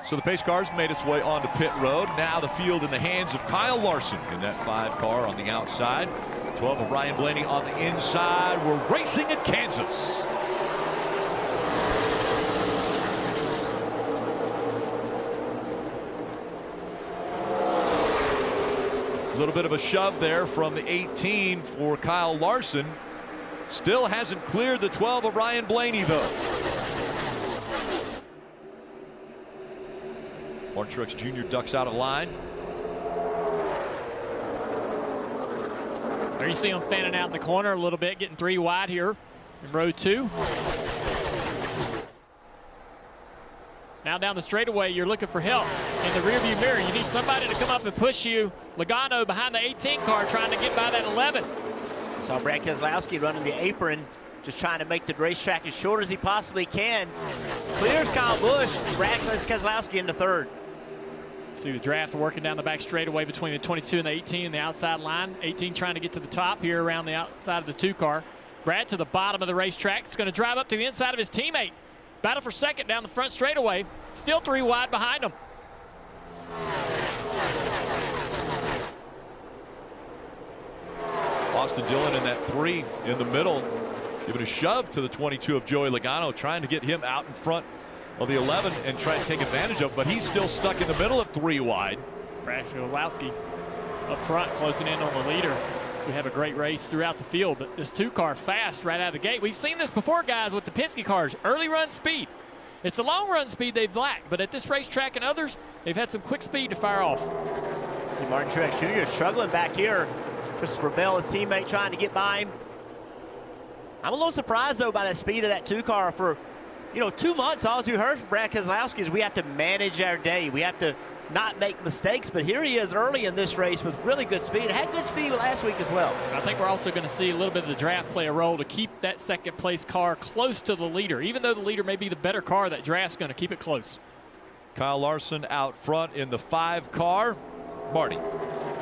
So the pace car's made its way onto pit road. Now the field in the hands of Kyle Larson in that 5 car on the outside. 12 of Ryan Blaney on the inside. We're racing at Kansas. A little bit of a shove there from the 18 for Kyle Larson. Still hasn't cleared the 12 of Ryan Blaney, though. Martin Truex Jr. ducks out of line. There you see him fanning out in the corner a little bit, getting 3 wide here in row 2. Now down the straightaway, you're looking for help in the rearview mirror. You need somebody to come up and push you. Logano behind the 18 car trying to get by that 11. Saw Brad Keselowski running the apron, just trying to make the racetrack as short as he possibly can. Clears Kyle Busch, Brad Keselowski into 3rd. See the draft working down the back straightaway between the 22 and the 18 and the outside line. 18 trying to get to the top here around the outside of the 2 car. Brad to the bottom of the racetrack. It's going to drive up to the inside of his teammate. Battle for second down the front straightaway. Still 3 wide behind him. Austin Dillon in that 3 in the middle, giving a shove to the 22 of Joey Logano, trying to get him out in front of the 11 and try to take advantage of, but he's still stuck in the middle at 3 wide. Brad Keselowski up front, closing in on the leader. So we have a great race throughout the field, but this 2 car fast right out of the gate. We've seen this before, guys, with the Penske cars. Early run speed. It's the long run speed they've lacked, but at this racetrack and others, they've had some quick speed to fire off. See Martin Truex Jr. struggling back here. Christopher Bell, his teammate, trying to get by him. I'm a little surprised, though, by the speed of that 2 car. For 2 months, all we heard from Brad Keselowski is we have to manage our day. We have to not make mistakes, but here he is early in this race with really good speed. Had good speed last week as well. I think we're also going to see a little bit of the draft play a role to keep that second place car close to the leader. Even though the leader may be the better car, that draft's going to keep it close. Kyle Larson out front in the 5 car. Marty.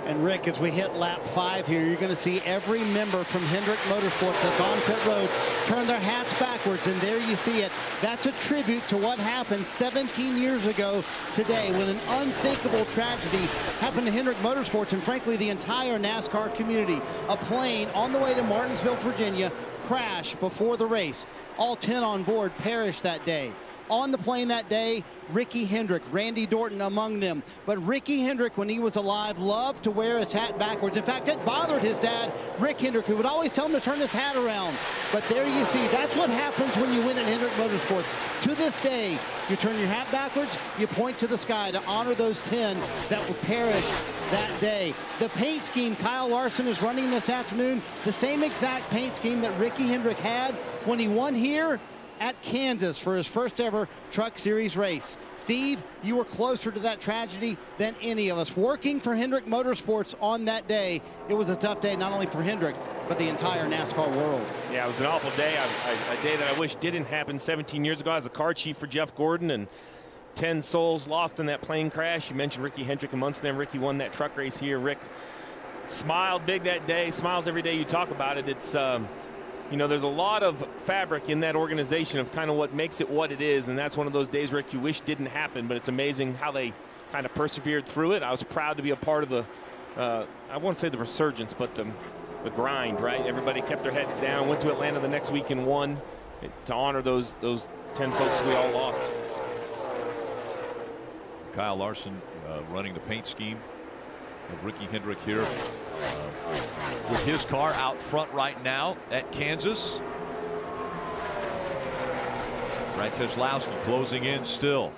And Rick, as we hit lap 5 here, you're going to see every member from Hendrick Motorsports that's on pit road turn their hats backwards, and there you see it. That's a tribute to what happened 17 years ago today when an unthinkable tragedy happened to Hendrick Motorsports and, frankly, the entire NASCAR community. A plane on the way to Martinsville, Virginia, crashed before the race. All 10 on board perished that day. On the plane that day, Ricky Hendrick, Randy Dorton among them. But Ricky Hendrick, when he was alive, loved to wear his hat backwards. In fact, it bothered his dad, Rick Hendrick, who would always tell him to turn his hat around. But there you see, that's what happens when you win at Hendrick Motorsports. To this day, you turn your hat backwards, you point to the sky to honor those 10 that were perished that day. The paint scheme Kyle Larson is running this afternoon, the same exact paint scheme that Ricky Hendrick had when he won here at Kansas for his first ever Truck Series race. Steve, you were closer to that tragedy than any of us. Working for Hendrick Motorsports on that day, it was a tough day not only for Hendrick, but the entire NASCAR world. Yeah, it was an awful day, a day that I wish didn't happen 17 years ago. I was a car chief for Jeff Gordon, and 10 souls lost in that plane crash. You mentioned Ricky Hendrick amongst them. Ricky won that truck race here. Rick smiled big that day, smiles every day you talk about it. It's there's a lot of fabric in that organization of kind of what makes it what it is, and that's one of those days, Rick, you wish didn't happen, but it's amazing how they kind of persevered through it. I was proud to be a part of the, I won't say the resurgence, but the grind, right? Everybody kept their heads down, went to Atlanta the next week and won to honor those 10 folks we all lost. Kyle Larson running the paint scheme of Ricky Hendrick here. With his car out front right now at Kansas. Brad Keselowski closing in still.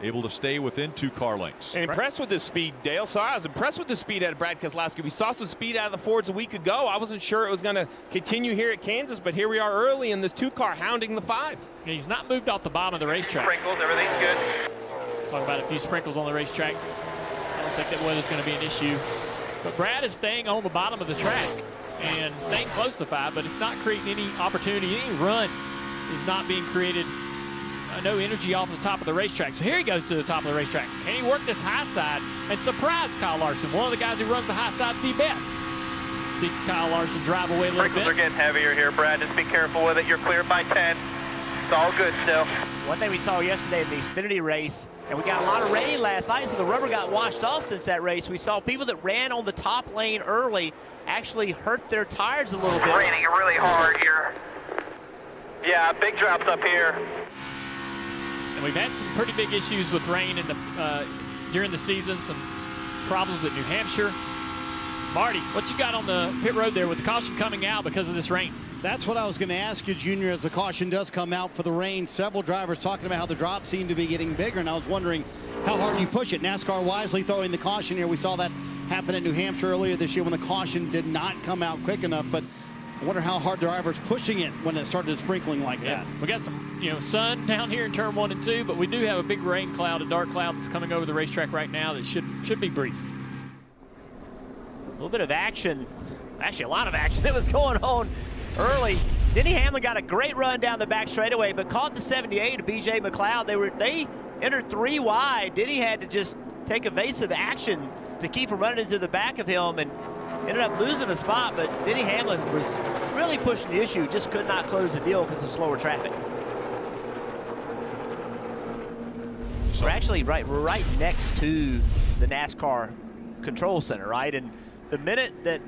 Able to stay within 2 car lengths. And impressed with this speed, Dale. Sorry, I was impressed with the speed out of Brad Keselowski. We saw some speed out of the Fords a week ago. I wasn't sure it was going to continue here at Kansas, but here we are early in this 2 car hounding the 5. He's not moved off the bottom of the racetrack. Sprinkles, everything's good. Talk about a few sprinkles on the racetrack. I don't think that weather's going to be an issue. But Brad is staying on the bottom of the track and staying close to 5, but it's not creating any opportunity. Any run is not being created. No energy off the top of the racetrack. So here he goes to the top of the racetrack. Can he work this high side and surprise Kyle Larson, one of the guys who runs the high side the best? See Kyle Larson drive away a little bit. Sprinkles are getting heavier here, Brad. Just be careful with it. You're clear by 10. It's all good still. One thing we saw yesterday in the Xfinity race, and we got a lot of rain last night, so the rubber got washed off since that race. We saw people that ran on the top lane early actually hurt their tires a little bit. It's raining really hard here. Yeah, big drops up here. And we've had some pretty big issues with rain in the during the season, some problems at New Hampshire. Marty, what you got on the pit road there with the caution coming out because of this rain? That's what I was going to ask you, Junior, as the caution does come out for the rain. Several drivers talking about how the drops seem to be getting bigger, and I was wondering how hard you push it. NASCAR wisely throwing the caution here. We saw that happen at New Hampshire earlier this year when the caution did not come out quick enough, but I wonder how hard drivers pushing it when it started sprinkling like that. We got some, sun down here in turn 1 and 2, but we do have a big rain cloud, a dark cloud that's coming over the racetrack right now that should be brief. A little bit of action, actually a lot of action that was going on early. Denny Hamlin got a great run down the back straightaway, but caught the 78 of B.J. McLeod. They entered 3 wide. Denny had to just take evasive action to keep from running into the back of him and ended up losing a spot, but Denny Hamlin was really pushing the issue, just could not close the deal because of slower traffic. We're actually right next to the NASCAR control center, right? And the minute that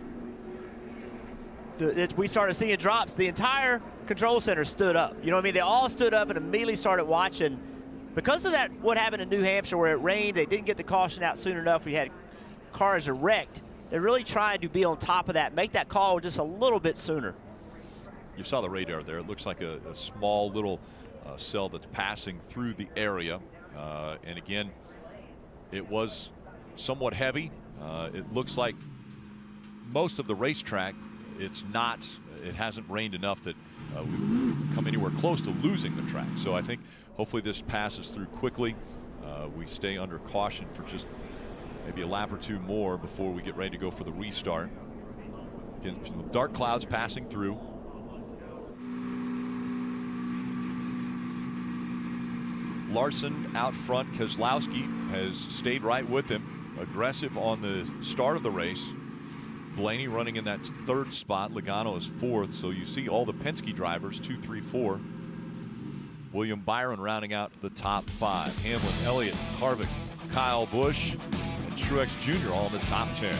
we started seeing drops, the entire control center stood up. You know what I mean? They all stood up and immediately started watching. Because of that, what happened in New Hampshire where it rained, they didn't get the caution out soon enough. We had cars wrecked. They're really trying to be on top of that, make that call just a little bit sooner. You saw the radar there. It looks like a small little cell that's passing through the area. And again, it was somewhat heavy. It looks like most of the racetrack, it hasn't rained enough that we come anywhere close to losing the track. So I think hopefully this passes through quickly. We stay under caution for just maybe a lap or 2 more before we get ready to go for the restart. Again, dark clouds passing through. Larson out front. Keselowski has stayed right with him. Aggressive on the start of the race. Blaney running in that 3rd spot. Logano is 4th. So you see all the Penske drivers, 2, 3, 4. William Byron rounding out the top 5. Hamlin, Elliott, Harvick, Kyle Busch, and Truex Jr. all in the top 10.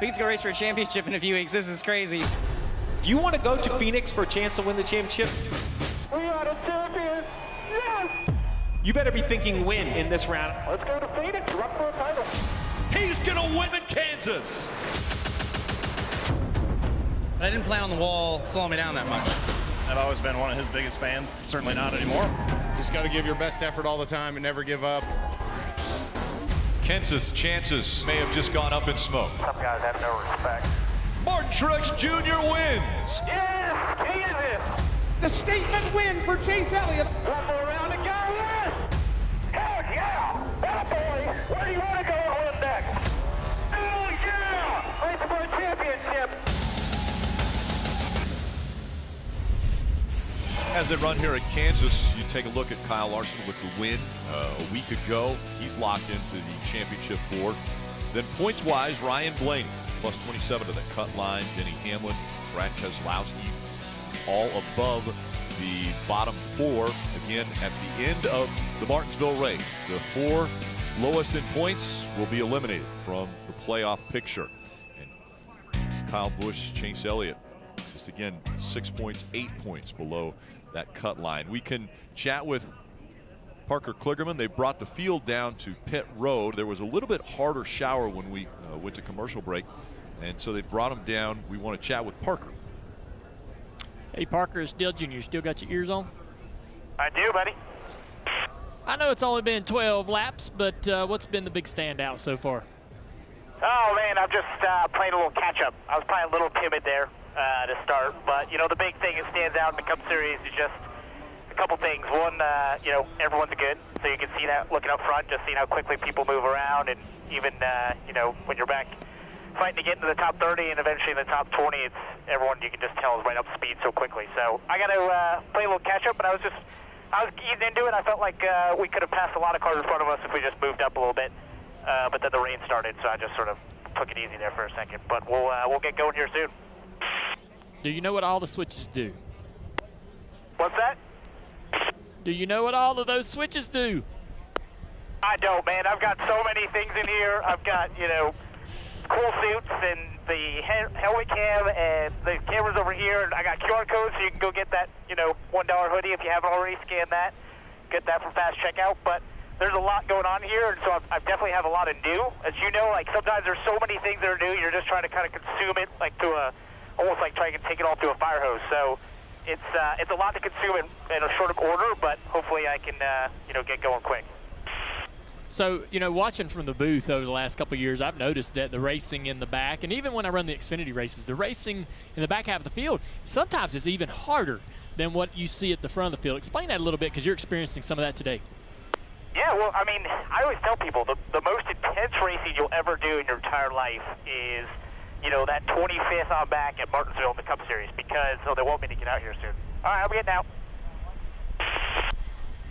We get to go race for a championship in a few weeks. This is crazy. If you want to go to Phoenix for a chance to win the championship, We are the champions! Yes! you better be thinking win in this round. Let's go to Phoenix, run for a title. He's gonna win in Kansas. I didn't plan on the wall slowing me down that much. I've always been one of his biggest fans. Certainly not anymore. Just got to give your best effort all the time and never give up. Kansas chances may have just gone up in smoke. Some guys have no respect. Martin Truex Jr. wins. Yes! Kansas! The statement win for Chase Elliott. One more round to go, yes! Heck yeah! That boy! Where do you want to go and win next? Oh yeah! Race for a championship! As they run here at Kansas, you take a look at Kyle Larson with the win a week ago. He's locked into the championship board. Then points-wise, Ryan Blaney, plus 27 to the cut line. Denny Hamlin, Brad Keselowski, all above the bottom four. Again, at the end of the Martinsville race, the four lowest in points will be eliminated from the playoff picture. And Kyle Busch, Chase Elliott, just again 6 points, 8 points below that cut line. We can chat with Parker Kligerman. They brought the field down to pit road. There was a little bit harder shower when we went to commercial break, and so they brought him down. We want to chat with Parker. Hey, Parker, it's Dale Jr. Still got your ears on? I do, buddy. I know it's only been 12 laps, but what's been the big standout so far? Oh man, I'm just playing a little catch-up. I was probably a little timid there to start, but you know the big thing that stands out in the Cup Series is just a couple things. One, you know, everyone's good, so you can see that looking up front, just seeing how quickly people move around, and even you know, when you're back fighting to get into the top 30 and eventually in the top 20, it's everyone you can just tell is right up speed so quickly. So I got to play a little catch-up, but I was easing into it. I felt like we could have passed a lot of cars in front of us if we just moved up a little bit. But then the rain started, so I just sort of took it easy there for a second. But we'll get going here soon. Do you know what all the switches do? What's that? Do you know what all of those switches do? I don't, man. I've got so many things in here. I've got, you know, cool suits and the helmet cam and the cameras over here. And I got QR codes so you can go get that, you know, $1 hoodie if you haven't already scanned that. Get that from fast checkout. But there's a lot going on here, and so I definitely have a lot of new. As you know, like sometimes there's so many things that are new, you're just trying to kind of consume it like to almost like trying to take it all to a fire hose. So it's a lot to consume in a short order, but hopefully I can you know, get going quick. So, you know, watching from the booth over the last couple of years, I've noticed that the racing in the back, and even when I run the Xfinity races, the racing in the back half of the field sometimes is even harder than what you see at the front of the field. Explain that a little bit, because you're experiencing some of that today. Yeah, well, I mean, I always tell people the most intense racing you'll ever do in your entire life is, you know, that 25th on back at Martinsville in the Cup Series, because, they want me to get out here soon. All right, I'm getting out.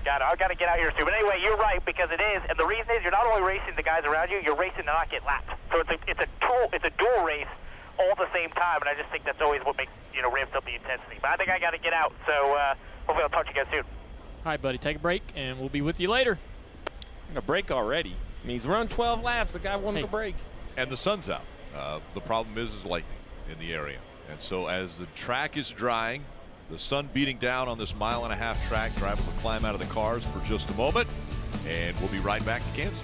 I've got to get out here soon. But anyway, you're right, because it is, and the reason is you're not only racing the guys around you, you're racing to not get lapped. So it's a dual race all at the same time, and I just think that's always what makes, you know, ramps up the intensity. But I think I got to get out, so hopefully I'll talk to you guys soon. All right, buddy, take a break, and we'll be with you later. A break already. I mean, he's run 12 laps. The guy wanted a break. And the sun's out. The problem is lightning in the area. And so as the track is drying, the sun beating down on this 1.5 mile track, drivers will climb out of the cars for just a moment, and we'll be right back to Kansas.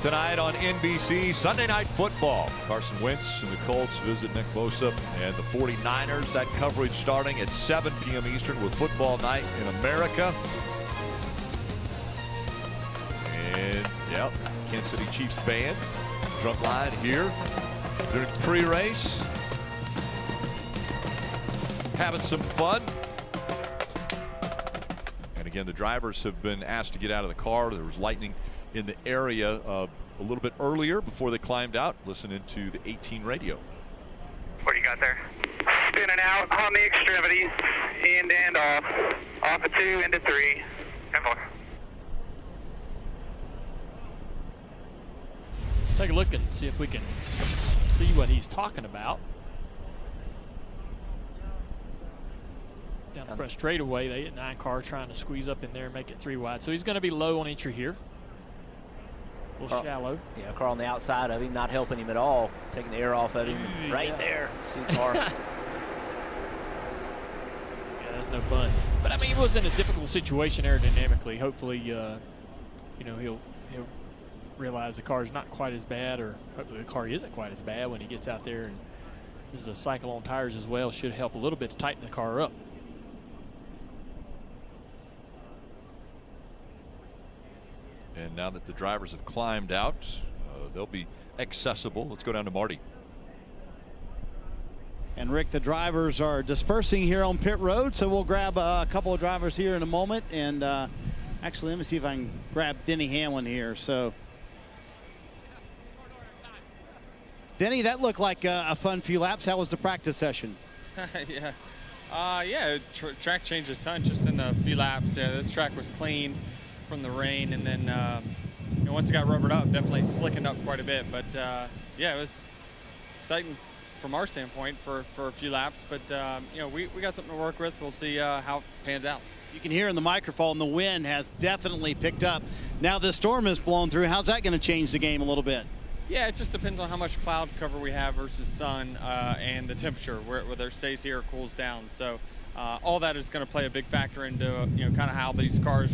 Tonight on NBC, Sunday Night Football. Carson Wentz and the Colts visit Nick Bosa and the 49ers. That coverage starting at 7 p.m. Eastern with Football Night in America. And, yep, Kansas City Chiefs band, drum line here during pre-race. Having some fun. And again, the drivers have been asked to get out of the car. There was lightning in the area a little bit earlier before they climbed out. Listen into the 18 radio. What do you got there? Spinning out on the extremities, in and off. Off of 2, into 3, and 4. Let's take a look and see if we can see what he's talking about. Down the front straightaway, the 8 and 9 car trying to squeeze up in there and make it 3 wide. So he's going to be low on entry here. A little shallow. Yeah, car on the outside of him, not helping him at all. Taking the air off of him. Right there. See the car. Yeah, that's no fun. But I mean, he was in a difficult situation aerodynamically. Hopefully, you know, he'll realize the car is not quite as bad, or hopefully the car isn't quite as bad when he gets out there. And this is a cycle on tires as well. Should help a little bit to tighten the car up. And now that the drivers have climbed out, they'll be accessible. Let's go down to Marty. And Rick, the drivers are dispersing here on pit road, so we'll grab a couple of drivers here in a moment. And actually, let me see if I can grab Denny Hamlin here. So, Denny, that looked like a fun few laps. How was the practice session? Yeah, track changed a ton just in the few laps. Yeah, this track was clean from the rain, and then you know, once it got rubbered up, definitely slickened up quite a bit. But yeah, it was exciting from our standpoint for a few laps. But you know, we got something to work with. We'll see how it pans out. You can hear in the microphone the wind has definitely picked up. Now this storm has blown through. How's that going to change the game a little bit? Yeah, it just depends on how much cloud cover we have versus sun and the temperature, whether it stays here or cools down. So all that is going to play a big factor into you know, kind of how these cars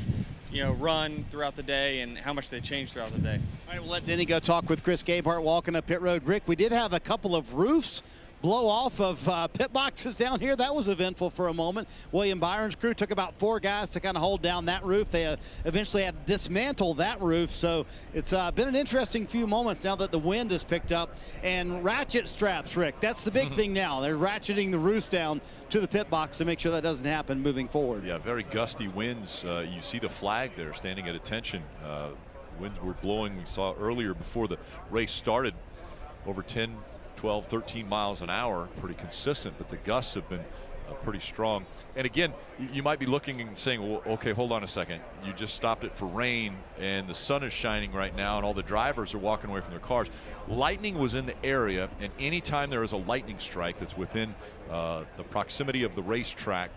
run throughout the day and how much they change throughout the day. All right, we'll let Denny go talk with Chris Gabehart walking up pit road. Rick, we did have a couple of roofs blow off of pit boxes down here. That was eventful for a moment. William Byron's crew took about 4 guys to kind of hold down that roof. They eventually had to dismantle that roof. So it's been an interesting few moments now that the wind has picked up. And ratchet straps, Rick, that's the big thing now. They're ratcheting the roofs down to the pit box to make sure that doesn't happen moving forward. Yeah, very gusty winds. You see the flag there standing at attention. Winds were blowing, we saw earlier before the race started, over 10, 12, 13 miles an hour, pretty consistent, but the gusts have been pretty strong. And again, you might be looking and saying, well, okay, hold on a second. You just stopped it for rain and the sun is shining right now and all the drivers are walking away from their cars. Lightning was in the area, and anytime there is a lightning strike that's within the proximity of the racetrack,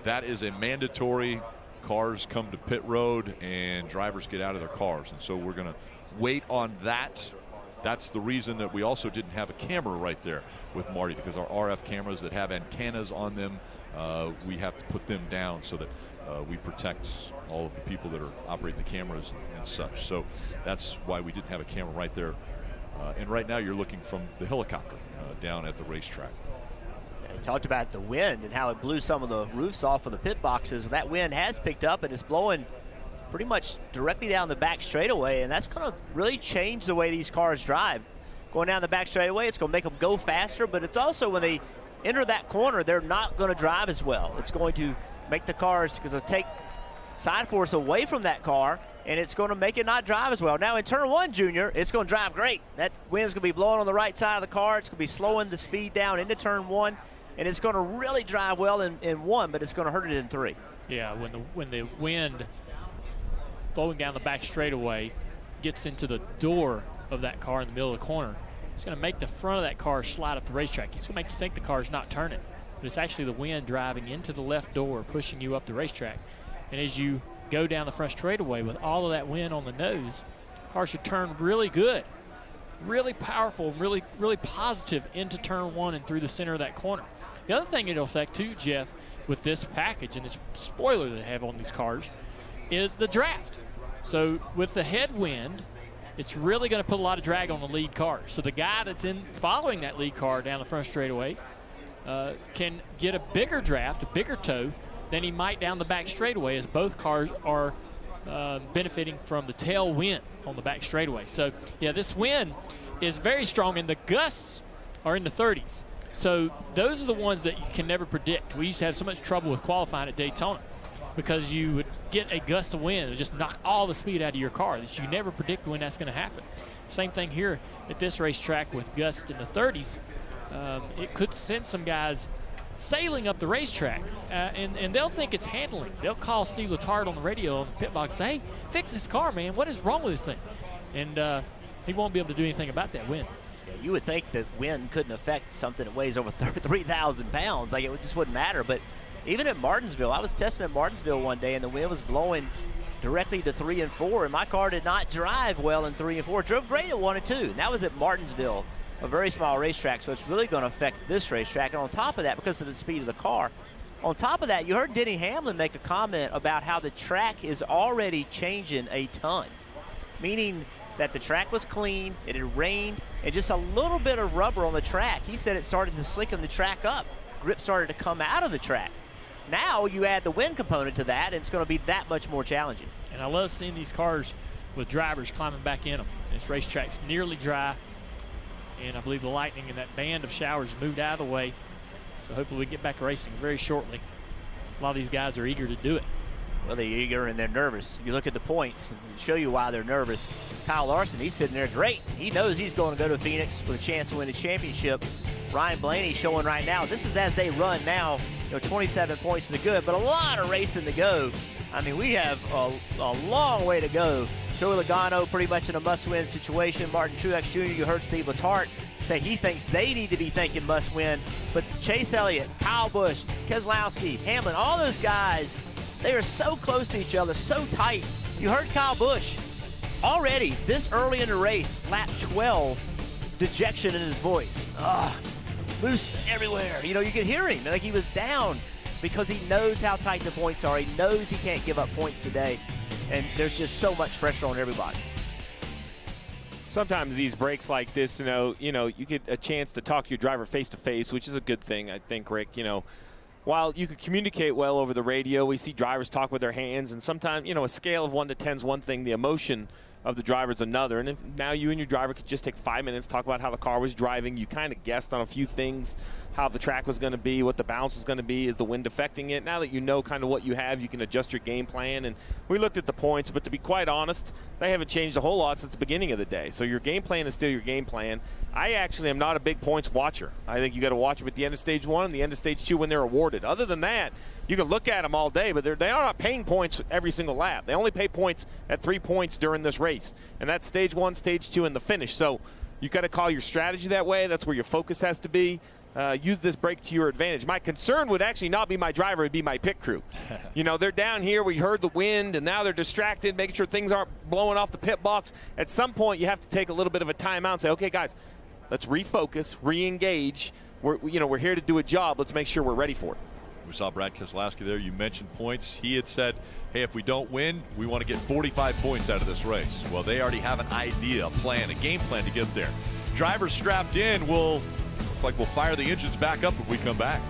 that is a mandatory. Cars come to pit road and drivers get out of their cars. And so we're going to wait on that. That's the reason that we also didn't have a camera right there with Marty, because our RF cameras that have antennas on them, we have to put them down so that we protect all of the people that are operating the cameras and such. So that's why we didn't have a camera right there. And right now you're looking from the helicopter down at the racetrack. We talked about the wind and how it blew some of the roofs off of the pit boxes. That wind has picked up and it's blowing pretty much directly down the back straightaway, and that's going to really change the way these cars drive. Going down the back straightaway, it's going to make them go faster, but it's also when they enter that corner, they're not going to drive as well. It's going to make the cars, because it'll take side force away from that car, and it's going to make it not drive as well. Now in turn 1, Junior, it's going to drive great. That wind's going to be blowing on the right side of the car. It's going to be slowing the speed down into turn 1, and it's going to really drive well in 1, but it's going to hurt it in 3. Yeah, when the wind blowing down the back straightaway gets into the door of that car in the middle of the corner, it's going to make the front of that car slide up the racetrack. It's going to make you think the car's not turning, but it's actually the wind driving into the left door, pushing you up the racetrack. And as you go down the front straightaway with all of that wind on the nose, the car should turn really good, really powerful, really positive into turn 1 and through the center of that corner. The other thing it'll affect too, Jeff, with this package and this spoiler that they have on these cars, is the draft. So with the headwind it's really going to put a lot of drag on the lead car. So the guy that's following that lead car down the front straightaway can get a bigger draft, a bigger tow, than he might down the back straightaway, as both cars are benefiting from the tailwind on the back straightaway. So, yeah, this wind is very strong, and the gusts are in the 30s. So those are the ones that you can never predict. We used to have so much trouble with qualifying at Daytona because you would get a gust of wind and just knock all the speed out of your car that you never predict when that's going to happen. Same thing here at this racetrack with gusts in the 30s. It could send some guys sailing up the racetrack, and they'll think it's handling. They'll call Steve Letarte on the radio on the pit box, say, hey, fix this car, man. What is wrong with this thing? And he won't be able to do anything about that wind. Yeah, you would think that wind couldn't affect something that weighs over 3,000 pounds. Like, it just wouldn't matter. But even at Martinsville, I was testing at Martinsville one day, and the wind was blowing directly to 3 and 4, and my car did not drive well in 3 and 4. It drove great at 1 and 2, and that was at Martinsville, a very small racetrack, so it's really going to affect this racetrack. And on top of that, because of the speed of the car, on top of that, you heard Denny Hamlin make a comment about how the track is already changing a ton, meaning that the track was clean, it had rained, and just a little bit of rubber on the track. He said it started to slicken the track up. Grip started to come out of the track. Now you add the wind component to that, and it's going to be that much more challenging. And I love seeing these cars with drivers climbing back in them. This racetrack's nearly dry, and I believe the lightning and that band of showers moved out of the way. So hopefully we get back racing very shortly. A lot of these guys are eager to do it. Well, they're eager and they're nervous. You look at the points and show you why they're nervous. Kyle Larson, he's sitting there great. He knows he's going to go to Phoenix with a chance to win the championship. Ryan Blaney showing right now, this is as they run now, 27 points to the good, but a lot of racing to go. I mean, we have a long way to go. Joey Logano pretty much in a must-win situation. Martin Truex Jr., you heard Steve Letarte say he thinks they need to be thinking must-win. But Chase Elliott, Kyle Busch, Keselowski, Hamlin, all those guys, they are so close to each other, so tight. You heard Kyle Busch already this early in the race, lap 12, dejection in his voice. Loose everywhere. You could hear him like he was down because he knows how tight the points are. He knows he can't give up points today, and there's just so much pressure on everybody. Sometimes these breaks like this, you get a chance to talk to your driver face-to-face, which is a good thing, I think, Rick. While you could communicate well over the radio, we see drivers talk with their hands, and sometimes, a scale of 1 to 10 is one thing, the emotion of the driver is another. And if now you and your driver could just take 5 minutes, talk about how the car was driving. You kind of guessed on a few things, how the track was going to be, what the bounce was going to be, is the wind affecting it. Now that you know kind of what you have, you can adjust your game plan. And we looked at the points, but to be quite honest, they haven't changed a whole lot since the beginning of the day. So your game plan is still your game plan. I actually am not a big points watcher. I think you got to watch them at the end of stage 1 and the end of stage 2 when they're awarded. Other than that, you can look at them all day, but they are not paying points every single lap. They only pay points at 3 points during this race, and that's stage 1, stage 2, and the finish. So you got to call your strategy that way. That's where your focus has to be. Use this break to your advantage. My concern would actually not be my driver, it would be my pit crew. They're down here, we heard the wind, and now they're distracted, making sure things aren't blowing off the pit box. At some point, you have to take a little bit of a timeout and say, okay, guys, let's refocus, re-engage. We're here to do a job. Let's make sure we're ready for it. We saw Brad Keselowski there. You mentioned points. He had said, hey, if we don't win, we want to get 45 points out of this race. Well, they already have an idea, a plan, a game plan to get there. Drivers strapped in will look like we'll fire the engines back up if we come back.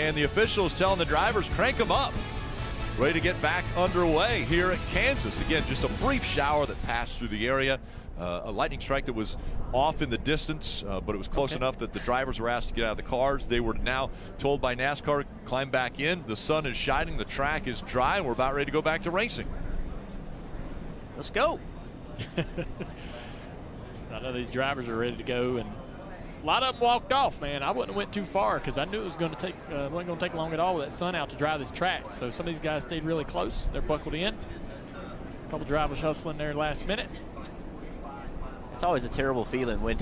and the officials telling the drivers, crank them up. Ready to get back underway here at Kansas. Again, just a brief shower that passed through the area. A lightning strike that was off in the distance, but it was close enough that the drivers were asked to get out of the cars. They were now told by NASCAR, climb back in. The sun is shining, the track is dry, and we're about ready to go back to racing. Let's go. I know these drivers are ready to go, and a lot of them walked off, man. I wouldn't have went too far because I knew it was going to take wasn't going to take long at all with that sun out to dry this track. So some of these guys stayed really close. They're buckled in. A couple drivers hustling there last minute. It's always a terrible feeling when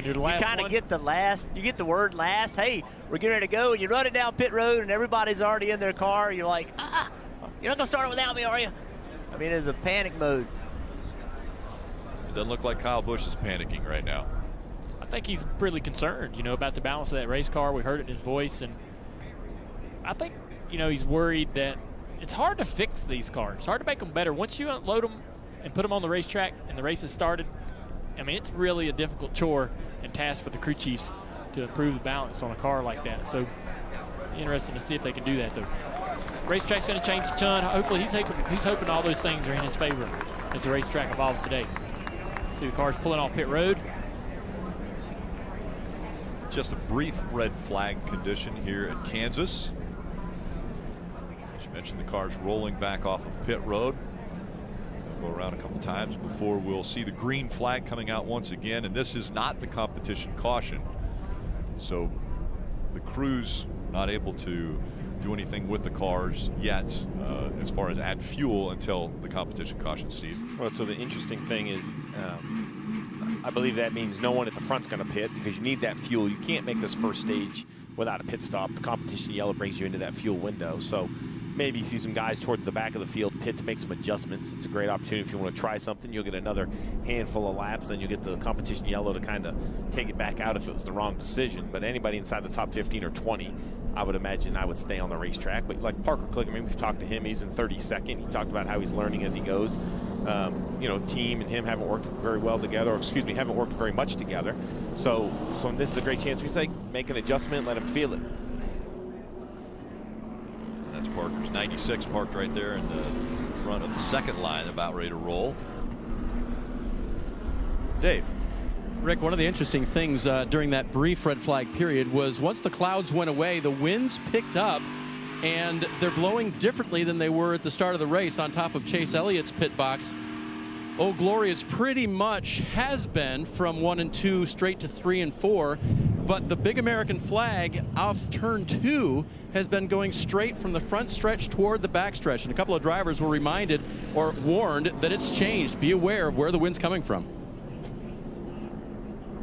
you're the last you kind of get the last, you get the word last, hey, we're getting ready to go, and you run it down pit road and everybody's already in their car. You're like, you're not going to start it without me, are you? I mean, it's a panic mode. It doesn't look like Kyle Busch is panicking right now. I think he's really concerned, you know, about the balance of that race car. We heard it in his voice, and I think, you know, he's worried that it's hard to fix these cars. It's hard to make them better. Once you unload them and put them on the racetrack and the race has started, I mean, it's really a difficult chore and task for the crew chiefs to improve the balance on a car like that. So interesting to see if they can do that, though. Racetrack's going to change a ton. Hopefully he's hoping all those things are in his favor as the racetrack evolves today. See the cars pulling off pit road. Just a brief red flag condition here at Kansas. As you mentioned, the cars rolling back off of pit road. They'll go around a couple times before we'll see the green flag coming out once again, and this is not the competition caution. So the crew's not able to do anything with the cars yet as far as add fuel until the competition caution, Steve. Well, so the interesting thing is I believe that means no one at the front's going to pit because you need that fuel. You can't make this first stage without a pit stop. The competition yellow brings you into that fuel window. So maybe you see some guys towards the back of the field pit to make some adjustments. It's a great opportunity if you want to try something. You'll get another handful of laps, then you'll get the competition yellow to kind of take it back out if it was the wrong decision. But anybody inside the top 15 or 20, I would imagine I would stay on the racetrack. But like Parker Click, I mean, we've talked to him. He's in 32nd. He talked about how he's learning as he goes. You know, team and him haven't worked very well together, or excuse me, haven't worked very much together. So this is a great chance. We say make an adjustment, let him feel it. That's Parker's 96 parked right there in the front of the second line, about ready to roll. Dave. Rick, one of the interesting things during that brief red flag period was once the clouds went away, the winds picked up, and they're blowing differently than they were at the start of the race on top of Chase Elliott's pit box. Old Glory is pretty much has been from 1 and 2 straight to 3 and 4, but the big American flag off turn 2 has been going straight from the front stretch toward the back stretch, and a couple of drivers were reminded or warned that it's changed. Be aware of where the wind's coming from.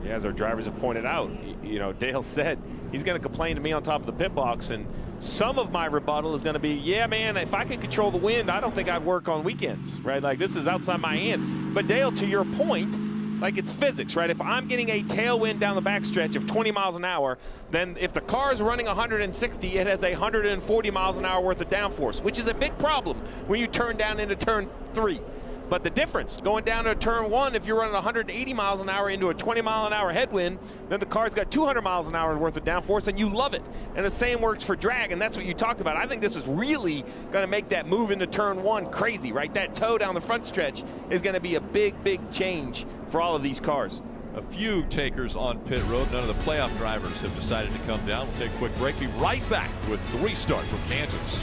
Yeah, as our drivers have pointed out, you know, Dale said he's going to complain to me on top of the pit box, and some of my rebuttal is going to be, yeah, man, if I could control the wind, I don't think I'd work on weekends, right? Like, this is outside my hands. But Dale, to your point, like, it's physics, right? If I'm getting a tailwind down the backstretch of 20 miles an hour, then if the car is running 160, it has 140 miles an hour worth of downforce, which is a big problem when you turn down into turn 3. But the difference, going down to turn 1, if you're running 180 miles an hour into a 20 mile an hour headwind, then the car's got 200 miles an hour worth of downforce, and you love it. And the same works for drag, and that's what you talked about. I think this is really going to make that move into turn 1 crazy, right? That toe down the front stretch is going to be a big, big change for all of these cars. A few takers on pit road. None of the playoff drivers have decided to come down. We'll take a quick break. Be right back with the restart from Kansas.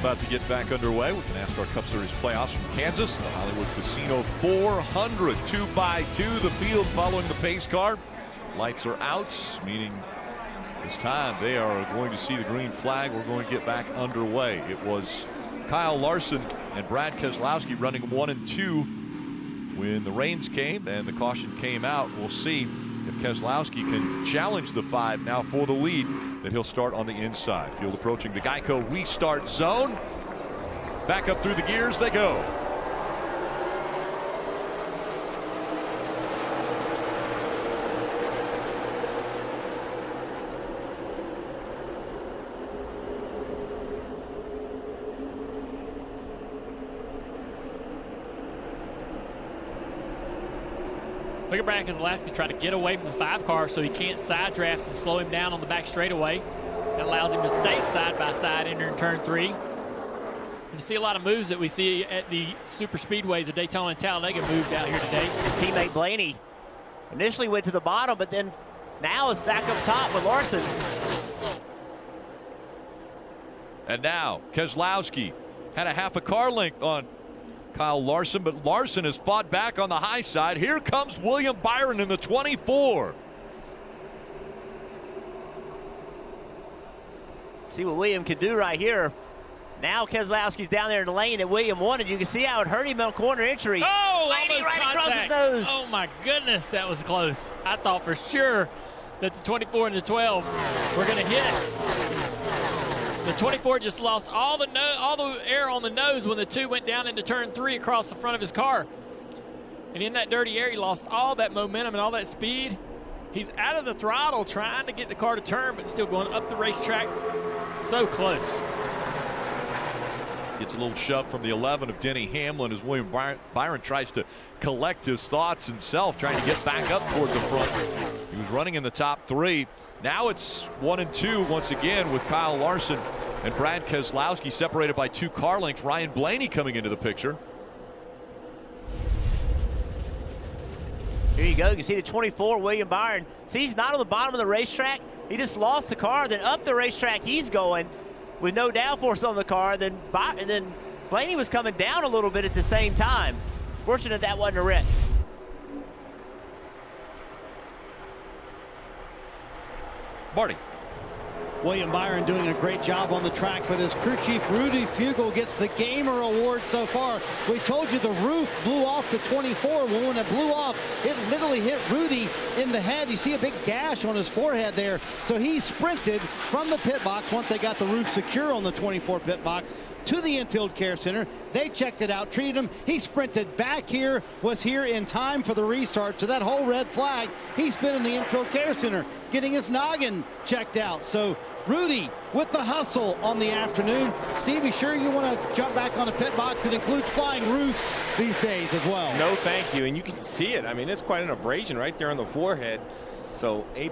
about to get back underway with the NASCAR Cup Series playoffs from Kansas. The Hollywood Casino 400, 2x2, the field following the pace car. Lights are out, meaning it's time. They are going to see the green flag. We're going to get back underway. It was Kyle Larson and Brad Keselowski running 1 and 2 when the rains came and the caution came out. We'll see if Keselowski can challenge the 5 now for the lead, that he'll start on the inside. Field approaching the Geico restart zone. Back up through the gears they go. Look at Brad Keselowski trying to get away from the 5 car so he can't side draft and slow him down on the back straightaway. That allows him to stay side by side entering turn 3. And you see a lot of moves that we see at the super speedways of Daytona and Talladega moved out here today. His teammate Blaney initially went to the bottom, but then now is back up top with Larson. And now Keselowski had a half a car length on Kyle Larson, but Larson has fought back on the high side. Here comes William Byron in the 24. See what William can do right here. Now Keselowski's down there in the lane that William wanted. You can see how it hurt him on corner entry. Oh, Blaney right contact. across his nose. Oh my goodness, that was close. I thought for sure that the 24 and the 12 were going to hit. The 24 just lost all the air on the nose when the 2 went down into turn 3 across the front of his car. And in that dirty air, he lost all that momentum and all that speed. He's out of the throttle trying to get the car to turn, but still going up the racetrack. So close. Gets a little shove from the 11 of Denny Hamlin as William Byron tries to collect his thoughts himself, trying to get back up toward the front. He was running in the top 3. Now it's 1 and 2 once again with Kyle Larson and Brad Keselowski separated by 2 car lengths. Ryan Blaney coming into the picture. Here you go. You can see the 24, William Byron. See, he's not on the bottom of the racetrack. He just lost the car. Then up the racetrack he's going with no downforce on the car. Then Blaney was coming down a little bit at the same time. Fortunate that wasn't a wreck. Marty. William Byron doing a great job on the track, but his crew chief Rudy Fugle gets the Gamer Award so far. We told you the roof blew off the 24. Well, when it blew off, it literally hit Rudy in the head. You see a big gash on his forehead there. So he sprinted from the pit box once they got the roof secure on the 24 pit box to the infield care center. They checked it out, treated him. He sprinted back here, was here in time for the restart. So that whole red flag, he's been in the infield care center getting his noggin checked out. So Rudy with the hustle on the afternoon. Steve, you sure you want to jump back on a pit box? It includes flying roofs these days as well. No, thank you. And you can see it. I mean, it's quite an abrasion right there on the forehead. So A+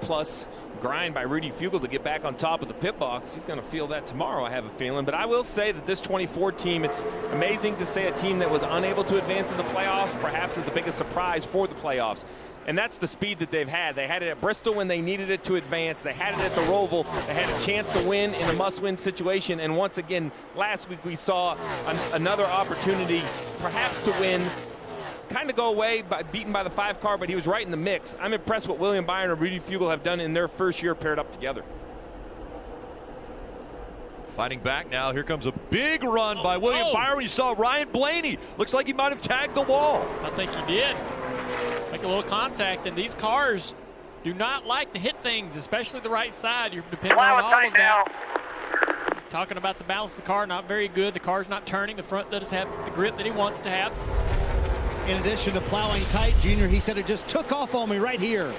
grind by Rudy Fugle to get back on top of the pit box. He's going to feel that tomorrow, I have a feeling. But I will say that this 24 team, it's amazing to say a team that was unable to advance in the playoffs perhaps is the biggest surprise for the playoffs. And that's the speed that they've had. They had it at Bristol when they needed it to advance. They had it at the Roval. They had a chance to win in a must-win situation. And once again, last week we saw another opportunity perhaps to win, kind of go away, beaten by the 5 car, but he was right in the mix. I'm impressed what William Byron and Rudy Fugle have done in their first year paired up together. Fighting back now. Here comes a big run by William Byron. You saw Ryan Blaney. Looks like he might have tagged the wall. I think he did. Make a little contact, and these cars do not like to hit things, especially the right side. You're depending on all of that. He's talking about the balance of the car, not very good. The car's not turning. The front doesn't have the grip that he wants to have. In addition to plowing tight, Junior, he said it just took off on me right here.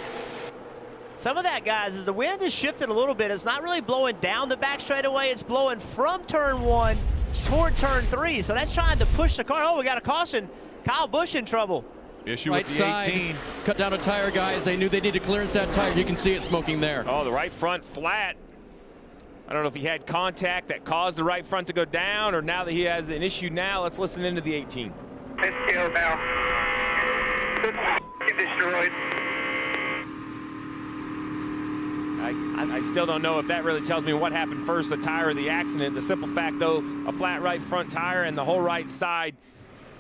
Some of that, guys, is the wind has shifted a little bit. It's not really blowing down the back straightaway. It's blowing from turn 1 toward turn 3. So that's trying to push the car. Oh, we got a caution. Kyle Busch in trouble. Issue right with the 18. Side, cut down a tire, guys. They knew they needed to clearance that tire. You can see it smoking there. Oh, the right front flat. I don't know if he had contact that caused the right front to go down, or now that he has an issue now. Let's listen into the 18. This kill now. This is destroyed. I still don't know if that really tells me what happened first, the tire or the accident. The simple fact, though, a flat right front tire and the whole right side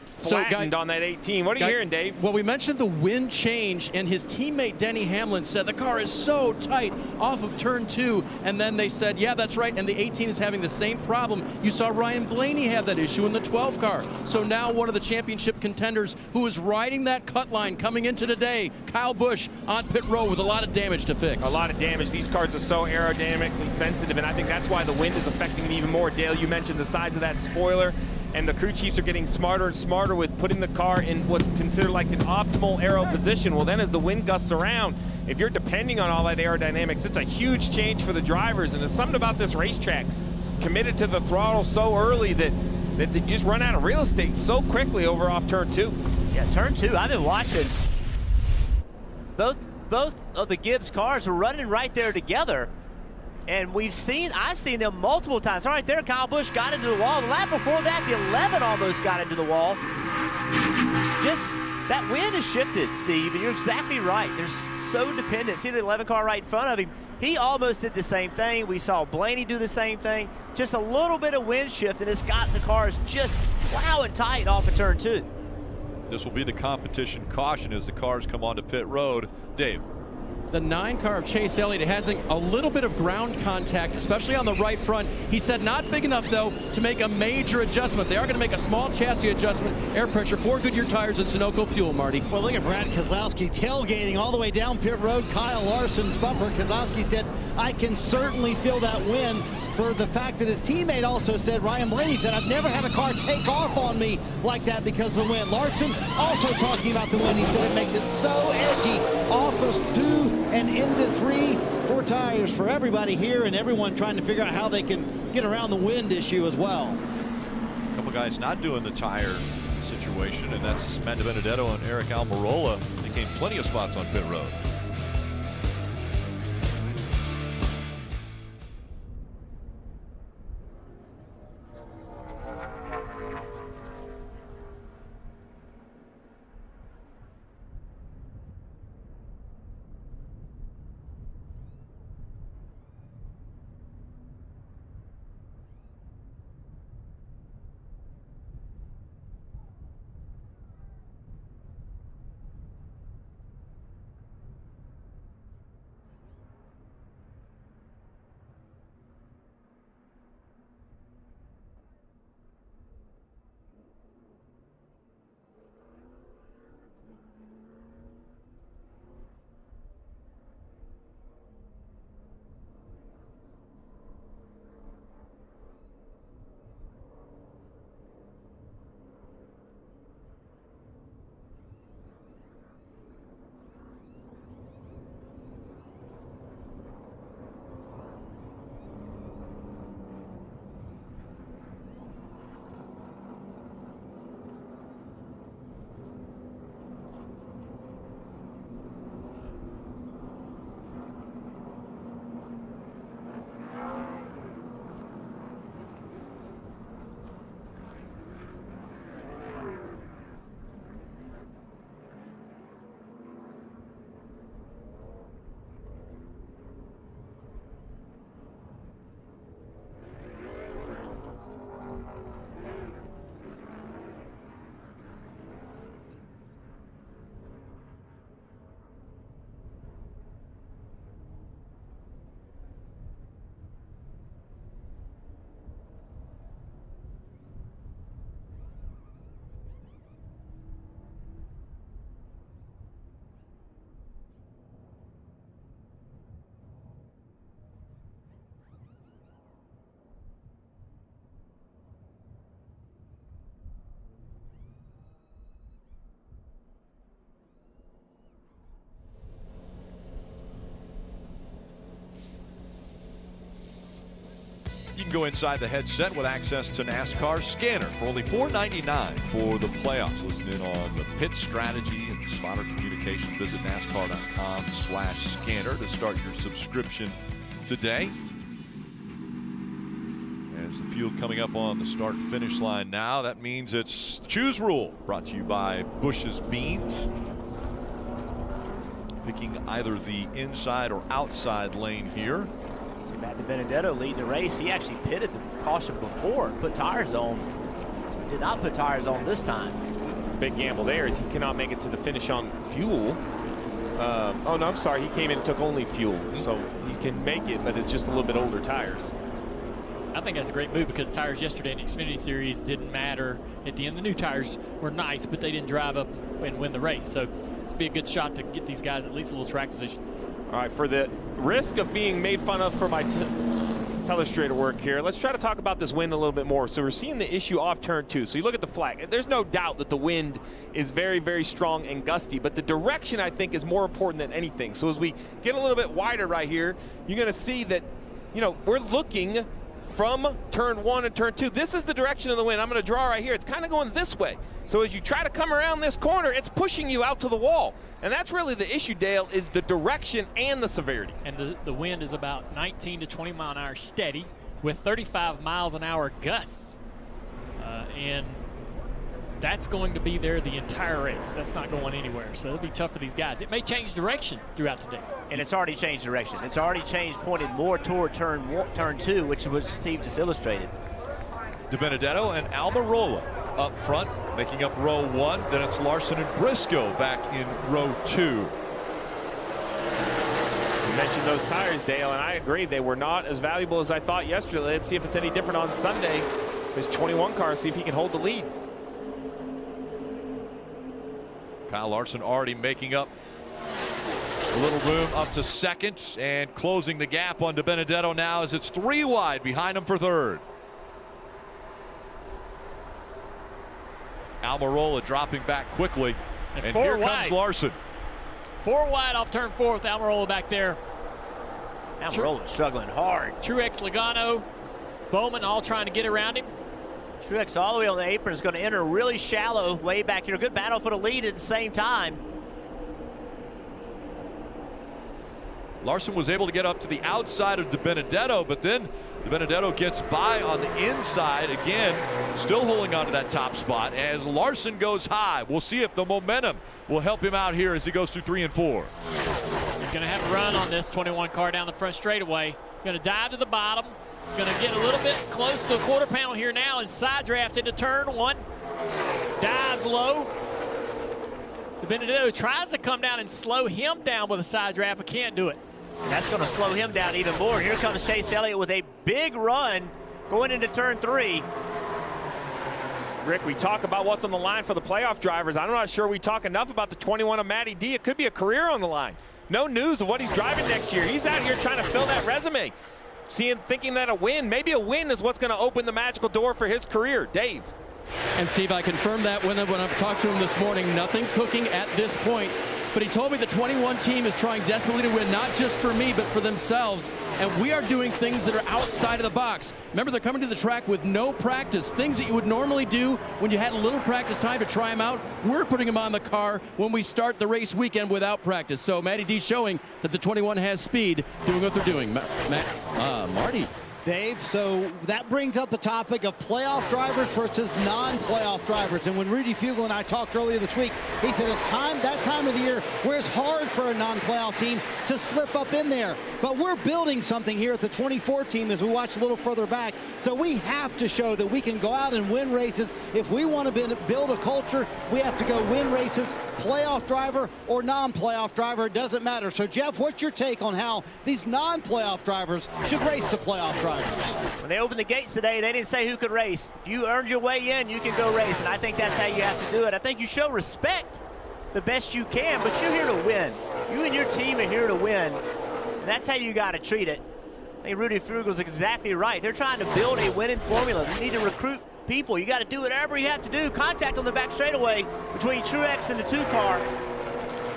flattened on that 18. What are you hearing, Dave? Well, we mentioned the wind change, and his teammate Denny Hamlin said the car is so tight off of turn 2, and then they said, yeah, that's right, and the 18 is having the same problem. You saw Ryan Blaney have that issue in the 12 car. So now one of the championship contenders who is riding that cut line coming into today, Kyle Busch, on pit road with a lot of damage to fix. A lot of damage. These cars are so aerodynamically sensitive, and I think that's why the wind is affecting it even more. Dale, you mentioned the size of that spoiler, and the crew chiefs are getting smarter and smarter with putting the car in what's considered like an optimal aero position. Well, then as the wind gusts around, if you're depending on all that aerodynamics, it's a huge change for the drivers. And there's something about this racetrack. It's committed to the throttle so early that they just run out of real estate so quickly over off turn 2. Yeah, turn 2, I've been watching. Both of the Gibbs cars are running right there together. And I've seen them multiple times. All right there, Kyle Busch got into the wall. The lap before that, the 11 almost got into the wall. Just, that wind has shifted, Steve, and you're exactly right. They're so dependent. See the 11 car right in front of him? He almost did the same thing. We saw Blaney do the same thing. Just a little bit of wind shift, and it's got the cars just plowing tight off of turn 2. This will be the competition caution as the cars come onto pit road. Dave. The 9 car of Chase Elliott having a little bit of ground contact, especially on the right front. He said not big enough, though, to make a major adjustment. They are going to make a small chassis adjustment, air pressure, 4 Goodyear tires and Sunoco fuel, Marty. Well, look at Brad Keselowski tailgating all the way down pit road. Kyle Larson's bumper. Keselowski said, I can certainly feel that wind. For the fact that his teammate also said, Ryan Blaney said, I've never had a car take off on me like that because of the wind. Larson also talking about the wind. He said it makes it so edgy off of 2 and into 3. 4 tires for everybody here, and everyone trying to figure out how they can get around the wind issue as well. A couple guys not doing the tire situation, and that's Matt Benedetto and Eric Almirola. They gained plenty of spots on pit road. You can go inside the headset with access to NASCAR Scanner for only $4.99 for the playoffs. Listen in on the pit strategy and spotter communication. Visit NASCAR.com/scanner to start your subscription today. As the field coming up on the start-finish line now, that means it's Choose Rule, brought to you by Busch's Beans. picking either the inside or outside lane here. So Matt DiBenedetto leading the race. He actually pitted the caution before and put tires on. So he did not put tires on this time. Big gamble there is he cannot make it to the finish on fuel. Oh no, I'm sorry, he came in and took only fuel. So he can make it, but it's just a little bit older tires. I think that's a great move because tires yesterday in the Xfinity Series didn't matter at the end. The new tires were nice, but they didn't drive up and win the race. So it's be a good shot to get these guys at least a little track position. All right, for the risk of being made fun of for my telestrator work here, let's try to talk about this wind a little bit more. So we're seeing the issue off turn 2. So you look at the flag. There's no doubt that the wind is very, very strong and gusty, but the direction I think is more important than anything. So as we get a little bit wider right here, you're going to see that, you know, we're looking from turn 1 and turn 2. This is the direction of the wind. I'm going to draw right here. It's kind of going this way. So as you try to come around this corner, it's pushing you out to the wall. And that's really the issue, Dale, is the direction and the severity. And the wind is about 19 to 20 mile an hour steady with 35 miles an hour gusts. And that's going to be there the entire race. That's not going anywhere. So it'll be tough for these guys. It may change direction throughout the day. And it's already changed direction. It's already changed, pointed more toward turn 2, which was Steve just illustrated. DiBenedetto and Almirola up front, making up row 1. Then it's Larson and Briscoe back in row 2. You mentioned those tires, Dale, and I agree. They were not as valuable as I thought yesterday. Let's see if it's any different on Sunday. This 21 car, see if he can hold the lead. Kyle Larson already making up a little room up to second and closing the gap on DiBenedetto now as it's 3 wide behind him for third. Almirola dropping back quickly, and here comes Larson. 4 wide off turn 4 with Almirola back there. Almirola struggling hard. Truex, Logano, Bowman all trying to get around him. Truex all the way on the apron is going to enter really shallow way back here. Good battle for the lead at the same time. Larson was able to get up to the outside of DiBenedetto, but then DiBenedetto gets by on the inside again, still holding on to that top spot as Larson goes high. We'll see if the momentum will help him out here as he goes through 3 and 4. He's going to have to run on this 21 car down the front straightaway. He's going to dive to the bottom. He's going to get a little bit close to the quarter panel here now and side draft into turn 1. Dives low. DiBenedetto tries to come down and slow him down with a side draft, but can't do it. That's going to slow him down even more. Here comes Chase Elliott with a big run going into turn 3. Rick, we talk about what's on the line for the playoff drivers. I'm not sure we talk enough about the 21 of Matty D. It could be a career on the line. No news of what he's driving next year. He's out here trying to fill that resume. Thinking that maybe a win is what's going to open the magical door for his career. Dave. And Steve, I confirmed that when I've talked to him this morning. Nothing cooking at this point. But he told me the 21 team is trying desperately to win, not just for me, but for themselves. And we are doing things that are outside of the box. Remember, they're coming to the track with no practice. Things that you would normally do when you had a little practice time to try them out. We're putting them on the car when we start the race weekend without practice. So Matty D showing that the 21 has speed, doing what they're doing. Marty. Dave, so that brings up the topic of playoff drivers versus non-playoff drivers. And when Rudy Fugle and I talked earlier this week, he said it's that time of the year where it's hard for a non-playoff team to slip up in there. But we're building something here at the 24 team as we watch a little further back. So we have to show that we can go out and win races. If we want to build a culture, we have to go win races. Playoff driver or non-playoff driver, it doesn't matter. So Jeff, what's your take on how these non-playoff drivers should race the playoff drivers? When they opened the gates today, they didn't say who could race. If you earned your way in, you can go race, and I think that's how you have to do it. I think you show respect the best you can, but you're here to win. You and your team are here to win, and that's how you got to treat it. I think Rudy Fugel's exactly right. They're trying to build a winning formula. You need to recruit people. You got to do whatever you have to do. Contact on the back straightaway between Truex and the 2 car.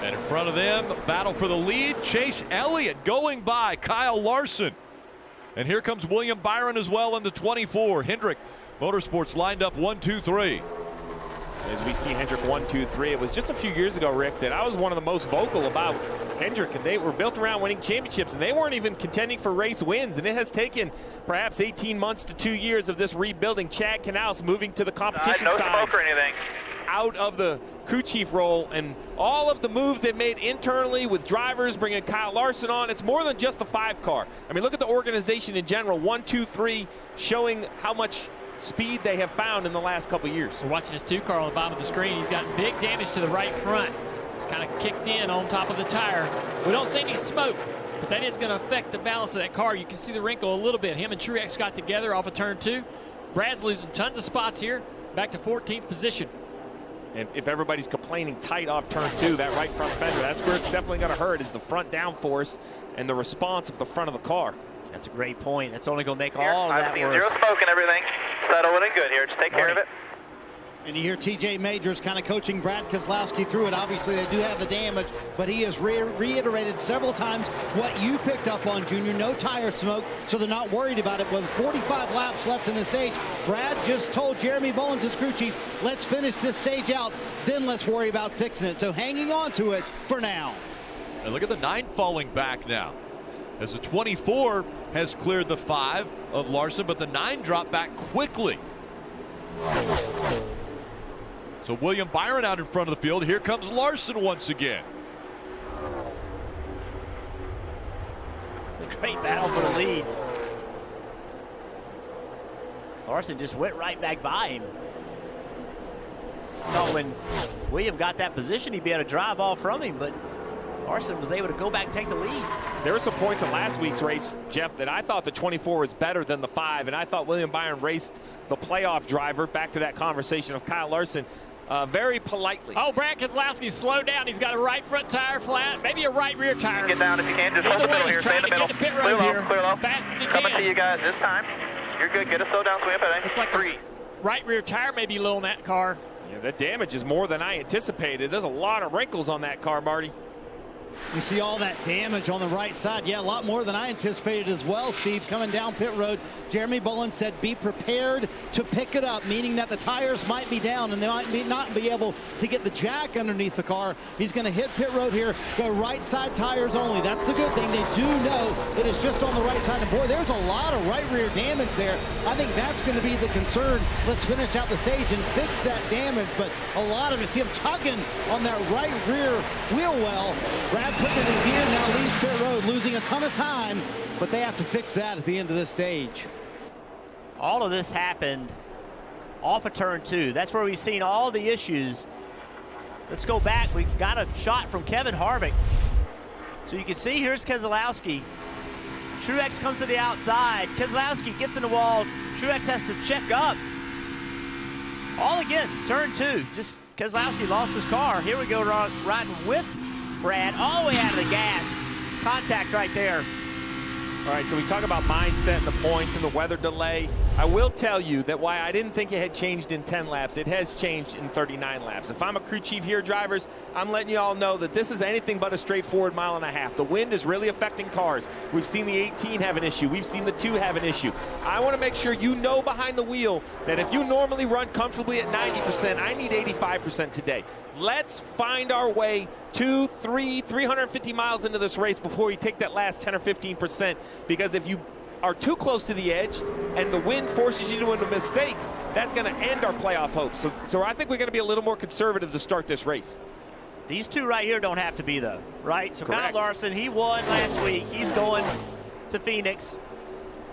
And in front of them, battle for the lead, Chase Elliott going by Kyle Larson. And here comes William Byron as well in the 24. Hendrick Motorsports lined up 1, 2, 3. As we see Hendrick 1, 2, 3, it was just a few years ago, Rick, that I was one of the most vocal about Hendrick, and they were built around winning championships, and they weren't even contending for race wins, and it has taken perhaps 18 months to 2 years of this rebuilding. Chad Knaus moving to the competition no side. smoke or anything. out of the crew chief role, and all of the moves they've made internally with drivers, bringing Kyle Larson on, it's more than just the 5 car. I mean, look at the organization in general, 1, 2, 3, showing how much speed they have found in the last couple years. We're watching his 2 car on the bottom of the screen. He's got big damage to the right front. It's kind of kicked in on top of the tire. We don't see any smoke, but that is going to affect the balance of that car. You can see the wrinkle a little bit. Him and Truex got together off of turn 2. Brad's losing tons of spots here, back to 14th position. And if everybody's complaining tight off turn 2, that right front fender, that's where it's definitely going to hurt, is the front downforce and the response of the front of the car. That's a great point. That's only going to make all of that worse. Zero smoke and everything. Settling in good here. Just take care of it. And you hear TJ Majors kind of coaching Brad Keselowski through it. Obviously, they do have the damage, but he has reiterated several times what you picked up on, Junior. No tire smoke, so they're not worried about it. With 45 laps left in the stage, Brad just told Jeremy Bullins, his crew chief, let's finish this stage out, then let's worry about fixing it. So hanging on to it for now. And look at the 9 falling back now, as the 24 has cleared the 5 of Larson, but the 9 dropped back quickly. So William Byron out in front of the field. Here comes Larson once again. A great battle for the lead. Larson just went right back by him. Thought when William got that position, he'd be able to drive off from him, but Larson was able to go back and take the lead. There were some points in last week's race, Jeff, that I thought the 24 was better than the 5, and I thought William Byron raced the playoff driver, back to that conversation of Kyle Larson, very politely. Oh, Brad Keselowski slowed down. He's got a right front tire flat, maybe a right rear tire. Get down if you can. Just hold the middle here. Stay in the middle. Clear low. Fast as he Coming can. to you guys this time. You're good. Get a slow down swing up. Looks like 3. Right rear tire may be low on that car. Yeah, that damage is more than I anticipated. There's a lot of wrinkles on that car, Marty. You see all that damage on the right side. Yeah, a lot more than I anticipated as well, Steve. Coming down pit road, Jeremy Bullins said be prepared to pick it up, meaning that the tires might be down and they might not be able to get the jack underneath the car. He's going to hit pit road here, go right side tires only. That's the good thing. They do know it is just on the right side. And boy, there's a lot of right rear damage there. I think that's going to be the concern. Let's finish out the stage and fix that damage. But a lot of it, see him tugging on that right rear wheel well. Brad putting it in gear, now leaves pit road, losing a ton of time, but they have to fix that at the end of this stage. All of this happened off of turn 2. That's where we've seen all the issues. Let's go back. We got a shot from Kevin Harvick. So you can see here's Keselowski. Truex comes to the outside. Keselowski gets in the wall. Truex has to check up. All again, turn 2. Just Keselowski lost his car. Here we go, riding with Brad all the way out of the gas. Contact right there. All right, so we talk about mindset and the points and the weather delay. I will tell you that why I didn't think it had changed in 10 laps, it has changed in 39 laps. If I'm a crew chief here, drivers, I'm letting you all know that this is anything but a straightforward mile and a half. The wind is really affecting cars. We've seen the 18 have an issue. We've seen the 2 have an issue. I want to make sure you know behind the wheel that if you normally run comfortably at 90%, I need 85% today. Let's find our way 350 miles into this race before you take that last 10 or 15%, because if you are too close to the edge and the wind forces you to a mistake, that's going to end our playoff hopes. So I think we're going to be a little more conservative to start this race. These 2 right here don't have to be, though, right? So Correct. Kyle Larson, he won last week. He's going to Phoenix,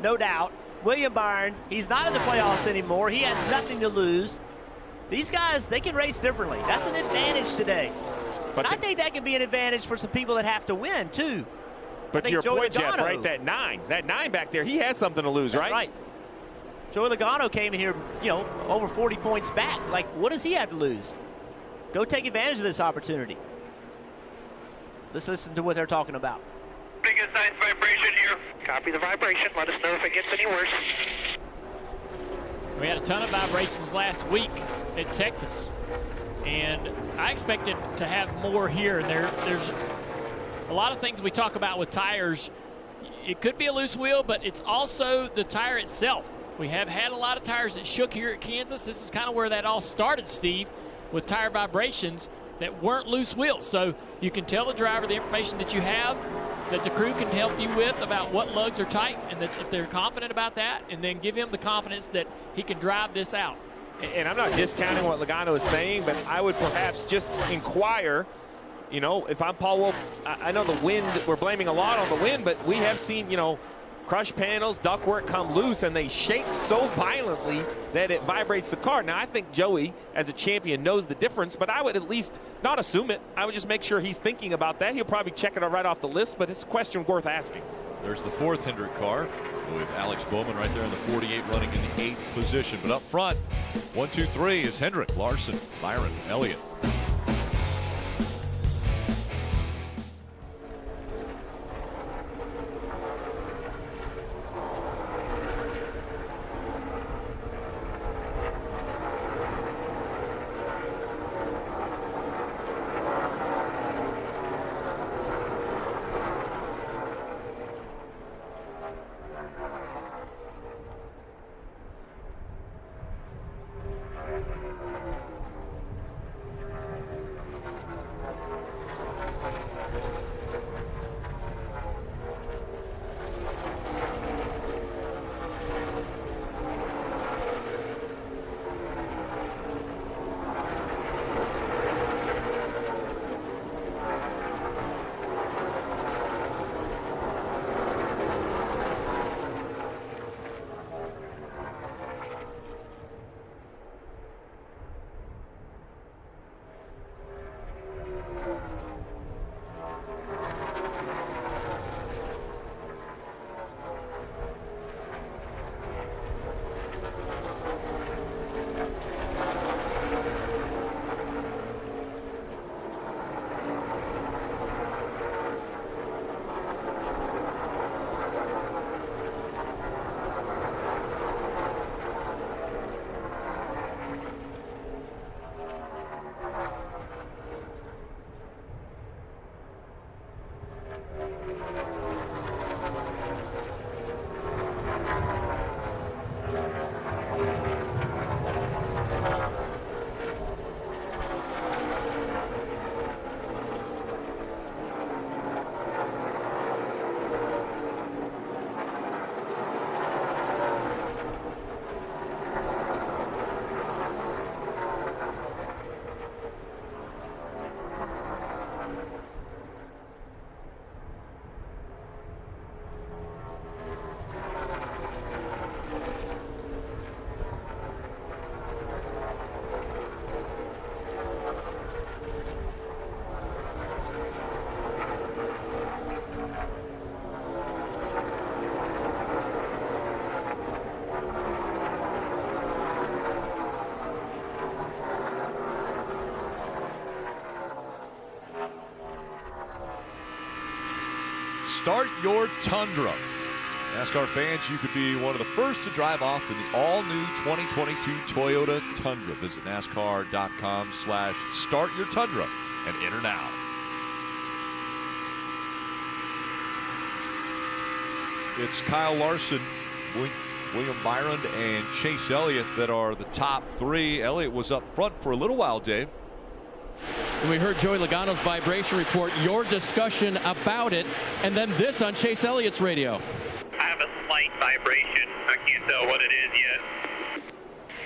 no doubt. William Byron, he's not in the playoffs anymore. He has nothing to lose. These guys, they can race differently. That's an advantage today. But I think that can be an advantage for some people that have to win, too. But to your point, Jeff, right, that 9 back there, he has something to lose, That's right? Joey Logano came in here, you know, over 40 points back. Like, what does he have to lose? Go take advantage of this opportunity. Let's listen to what they're talking about. Pretty good nice vibration here. Copy the vibration. Let us know if it gets any worse. We had a ton of vibrations last week at Texas, and I expected to have more here. And there's a lot of things we talk about with tires. It could be a loose wheel, but it's also the tire itself. We have had a lot of tires that shook here at Kansas. This is kind of where that all started, Steve, with tire vibrations that weren't loose wheels. So you can tell the driver the information that you have, that the crew can help you with about what lugs are tight, and that if they're confident about that, and then give him the confidence that he can drive this out. and I'm not discounting what Logano is saying, but I would perhaps just inquire, you know, if I'm Paul Wolfe, I know the wind, we're blaming a lot on the wind, but we have seen, you know, crush panels, ductwork come loose, and they shake so violently that it vibrates the car. Now, I think Joey, as a champion, knows the difference, but I would at least not assume it. I would just make sure he's thinking about that. He'll probably check it right off the list, but it's a question worth asking. There's the fourth Hendrick car with Alex Bowman right there in the 48, running in the 8th position. But up front, 1, 2, 3 is Hendrick, Larson, Byron, Elliott. Start your Tundra. NASCAR fans, you could be one of the first to drive off in the all-new 2022 Toyota Tundra. Visit NASCAR.com/startyourtundra and enter now. It's Kyle Larson, William Byron, and Chase Elliott that are the top three. Elliott was up front for a little while, Dave. And we heard Joey Logano's vibration report, your discussion about it, and then this on Chase Elliott's radio. I have a slight vibration. I can't tell what it is yet.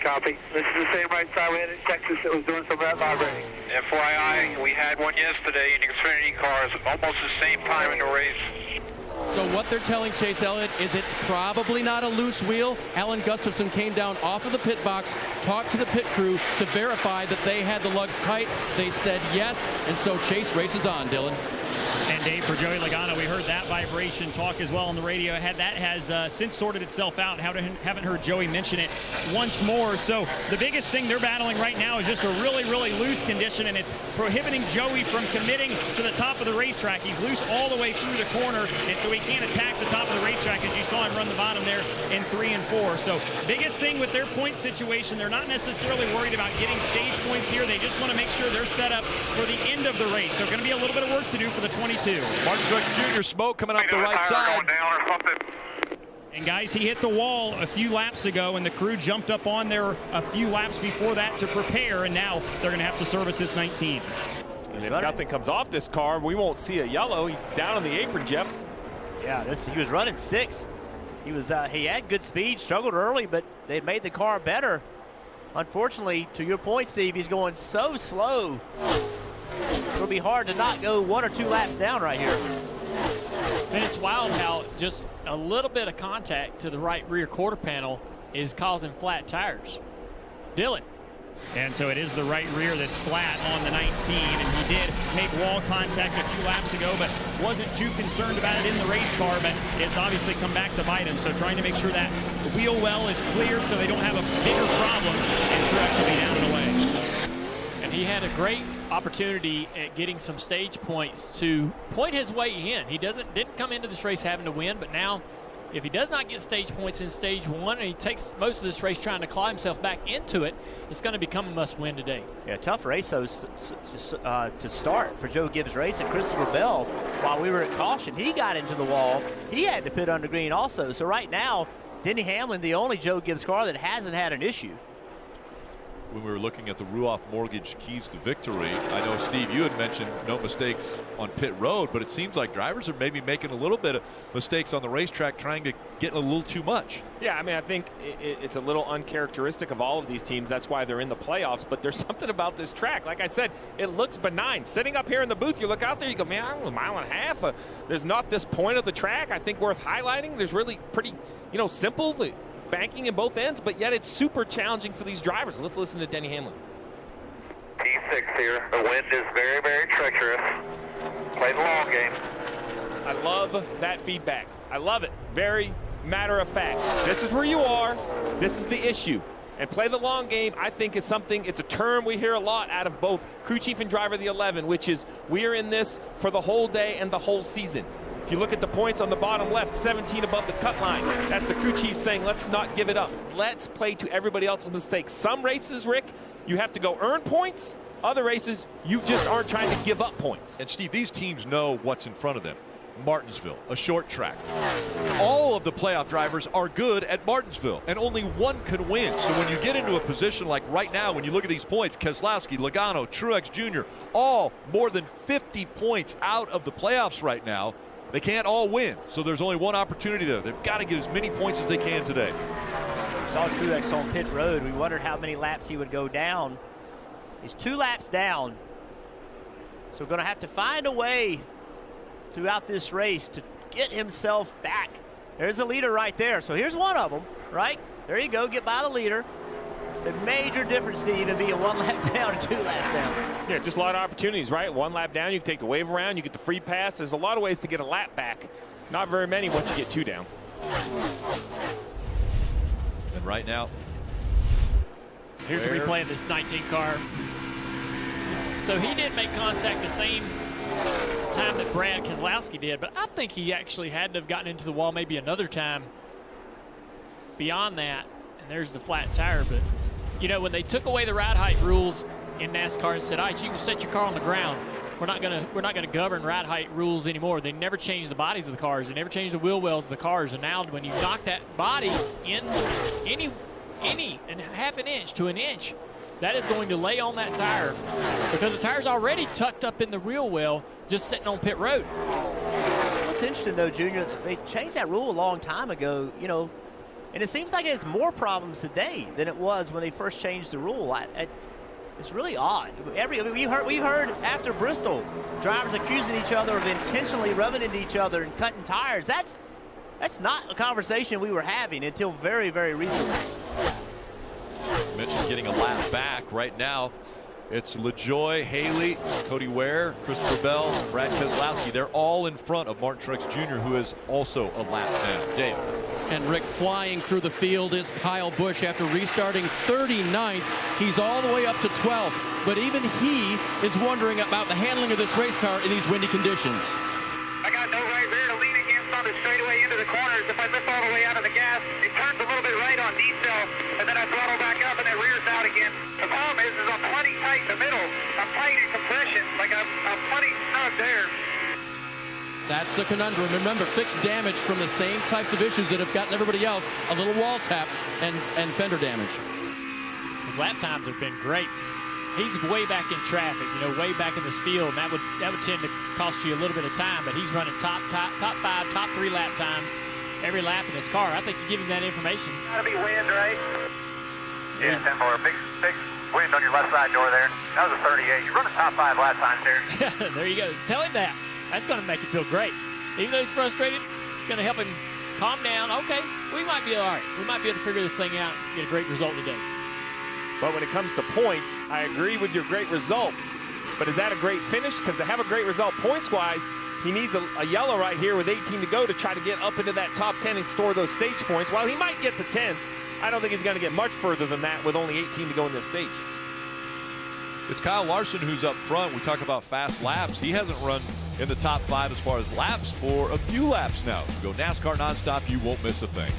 Copy. This is the same right side we had in Texas that was doing some of that vibrating. FYI, we had one yesterday in the Xfinity cars, almost the same time in the race. So what they're telling Chase Elliott is it's probably not a loose wheel. Alan Gustafson came down off of the pit box, talked to the pit crew to verify that they had the lugs tight. They said yes, and so Chase races on, Dylan. And Dave, for Joey Logano, we heard that vibration talk as well on the radio. That has since sorted itself out. Haven't heard Joey mention it once more. So the biggest thing they're battling right now is just a really, really loose condition, and it's prohibiting Joey from committing to the top of the racetrack. He's loose all the way through the corner, and so he can't attack the top of the racetrack, as you saw him run the bottom there in 3 and 4. So biggest thing with their point situation, they're not necessarily worried about getting stage points here. They just want to make sure they're set up for the end of the race. So going to be a little bit of work to do for the 22. Martin Truex Jr. smoke coming up the right side. And guys, he hit the wall a few laps ago, and the crew jumped up on there a few laps before that to prepare, and now they're going to have to service this 19. And if nothing comes off this car, we won't see a yellow. He's down on the apron, Jeff. Yeah, he was running 6th. He had good speed, struggled early, but they made the car better. unfortunately, to your point, Steve, he's going so slow. It'll be hard to not go 1 or 2 laps down right here. And it's wild how just a little bit of contact to the right rear quarter panel is causing flat tires. Dylan. And so it is the right rear that's flat on the 19, and he did make wall contact a few laps ago, but wasn't too concerned about it in the race car, but it's obviously come back to bite him. So trying to make sure that the wheel well is cleared so they don't have a bigger problem, and Truex will be down and away. And he had a great opportunity at getting some stage points to point his way in. He didn't come into this race having to win, but now if he does not get stage points in stage 1 and he takes most of this race trying to claw himself back into it, it's going to become a must-win today. Yeah, tough race to start for Joe Gibbs Racing. Christopher Bell, while we were at caution, he got into the wall. He had to pit under green also. So right now, Denny Hamlin, the only Joe Gibbs car that hasn't had an issue. When we were looking at the Ruoff Mortgage keys to victory, I know, Steve, you had mentioned no mistakes on pit road, but it seems like drivers are maybe making a little bit of mistakes on the racetrack, trying to get a little too much. Yeah, I mean, I think it's a little uncharacteristic of all of these teams. That's why they're in the playoffs, but there's something about this track. Like I said, it looks benign. Sitting up here in the booth, you look out there, you go, man, I'm a mile and a half. There's not this point of the track, I think, worth highlighting. There's really pretty, simple. Banking in both ends, but yet it's super challenging for these drivers. Let's listen to Denny Hamlin. P6 here. The wind is very, very treacherous. Play the long game. I love that feedback. I love it. Very matter of fact. This is where you are. This is the issue. And play the long game, I think, is something, it's a term we hear a lot out of both crew chief and driver of the 11, which is we are in this for the whole day and the whole season. If you look at the points on the bottom left, 17 above the cut line. That's the crew chief saying, let's not give it up. Let's play to everybody else's mistakes. Some races, Rick, you have to go earn points. Other races, you just aren't trying to give up points. And Steve, these teams know what's in front of them. Martinsville, a short track. All of the playoff drivers are good at Martinsville, and only one can win. So when you get into a position like right now, when you look at these points, Keselowski, Logano, Truex Jr., all more than 50 points out of the playoffs right now. They can't all win, so there's only one opportunity there. They've got to get as many points as they can today. We saw Truex on pit road. We wondered how many laps he would go down. He's 2 laps down. So we're going to have to find a way throughout this race to get himself back. There's a leader right there. So here's one of them, right? There you go, get by the leader. It's a major difference, Steve, in being 1 lap down and 2 laps down. Yeah, just a lot of opportunities, right? 1 lap down, you can take the wave around, you get the free pass. There's a lot of ways to get a lap back. Not very many once you get 2 down. And right now, here's a replay of this 19 car. So he didn't make contact the same time that Brad Keselowski did, but I think he actually had to have gotten into the wall maybe another time beyond that. And there's the flat tire. But when they took away the ride height rules in NASCAR and said, all right, you can set your car on the ground, we're not gonna govern ride height rules anymore. They never changed the bodies of the cars. They never changed the wheel wells of the cars. And now when you knock that body in any and half an inch to an inch, that is going to lay on that tire because the tire's already tucked up in the wheel well, just sitting on pit road. What's interesting though, Junior, they changed that rule a long time ago, and it seems like it has more problems today than it was when they first changed the rule. It's really odd. We've heard after Bristol, drivers accusing each other of intentionally rubbing into each other and cutting tires. That's not a conversation we were having until very, very recently. Mitch is getting a lap back right now. It's LaJoy, Haley, Cody Ware, Christopher Bell, Brad Keselowski. They're all in front of Martin Truex Jr., who is also a lap down. Dave. And Rick, flying through the field is Kyle Busch after restarting 39th. He's all the way up to 12th, but even he is wondering about the handling of this race car in these windy conditions. I got no right rear to lean against on the straightaway into the corners. If I lift all the way out of the gas, it turns a little bit right on D-cell, and then I throttle back up and it rears out again. The problem is I'm plenty tight in the middle. I'm tight in compression, like I'm plenty snug there. That's the conundrum. Remember, fixed damage from the same types of issues that have gotten everybody else, a little wall tap and fender damage. His lap times have been great. He's way back in traffic, way back in this field, and that would tend to cost you a little bit of time, but he's running top 5, top 3 lap times every lap in his car. I think you give him that information. Gotta be wind, right? Yeah, 10-4. Big wind on your left side door there. That was a 38. You run the top 5 last time, sir. There you go. Tell him that. That's going to make him feel great. Even though he's frustrated, it's going to help him calm down. Okay, we might be all right. We might be able to figure this thing out and get a great result today. But when it comes to points, I agree with your great result. But is that a great finish? Because to have a great result points-wise, he needs a yellow right here with 18 to go to try to get up into that top 10 and store those stage points. While he might get the 10th, I don't think he's going to get much further than that with only 18 to go in this stage. It's Kyle Larson who's up front. We talk about fast laps. He hasn't run in the top 5 as far as laps for a few laps now. Go NASCAR nonstop, you won't miss a thing.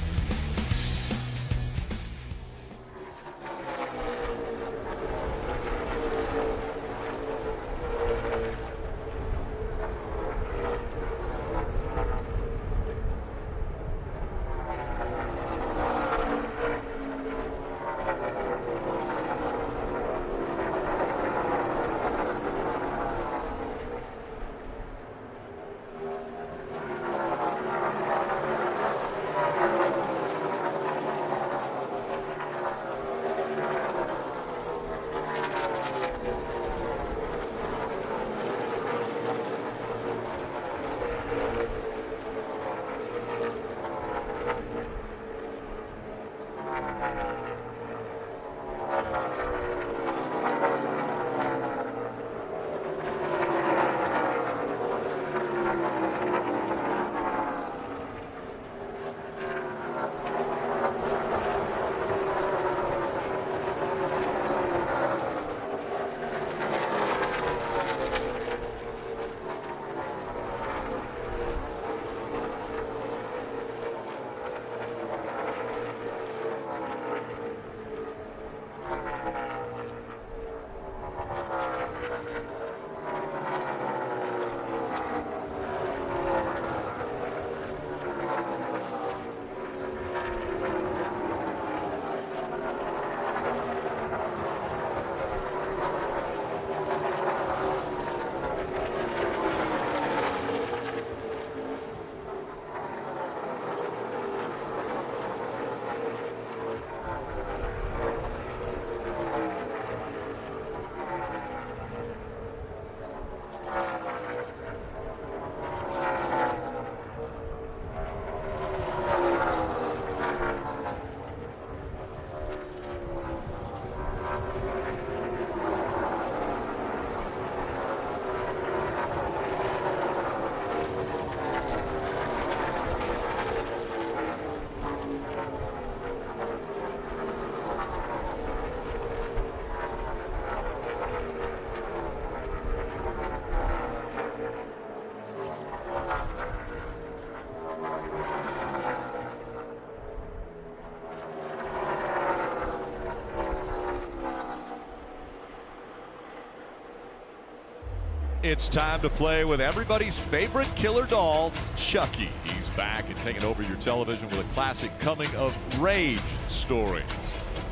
It's time to play with everybody's favorite killer doll, Chucky. He's back and taking over your television with a classic coming of rage story.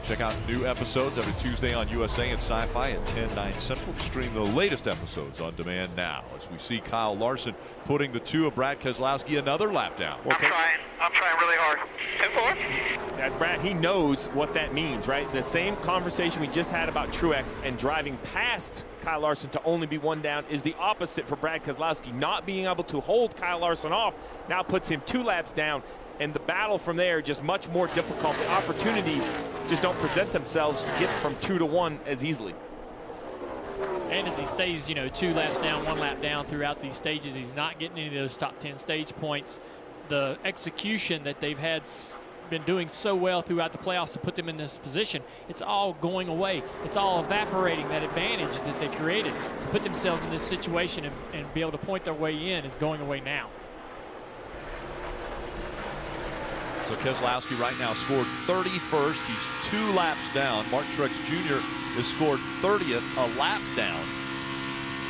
Check out new episodes every Tuesday on USA and Sci-Fi at 10/9 Central. Stream the latest episodes on demand now as we see Kyle Larson putting the 2 of Brad Keselowski another lap down. I'm trying really hard. 10-4. As Brad, he knows what that means, right? The same conversation we just had about Truex and driving past Kyle Larson to only be 1 down is the opposite for Brad Keselowski. Not being able to hold Kyle Larson off now puts him 2 laps down, and the battle from there just much more difficult. The opportunities just don't present themselves to get from 2 to 1 as easily. And as he stays, 2 laps down, 1 lap down throughout these stages, he's not getting any of those top 10 stage points. The execution that they've been doing so well throughout the playoffs to put them in this position, it's all going away. It's all evaporating. That advantage that they created to put themselves in this situation and be able to point their way in is going away now. So Keselowski right now scored 31st. He's 2 laps down. Martin Truex Jr. has scored 30th, a lap down.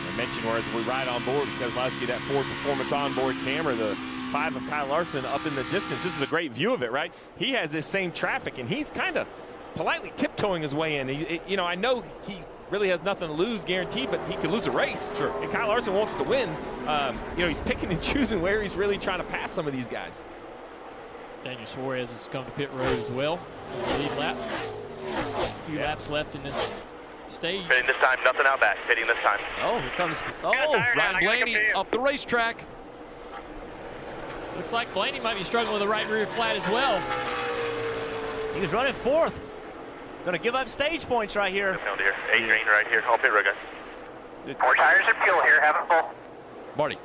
I mentioned whereas we ride on board Keselowski, that Ford Performance onboard camera, the 5 of Kyle Larson up in the distance. This is a great view of it, right? He has this same traffic, and he's kind of politely tiptoeing his way in. I know he really has nothing to lose, guaranteed, but he could lose a race. Sure. And Kyle Larson wants to win. He's picking and choosing where he's really trying to pass some of these guys. Daniel Suarez has come to pit road as well. Lead lap. A few laps left in this stage. Pitting this time, nothing out back. Pitting this time. Oh, here comes. Oh, Ryan Blaney up the racetrack. Looks like Blaney might be struggling with the right rear flat as well. He was running fourth. Going to give up stage points right here. Down here. 8 green right here. All pit road, guys. More tires and fuel here. Have it full. Marty.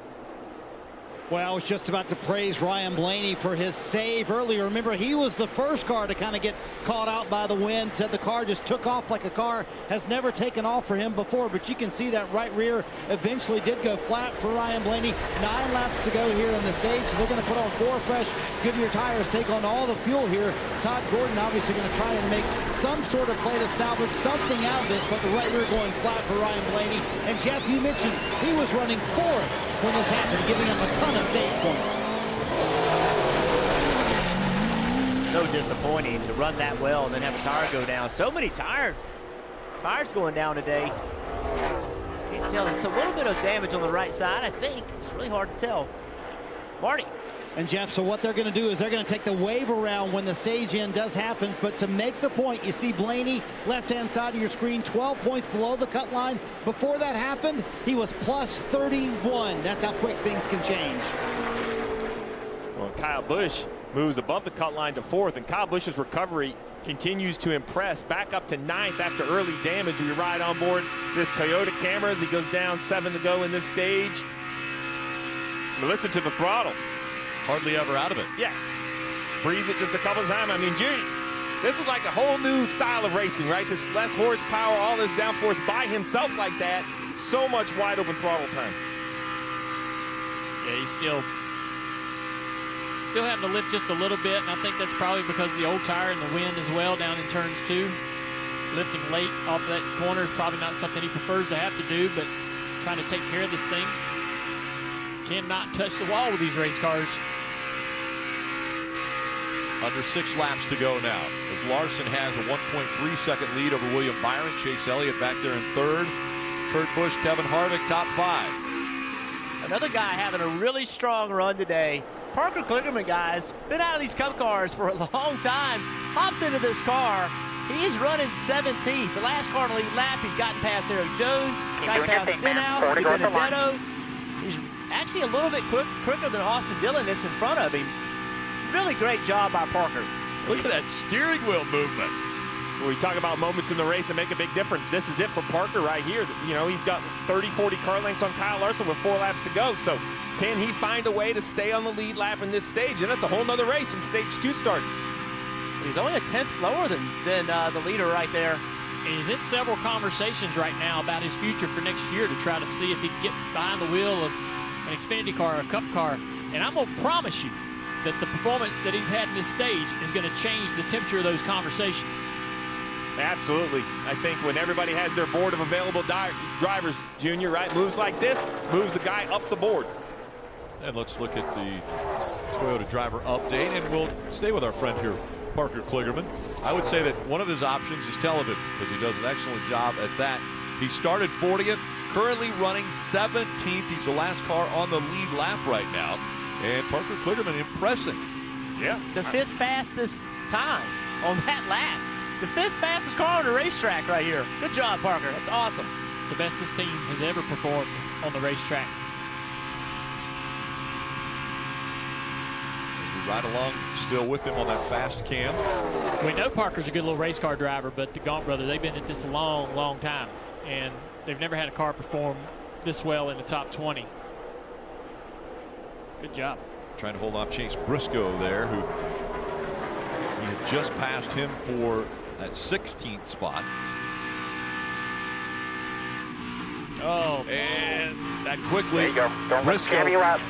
Well, I was just about to praise Ryan Blaney for his save earlier. Remember, he was the first car to kind of get caught out by the wind. Said the car just took off like a car has never taken off for him before. But you can see that right rear eventually did go flat for Ryan Blaney. 9 laps to go here in the stage. So they're going to put on 4 fresh Goodyear tires, take on all the fuel here. Todd Gordon obviously going to try and make some sort of play to salvage something out of this. But the right rear going flat for Ryan Blaney. And Jeff, you mentioned he was running 4th when this happened, giving him a ton of stage points. So disappointing to run that well and then have a tire go down. So many tires going down today. Can't tell. There's a little bit of damage on the right side, I think. It's really hard to tell. Marty. And Jeff, so what they're going to do is they're going to take the wave around when the stage end does happen. But to make the point, you see Blaney, left-hand side of your screen, 12 points below the cut line. Before that happened, he was plus 31. That's how quick things can change. Well, Kyle Busch moves above the cut line to 4th, and Kyle Busch's recovery continues to impress. Back up to 9th after early damage. We ride on board this Toyota Camry as he goes down 7 to go in this stage. Listen to the throttle. Hardly ever out of it. Yeah. Breeze it just a couple of times. I mean, Junior, this is like a whole new style of racing, right? This less horsepower, all this downforce by himself like that. So much wide open throttle time. Yeah, he's still having to lift just a little bit, and I think that's probably because of the old tire and the wind as well down in turns 2. Lifting late off that corner is probably not something he prefers to have to do, but trying to take care of this thing. Cannot touch the wall with these race cars. Under 6 laps to go now. As Larson has a 1.3-second lead over William Byron. Chase Elliott back there in 3rd. Kurt Busch, Kevin Harvick, top 5. Another guy having a really strong run today. Parker Kligerman, guys, been out of these Cup cars for a long time. Hops into this car. He's running 17th. The last car to lead lap, he's gotten past Eric Jones, got past Stenhouse, Benedetto. He's actually a little bit quicker than Austin Dillon that's in front of him. Really great job by Parker. Look at that steering wheel movement. When we talk about moments in the race that make a big difference, this is it for Parker right here. You know, he's got 30, 40 car lengths on Kyle Larson with 4 laps to go. So can he find a way to stay on the lead lap in this stage? And that's a whole nother race when stage 2 starts. He's only a 10th slower than the leader right there. And he's in several conversations right now about his future for next year to try to see if he can get behind the wheel of an Xfinity car or a Cup car. And I'm going to promise you that the performance that he's had in this stage is going to change the temperature of those conversations. Absolutely. I think when everybody has their board of available drivers, Junior, right, moves like this, moves a guy up the board. And let's look at the Toyota driver update, and we'll stay with our friend here, Parker Kligerman. I would say that one of his options is television, because he does an excellent job at that. He started 40th, currently running 17th. He's the last car on the lead lap right now. And Parker Kligerman impressing. Yeah. The 5th fastest time on that lap. The 5th fastest car on the racetrack right here. Good job, Parker. That's awesome. The best this team has ever performed on the racetrack. We ride along still with him on that fast cam. We know Parker's a good little race car driver, but the Gaunt brothers, they've been at this a long, long time. And they've never had a car perform this well in the top 20. Good job. Trying to hold off Chase Briscoe there, who he had just passed him for that 16th spot. Oh, and that quickly. There you go. Don't let Scabby out.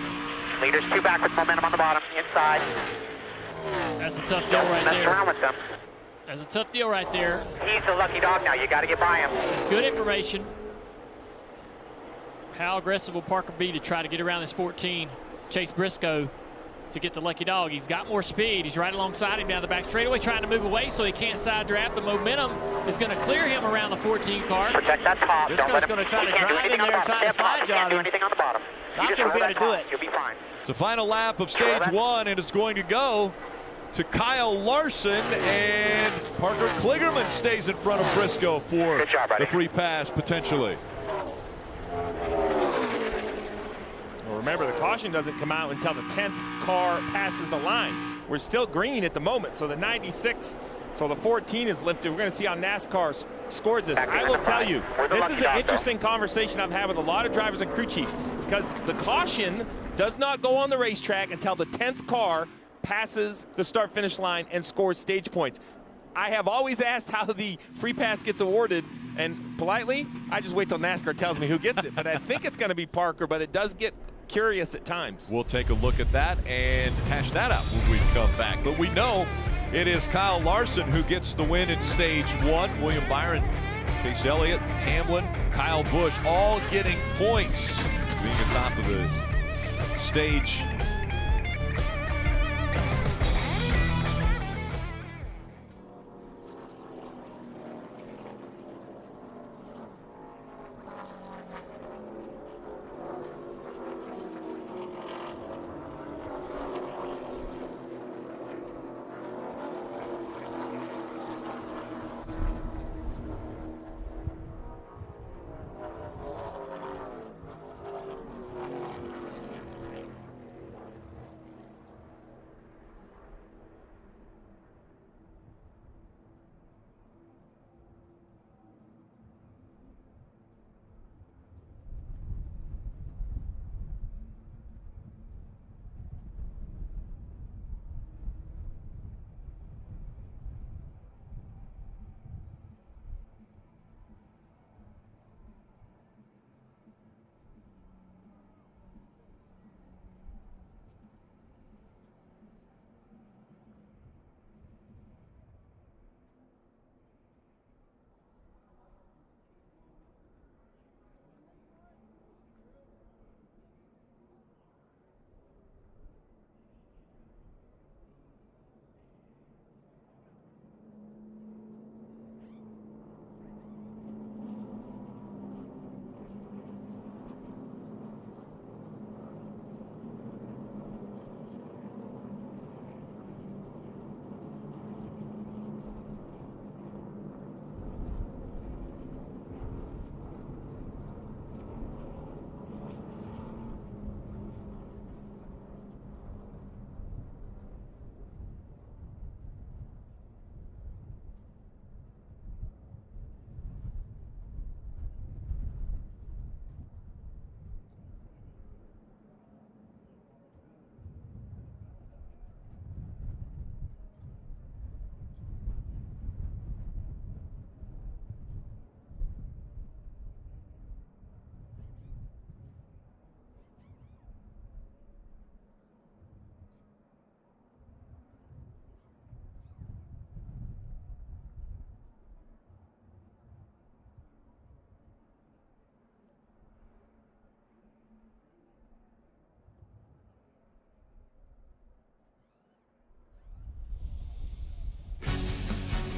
Leaders 2 back with momentum on the bottom, inside. That's a tough deal right Mess there. around with them. That's a tough deal right there. He's the lucky dog now. You got to get by him. It's good information. How aggressive will Parker be to try to get around this 14? Chase Briscoe to get the lucky dog. He's got more speed. He's right alongside him down the back straightaway, trying to move away so he can't side draft. The momentum is going to clear him around the 14 car. Protect that top. Briscoe's going to try to drive in there and try to slide job him. Anything on the bottom. Not going to be able to do it. You'll be fine. It's the final lap of stage 1, and it's going to go to Kyle Larson, and Parker Kligerman stays in front of Briscoe for the free pass potentially. Well, remember, the caution doesn't come out until the 10th car passes the line. We're still green at the moment, so the 96, so the 14 is lifted. We're going to see how NASCAR scores this. I will tell you, this is an interesting conversation I've had with a lot of drivers and crew chiefs, because the caution does not go on the racetrack until the 10th car passes the start-finish line and scores stage points. I have always asked how the free pass gets awarded, and politely, I just wait till NASCAR tells me who gets it. But I think it's going to be Parker, but it does get curious at times. We'll take a look at that and hash that out when we come back. But we know it is Kyle Larson who gets the win in stage 1. William Byron, Chase Elliott, Hamlin, Kyle Busch all getting points, being atop of the stage.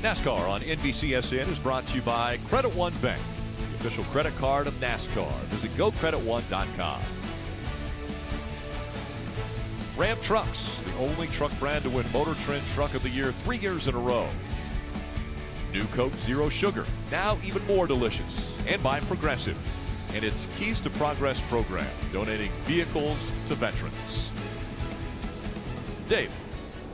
NASCAR on NBCSN is brought to you by Credit One Bank, the official credit card of NASCAR. Visit GoCreditOne.com. Ram Trucks, the only truck brand to win Motor Trend Truck of the Year 3 years in a row. New Coke Zero Sugar, now even more delicious. And by Progressive and its Keys to Progress program, donating vehicles to veterans. Dave.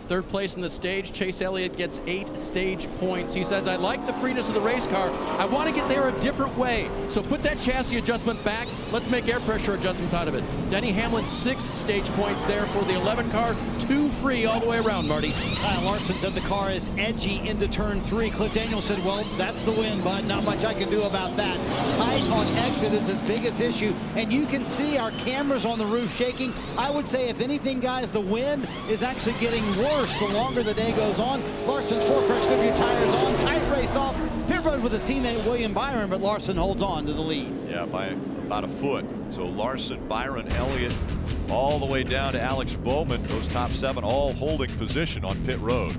Third place in the stage, Chase Elliott gets 8 stage points. He says, I like the freeness of the race car. I want to get there a different way. So put that chassis adjustment back. Let's make air pressure adjustments out of it. Denny Hamlin, 6 stage points there for the 11 car. 2 free all the way around, Marty. Kyle Larson said the car is edgy into turn 3. Cliff Daniels said, well, that's the win, bud. Not much I can do about that. Tight on exit is his biggest issue. And you can see our cameras on the roof shaking. I would say, if anything, guys, the wind is actually getting worse the longer the day goes on. Larson's 4 fresh Goodyear tires on. Tight race off. Pit road with his teammate William Byron, but Larson holds on to the lead. Yeah, by about a foot. So Larson, Byron, Elliott, all the way down to Alex Bowman. Those top 7 all holding position on pit road.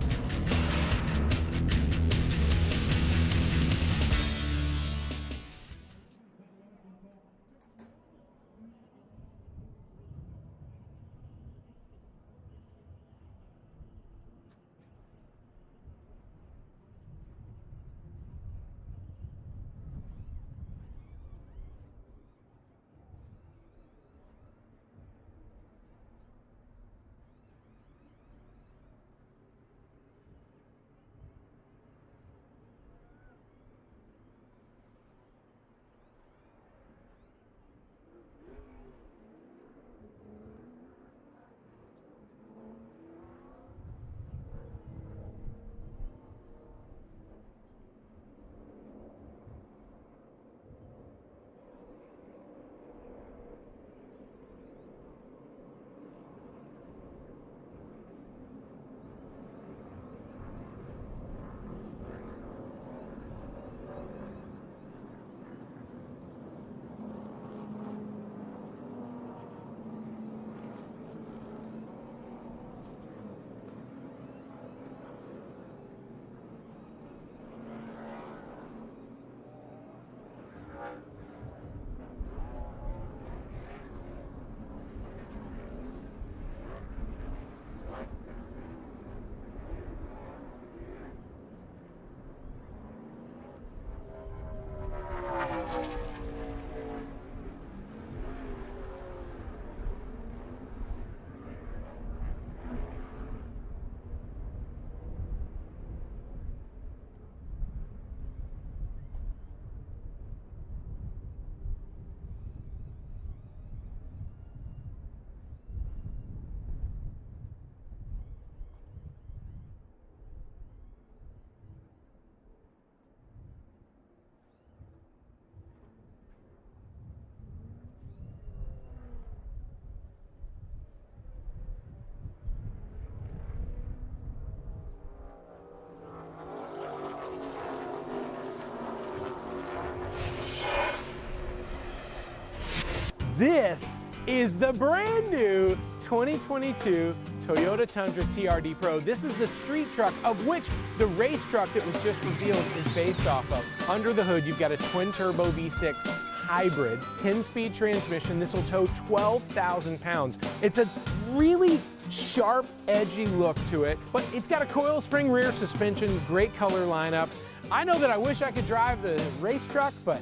This is the brand new 2022 Toyota Tundra TRD Pro. This is the street truck of which the race truck that was just revealed is based off of. Under the hood, you've got a twin-turbo V6 hybrid, 10-speed transmission. This will tow 12,000 pounds. It's a really sharp, edgy look to it, but it's got a coil spring rear suspension, great color lineup. I know that I wish I could drive the race truck, but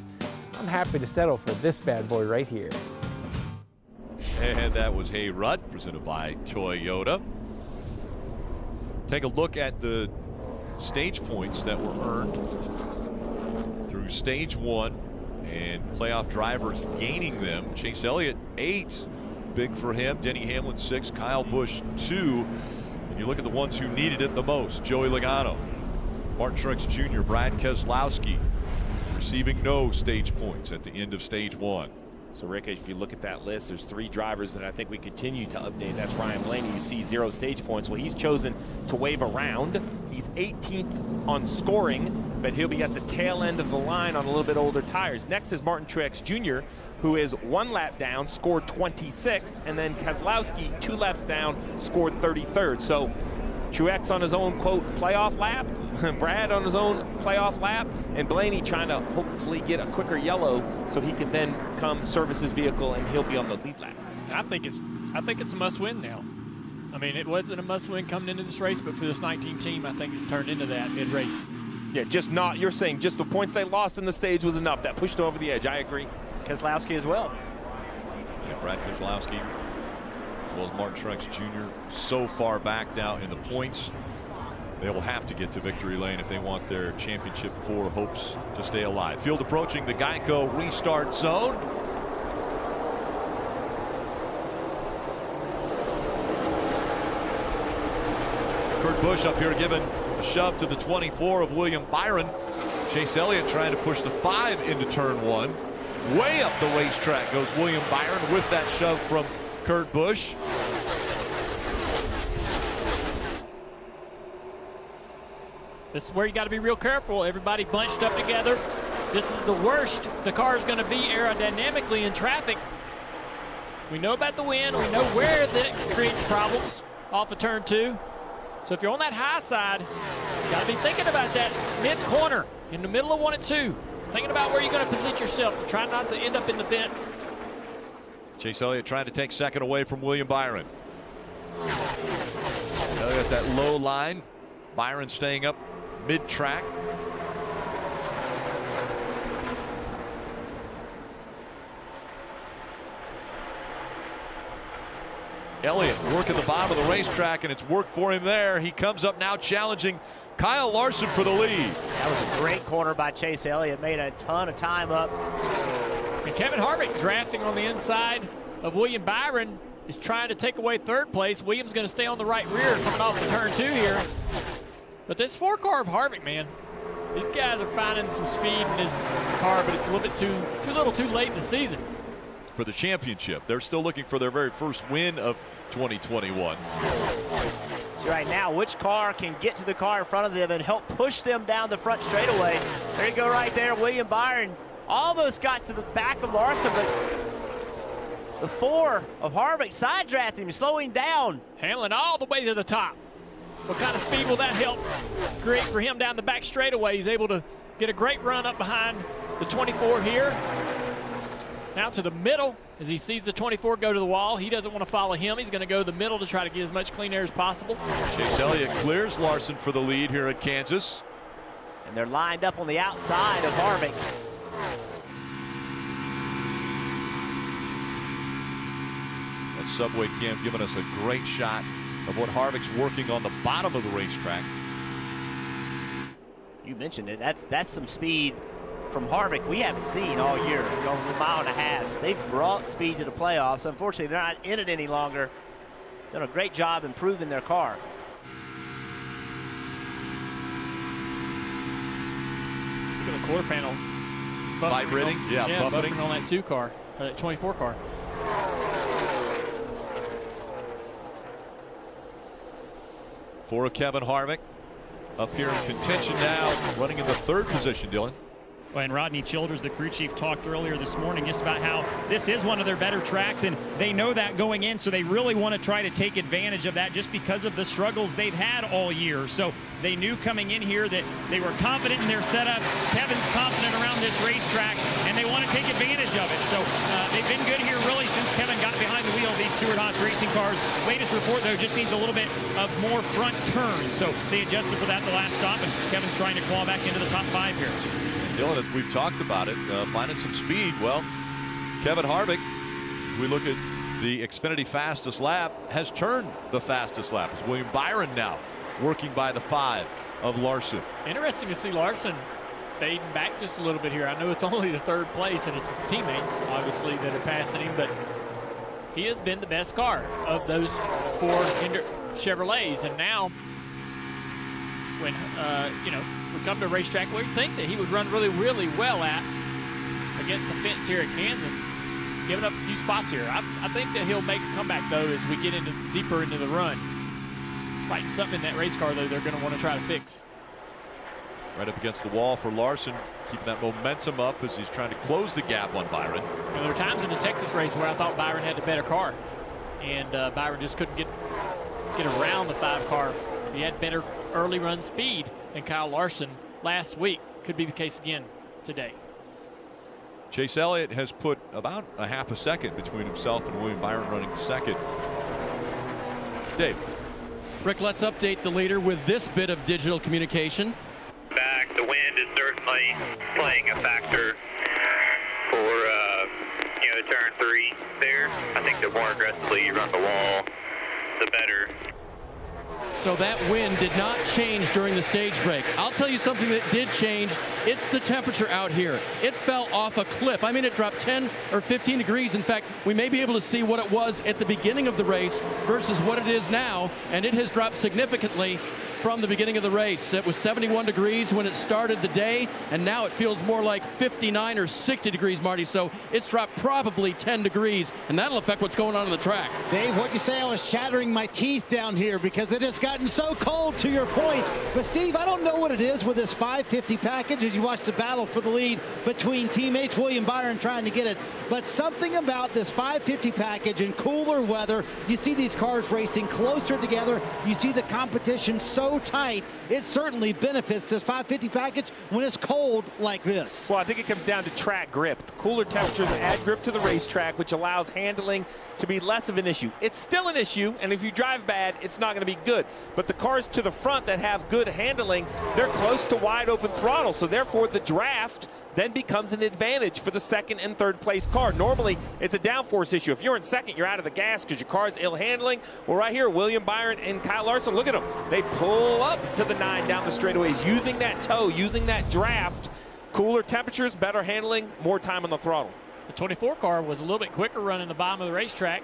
I'm happy to settle for this bad boy right here. And that was Hey Rudd, presented by Toyota. Take a look at the stage points that were earned through stage 1 and playoff drivers gaining them. Chase Elliott 8, big for him. Denny Hamlin 6, Kyle Busch 2. And you look at the ones who needed it the most. Joey Logano, Martin Truex Jr., Brad Keselowski receiving no stage points at the end of stage 1. So, Rick, if you look at that list, there's 3 drivers that I think we continue to update. That's Ryan Blaney. You see 0 stage points. Well, he's chosen to wave around. He's 18th on scoring, but he'll be at the tail end of the line on a little bit older tires. Next is Martin Truex Jr., who is 1 lap down, scored 26th, and then Keselowski 2 laps down, scored 33rd. So Truex on his own, quote, playoff lap, Brad on his own playoff lap, and Blaney trying to hopefully get a quicker yellow so he can then come service his vehicle and he'll be on the lead lap. I think it's a must-win now. I mean, it wasn't a must-win coming into this race, but for this 19 team, I think it's turned into that mid-race. Yeah, just not, you're saying just the points they lost in the stage was enough. That pushed them over the edge. I agree. Keselowski as well. Yeah, Brad Keselowski, as well as Martin Truex Jr., so far back now in the points. They will have to get to victory lane if they want their championship 4 hopes to stay alive. Field approaching the Geico restart zone. Kurt Busch up here giving a shove to the 24 of William Byron. Chase Elliott trying to push the 5 into turn 1. Way up the racetrack goes William Byron with that shove from Kurt Busch. This is where you got to be real careful. Everybody bunched up together. This is the worst the car is going to be aerodynamically in traffic. We know about the wind. We know where that creates problems off of turn 2. So if you're on that high side, you got to be thinking about that mid-corner in the middle of 1 and 2. Thinking about where you're going to position yourself to try not to end up in the vents. Chase Elliott trying to take second away from William Byron. Elliott at that low line. Byron staying up mid-track. Elliott working the bottom of the racetrack, and it's worked for him there. He comes up now challenging Kyle Larson for the lead. That was a great corner by Chase Elliott. Made a ton of time up. And Kevin Harvick drafting on the inside of William Byron is trying to take away 3rd place. Williams going to stay on the right rear coming off the turn 2 here. But this 4 car of Harvick, man, these guys are finding some speed in this car, but it's a little bit too late in the season. For the championship, they're still looking for their very first win of 2021. So right now, which car can get to the car in front of them and help push them down the front straightaway? There you go right there. William Byron almost got to the back of Larson, but the 4 of Harvick side drafting him, slowing down. Hamlin all the way to the top. What kind of speed will that help create for him down the back straightaway? He's able to get a great run up behind the 24 here. Now to the middle as he sees the 24 go to the wall. He doesn't want to follow him. He's going to go to the middle to try to get as much clean air as possible. Chase Elliott clears Larson for the lead here at Kansas. And they're lined up on the outside of Harvick. That subway cam giving us a great shot of what Harvick's working on the bottom of the racetrack. You mentioned it. That's some speed from Harvick we haven't seen all year. Going a mile and a half. They've brought speed to the playoffs. Unfortunately, they're not in it any longer. Done a great job improving their car. Look at the quarter panel. Vibrating, buffering on that 2 car, or that 24 car. For Kevin Harvick, up here in contention now, running in the 3rd position, Dylan. And Rodney Childers, the crew chief, talked earlier this morning just about how this is one of their better tracks, and they know that going in, so they really want to try to take advantage of that just because of the struggles they've had all year. So they knew coming in here that they were confident in their setup. Kevin's confident around this racetrack, and they want to take advantage of it. So they've been good here really since Kevin got behind the wheel of these Stewart-Haas racing cars. Latest report, though, just needs a little bit of more front turn. So they adjusted for that the last stop, and Kevin's trying to claw back into the top 5 here. Dylan, as we've talked about it, finding some speed. Well, Kevin Harvick, we look at the Xfinity fastest lap, has turned the fastest lap. It's William Byron now working by the 5 of Larson. Interesting to see Larson fading back just a little bit here. I know it's only the 3rd place, and it's his teammates, obviously, that are passing him, but he has been the best car of those 4 Hendrick Chevrolets. And now, when, we come to a racetrack where you think that he would run really, really well at against the fence here at Kansas, giving up a few spots here. I think that he'll make a comeback, though, as we get deeper into the run. Fighting something in that race car, though, they're going to want to try to fix. Right up against the wall for Larson, keeping that momentum up as he's trying to close the gap on Byron. And there were times in the Texas race where I thought Byron had the better car, and Byron just couldn't get around the 5 car. He had better early run speed than Kyle Larson last week. Could be the case again today. Chase Elliott has put about a half a second between himself and William Byron running second. Dave. Rick, let's update the leader with this bit of digital communication. Back, the wind is certainly playing a factor for turn 3 there. I think the more aggressively you run the wall, the better. So that wind did not change during the stage break. I'll tell you something that did change. It's the temperature out here. It fell off a cliff. I mean, it dropped 10 or 15 degrees. In fact, we may be able to see what it was at the beginning of the race versus what it is now, and it has dropped significantly from the beginning of the race. It was 71 degrees when it started the day, and now it feels more like 59 or 60 degrees, Marty. So it's dropped probably 10 degrees, and that'll affect what's going on the track. Dave, what'd you say? I was chattering my teeth down here because it has gotten so cold, to your point. But Steve, I don't know what it is with this 550 package as you watch the battle for the lead between teammates, William Byron trying to get it. But something about this 550 package in cooler weather, you see these cars racing closer together. You see the competition so tight, it certainly benefits this 550 package when it's cold like this. Well, I think it comes down to track grip. The cooler temperatures add grip to the racetrack, which allows handling to be less of an issue. It's still an issue, and if you drive bad, it's not going to be good. But the cars to the front that have good handling, they're close to wide open throttle, so therefore the draft then becomes an advantage for the 2nd and 3rd place car. Normally, it's a downforce issue. If you're in 2nd, you're out of the gas because your car's ill handling. Well, right here, William Byron and Kyle Larson, look at them. They pull up to the 9 down the straightaways, using that toe, using that draft. Cooler temperatures, better handling, more time on the throttle. The 24 car was a little bit quicker running the bottom of the racetrack.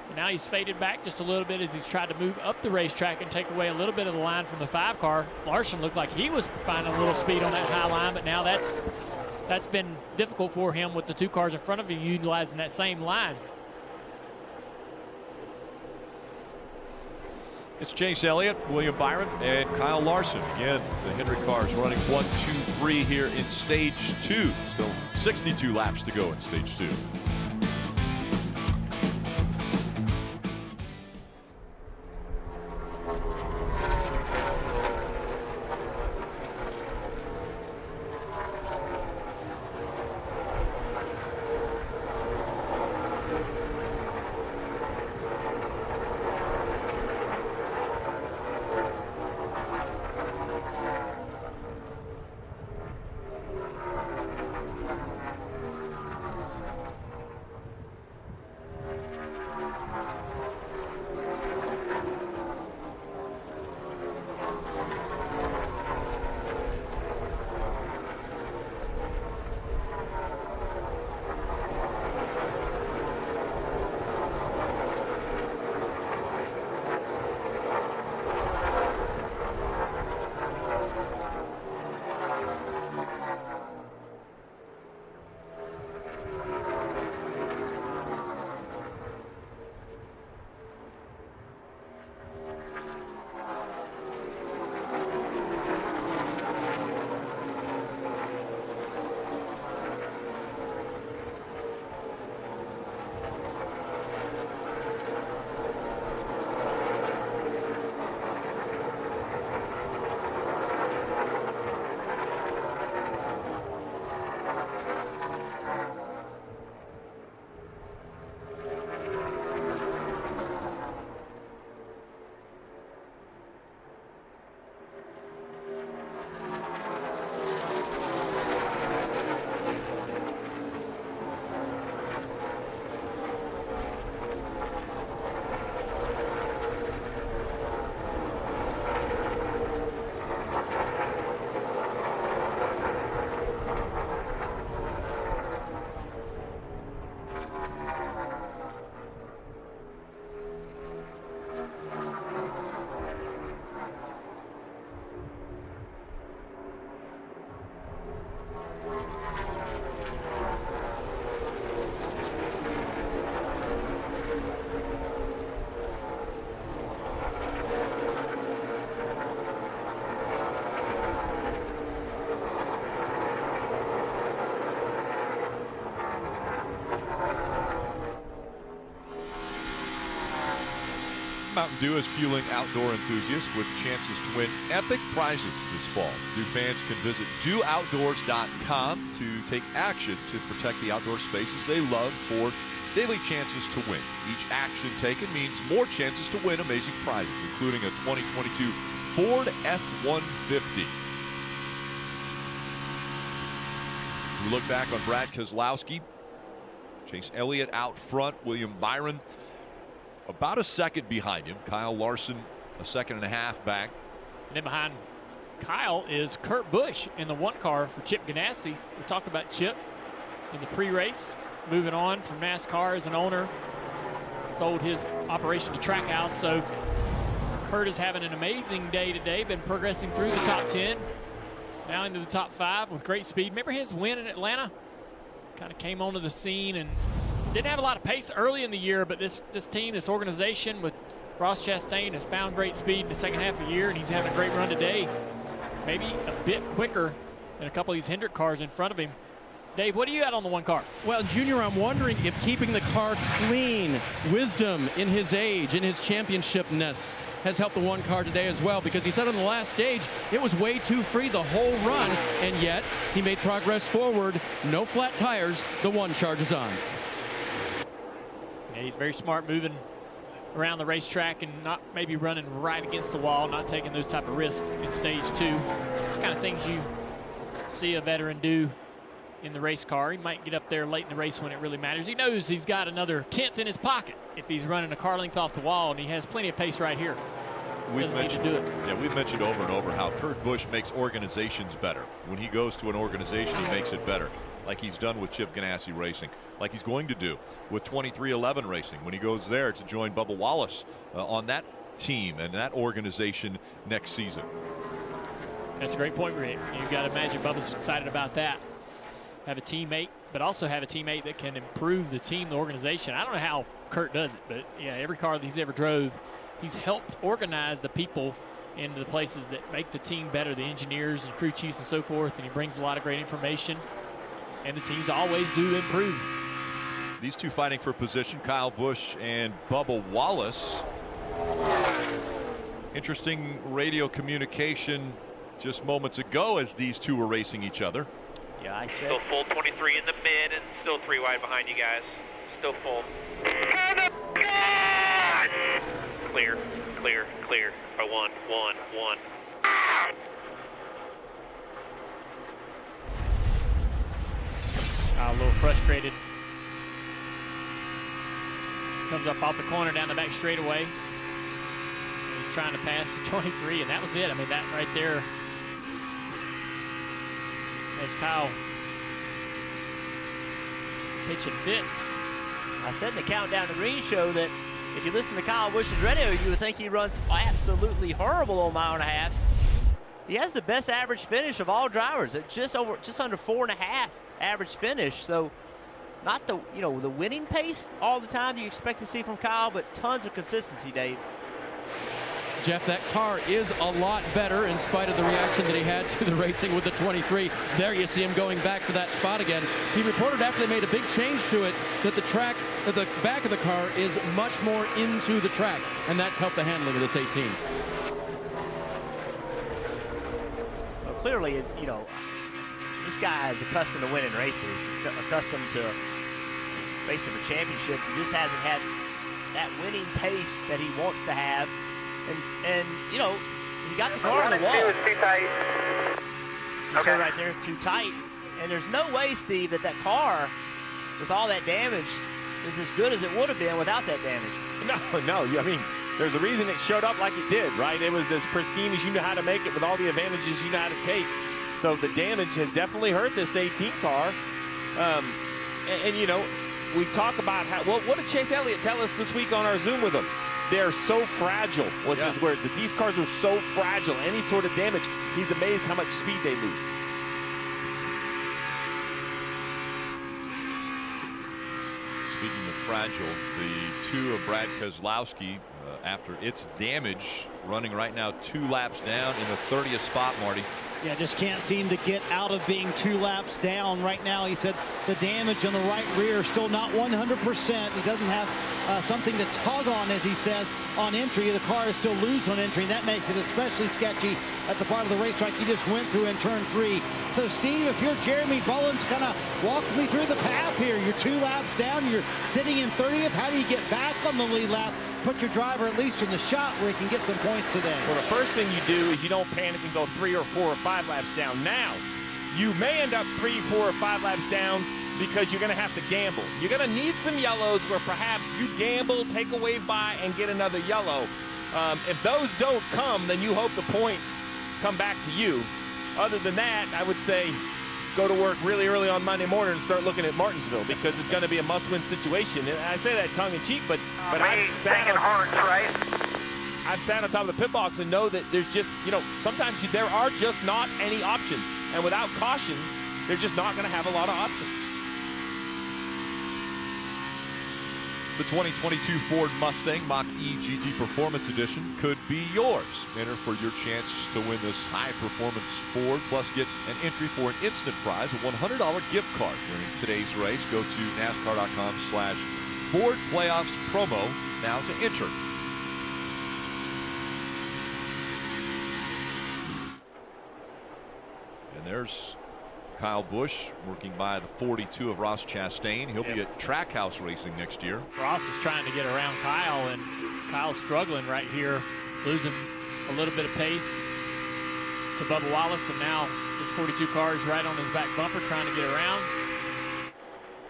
And now he's faded back just a little bit as he's tried to move up the racetrack and take away a little bit of the line from the 5 car. Larson looked like he was finding a little speed on that high line, but now that's been difficult for him with the 2 cars in front of him utilizing that same line. It's Chase Elliott, William Byron, and Kyle Larson. Again, the Hendrick cars running 1, 2, 3 here in stage 2. Still 62 laps to go in stage 2. Mountain Dew is fueling outdoor enthusiasts with chances to win epic prizes this fall. Dew fans can visit DewOutdoors.com to take action to protect the outdoor spaces they love for daily chances to win. Each action taken means more chances to win amazing prizes, including a 2022 Ford F-150. We look back on Brad Keselowski, Chase Elliott out front, William Byron about a second behind him, Kyle Larson a second and a half back. And then behind Kyle is Kurt Busch in the one car for Chip Ganassi. We talked about Chip in the pre-race, moving on from NASCAR as an owner, sold his operation to Trackhouse. So Kurt is having an amazing day today, been progressing through the top 10, now into the top 5 with great speed. Remember his win in Atlanta? Kind of came onto the scene and didn't have a lot of pace early in the year, but this team, this organization with Ross Chastain has found great speed in the second half of the year, and he's having a great run today. Maybe a bit quicker than a couple of these Hendrick cars in front of him. Dave, what do you got on the one car? Well, Junior, I'm wondering if keeping the car clean, wisdom in his age, in his championshipness, has helped the one car today as well, because he said on the last stage it was way too free the whole run, and yet he made progress forward. No flat tires. The one charges on. Yeah, he's very smart moving around the racetrack and not maybe running right against the wall, not taking those type of risks in stage 2. The kind of things you see a veteran do in the race car. He might get up there late in the race when it really matters. He knows he's got another 10th in his pocket if he's running a car length off the wall, and he has plenty of pace right here. We've mentioned over and over how Kurt Busch makes organizations better. When he goes to an organization, he makes it better, like he's done with Chip Ganassi Racing, like he's going to do with 2311 Racing when he goes there to join Bubba Wallace on that team and that organization next season. That's a great point, Rick. You've got to imagine Bubba's excited about that. Have a teammate, but also have a teammate that can improve the team, the organization. I don't know how Kurt does it, but yeah, every car that he's ever drove, he's helped organize the people into the places that make the team better, the engineers and crew chiefs and so forth, and he brings a lot of great information, and the teams always do improve. These two fighting for position, Kyle Busch and Bubba Wallace. Interesting radio communication just moments ago as these two were racing each other. Yeah, I said. Still full 23 in the mid and still 3 wide behind you guys. Still full. Clear, clear, clear. By 1, 1, 1. A little frustrated. Comes up off the corner down the back straightaway. He's trying to pass the 23, and that was it. I mean, that right there. As Kyle pitching fits. I said in the Countdown to Green show that if you listen to Kyle Busch's radio, you would think he runs absolutely horrible on mile and a halves. He has the best average finish of all drivers at just under 4.5 average finish. So not the the winning pace all the time that you expect to see from Kyle, but tons of consistency, Dave. Jeff, that car is a lot better in spite of the reaction that he had to the racing with the 23. There you see him going back for that spot again. He reported after they made a big change to it that the back of the car is much more into the track, and that's helped the handling of this 18. Well, clearly, this guy is accustomed to winning races, accustomed to racing for championships. He just hasn't had that winning pace that he wants to have. And he got the car on the wall. Too tight. Okay. Right there, too tight. And there's no way, Steve, that car, with all that damage, is as good as it would have been without that damage. No. I mean, there's a reason it showed up like it did, right? It was as pristine as you know how to make it with all the advantages you know how to take. So the damage has definitely hurt this 18 car. We talk about what did Chase Elliott tell us this week on our Zoom with him? They're so fragile, was his words, that these cars are so fragile. Any sort of damage, he's amazed how much speed they lose. Speaking of fragile, the two of Brad Keselowski, after its damage, running right now 2 laps down in the 30th spot, Marty. Yeah, just can't seem to get out of being 2 laps down right now. He said the damage on the right rear still not 100%. He doesn't have something to tug on, as he says, on entry. The car is still loose on entry. That makes it especially sketchy at the part of the racetrack he just went through in turn 3. So, Steve, if you're Jeremy Bullins, kind of walk me through the path here. You're 2 laps down. You're sitting in 30th. How do you get back on the lead lap? Put your driver at least in the shot where he can get some points today. Well, the first thing you do is you don't panic and go 3 or 4 or 5 laps down. Now, you may end up 3, 4, or 5 laps down because you're going to have to gamble. You're going to need some yellows where perhaps you gamble, take a wave by, and get another yellow. If those don't come, then you hope the points come back to you. Other than that, I would say go to work really early on Monday morning and start looking at Martinsville, because it's going to be a must-win situation. And I say that tongue-in-cheek, but I've sat on top of the pit box and know that there's just, sometimes there are just not any options. And without cautions, they're just not going to have a lot of options. The 2022 Ford Mustang Mach-E GT Performance Edition could be yours. Enter for your chance to win this high-performance Ford, plus get an entry for an instant prize, a $100 gift card during today's race. Go to NASCAR.com/Ford Playoffs promo now to enter. And there's Kyle Busch working by the 42 of Ross Chastain. He'll be at Trackhouse Racing next year. Ross is trying to get around Kyle, and Kyle's struggling right here, losing a little bit of pace to Bubba Wallace, and now this 42 car is right on his back bumper trying to get around.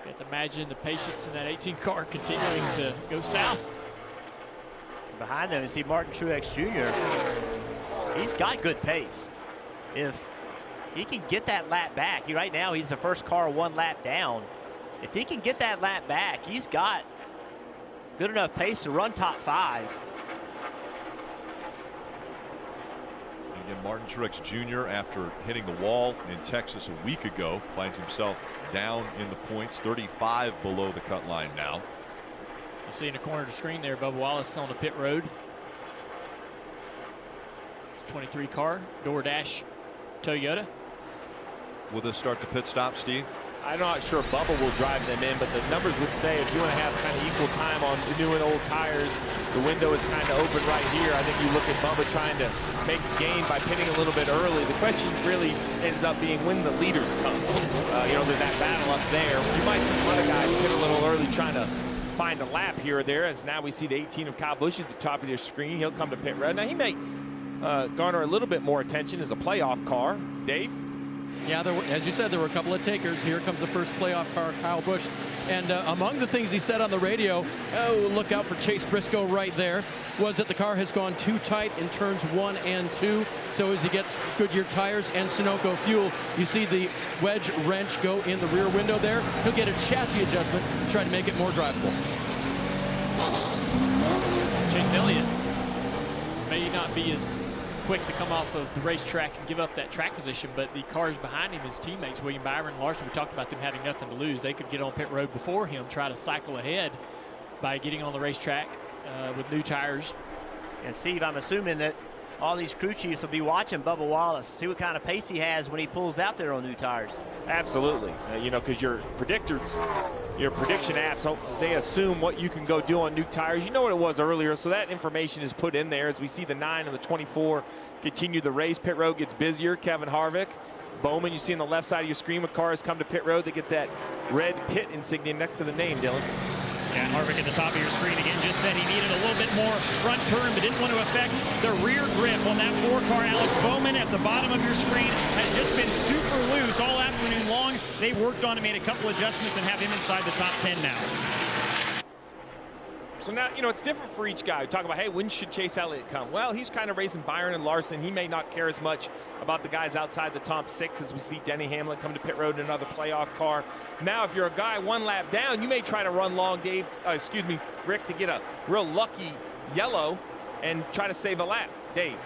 You have to imagine the patience in that 18 car continuing to go south. Behind them, you see Martin Truex Jr. He's got good pace. If he can get that lap back, right now he's the first car 1 lap down. If he can get that lap back, he's got good enough pace to run top 5. And again, Martin Truex Jr., after hitting the wall in Texas a week ago, finds himself down in the points, 35 below the cut line now. You see in the corner of the screen there, Bubba Wallace on the pit road. 23 car, DoorDash Toyota. Will this start the pit stop, Steve? I'm not sure Bubba will drive them in, but the numbers would say if you want to have kind of equal time on the new and old tires, the window is kind of open right here. I think you look at Bubba trying to make a gain by pitting a little bit early. The question really ends up being when the leaders come. There's that battle up there. You might see some other guys pit a little early trying to find a lap here or there, as now we see the 18 of Kyle Busch at the top of your screen. He'll come to pit road. Now he may garner a little bit more attention as a playoff car. Dave? Yeah, as you said, there were a couple of takers. Here comes the first playoff car, Kyle Busch. And among the things he said on the radio, look out for Chase Briscoe right there, was that the car has gone too tight in turns 1 and 2. So as he gets Goodyear tires and Sunoco fuel, you see the wedge wrench go in the rear window there. He'll get a chassis adjustment, try to make it more drivable. Chase Elliott may not be as quick to come off of the racetrack and give up that track position, but the cars behind him, his teammates, William Byron and Larson, we talked about them having nothing to lose. They could get on pit road before him, try to cycle ahead by getting on the racetrack with new tires. And Steve, I'm assuming that all these crew chiefs will be watching Bubba Wallace, see what kind of pace he has when he pulls out there on new tires. Absolutely. Because your prediction apps, they assume what you can go do on new tires. You know what it was earlier, so that information is put in there as we see the 9 and the 24 continue the race. Pit road gets busier. Kevin Harvick, Bowman, you see on the left side of your screen when cars come to pit road, they get that red pit insignia next to the name, Dylan. Yeah, Harvick at the top of your screen again just said he needed a little bit more front turn, but didn't want to affect the rear grip on that 4-car. Alex Bowman at the bottom of your screen has just been super loose all afternoon long. They've worked on it, made a couple adjustments, and have him inside the top 10 now. So now, it's different for each guy. We talk about, hey, when should Chase Elliott come? Well, he's kind of racing Byron and Larson. He may not care as much about the guys outside the top 6 as we see Denny Hamlin come to pit road in another playoff car. Now, if you're a guy 1 lap down, you may try to run long, Rick, to get a real lucky yellow and try to save a lap. Dave.